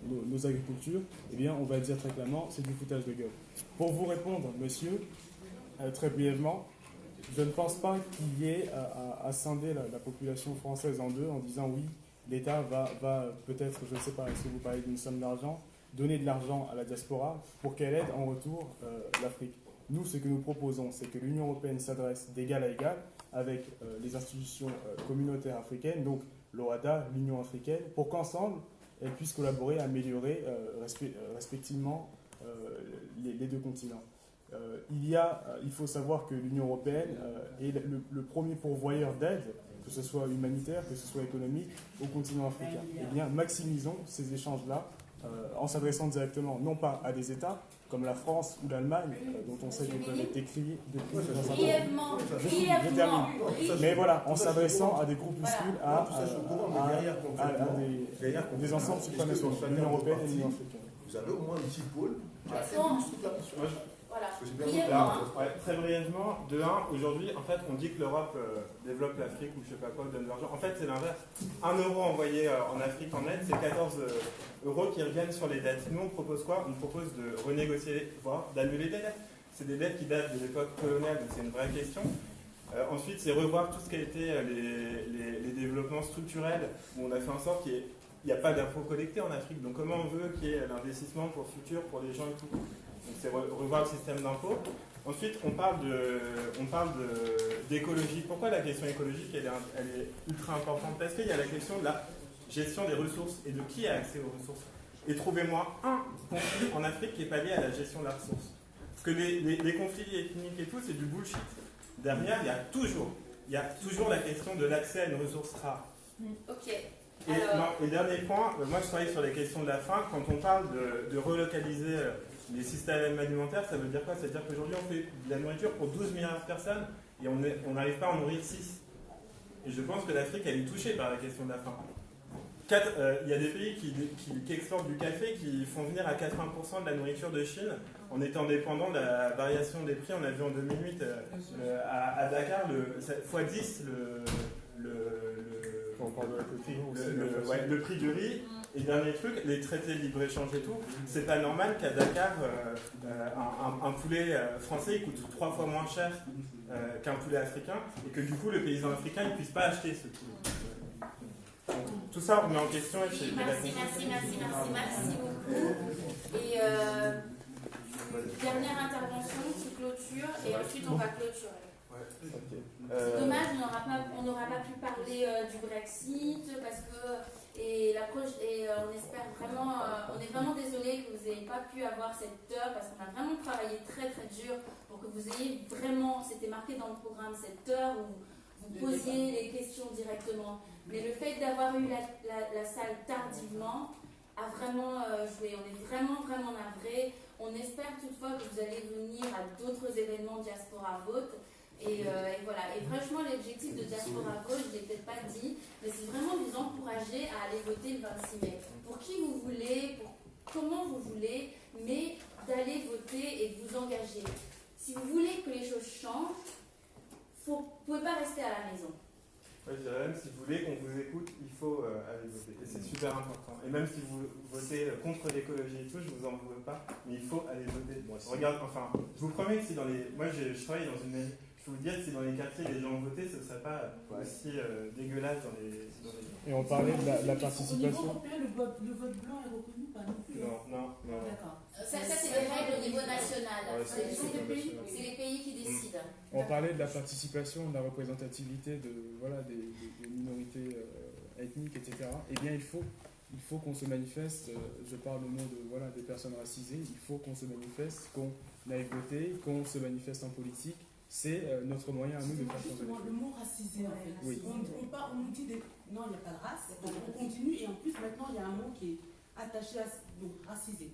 [SPEAKER 3] nos agricultures, eh bien on va dire très clairement, c'est du foutage de gueule. Pour vous répondre, monsieur, très brièvement, je ne pense pas qu'il y ait à scinder la population française en deux en disant oui, l'État va peut-être, je ne sais pas, est-ce que vous parlez d'une somme d'argent, donner de l'argent à la diaspora pour qu'elle aide en retour l'Afrique. Nous, ce que nous proposons, c'est que l'Union européenne s'adresse d'égal à égal avec les institutions communautaires africaines, donc l'OADA, l'Union africaine, pour qu'ensemble, elles puissent collaborer, améliorer respectivement les deux continents. Il faut savoir que l'Union européenne est le premier pourvoyeur d'aide, que ce soit humanitaire, que ce soit économique, au continent africain. Eh bien, maximisons ces échanges-là en s'adressant directement, non pas à des États, comme la France ou l'Allemagne, dont on sait qu'ils peuvent être décriés mais voilà, en s'adressant à des groupuscules, à des ensembles supranationaux, l'Union européenne et l'Union africaine.
[SPEAKER 11] Vous avez au moins un petit pôle.
[SPEAKER 2] Voilà.
[SPEAKER 7] Très brièvement, de 1, aujourd'hui, en fait, on dit que l'Europe développe l'Afrique ou je sais pas quoi, donne de l'argent. En fait, c'est l'inverse. 1 euro envoyé en Afrique en aide, c'est 14 euros qui reviennent sur les dettes. Nous, on propose quoi? On propose de renégocier, voire d'annuler des dettes. C'est des dettes qui datent de l'époque coloniale, donc c'est une vraie question. Ensuite, c'est revoir tout ce qui a été les développements structurels, où on a fait en sorte qu'il n'y a pas d'impôts collectés en Afrique. Donc, comment on veut qu'il y ait l'investissement pour le futur, pour les gens et tout? Donc c'est revoir le système d'impôt. Ensuite, on parle d'écologie. Pourquoi la question écologique elle est ultra importante? Parce qu'il y a la question de la gestion des ressources et de qui a accès aux ressources. Et trouvez-moi un conflit en Afrique qui n'est pas lié à la gestion de la ressource. Parce que les conflits ethniques et tout, c'est du bullshit. Derrière, il y a toujours la question de l'accès à une ressource rare.
[SPEAKER 2] Ok.
[SPEAKER 7] Et dernier point, moi je travaille sur les questions de la faim. Quand on parle de relocaliser les systèmes alimentaires, ça veut dire quoi? Ça veut dire qu'aujourd'hui on fait de la nourriture pour 12 milliards de personnes et on n'arrive pas à en nourrir 6. Et je pense que l'Afrique elle est touchée par la question de la faim. Il y a des pays qui exportent du café qui font venir à 80% de la nourriture de Chine en étant dépendants de la variation des prix. On a vu en 2008 à Dakar x10 le prix du riz. Et dernier truc, les traités de libre-échange et tout, c'est pas normal qu'à Dakar, un poulet français il coûte 3 fois moins cher qu'un poulet africain et que du coup le paysan africain ne puisse pas acheter ce poulet. Donc, tout ça on met en question et c'est
[SPEAKER 2] merci beaucoup. Et dernière intervention qui clôture et ensuite on va clôturer. C'est dommage, on n'aura pas pu parler du Brexit parce que on espère vraiment, on est vraiment désolé que vous n'ayez pas pu avoir cette heure parce qu'on a vraiment travaillé très très dur pour que vous ayez vraiment, c'était marqué dans le programme, cette heure où vous posiez les questions directement. Mais le fait d'avoir eu la salle tardivement a vraiment joué. On est vraiment vraiment navrés. On espère toutefois que vous allez venir à d'autres événements Diaspora Vote. Et voilà. Et franchement, l'objectif de Diaspora Vote, je ne l'ai peut-être pas dit, mais c'est vraiment vous encourager à aller voter le 26 mai. Pour qui vous voulez, pour comment vous voulez, mais d'aller voter et de vous engager. Si vous voulez que les choses changent, vous ne pouvez pas rester à la maison.
[SPEAKER 7] Ouais, je dirais même, si vous voulez qu'on vous écoute, il faut aller voter. Et c'est super important. Et même si vous votez contre l'écologie et tout, je ne vous en veux pas, mais il faut aller voter. Regarde, enfin, je vous promets que si dans les... Moi, je travaille dans une mairie. Je peux vous dire que si dans les quartiers les gens ont voté, ce ne serait pas aussi dégueulasse dans les...
[SPEAKER 3] Et on parlait de la participation.
[SPEAKER 13] Au niveau européen, le vote blanc est reconnu par nous.
[SPEAKER 7] Non.
[SPEAKER 2] D'accord. Ça c'est des règles au niveau national.
[SPEAKER 3] Ouais,
[SPEAKER 2] c'est les pays qui décident.
[SPEAKER 3] On parlait de la participation, de la représentativité des minorités ethniques, etc. Eh bien, il faut qu'on se manifeste. Je parle au nom des personnes racisées. Il faut qu'on se manifeste, qu'on aille voter, qu'on se manifeste en politique c'est notre moyen à nous de faire changer les
[SPEAKER 4] Justement,
[SPEAKER 3] choses.
[SPEAKER 4] le mot racisé, en fait.
[SPEAKER 3] Oui.
[SPEAKER 4] On nous dit non, il n'y a pas de race, donc on continue, et en plus, maintenant, il y a un mot qui est attaché à donc, racisé.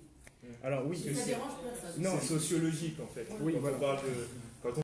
[SPEAKER 3] Alors oui,
[SPEAKER 4] Ça dérange personne.
[SPEAKER 3] non,
[SPEAKER 6] c'est sociologique en fait.
[SPEAKER 3] Oui,
[SPEAKER 6] Quand
[SPEAKER 3] voilà.
[SPEAKER 6] on parle de, quand on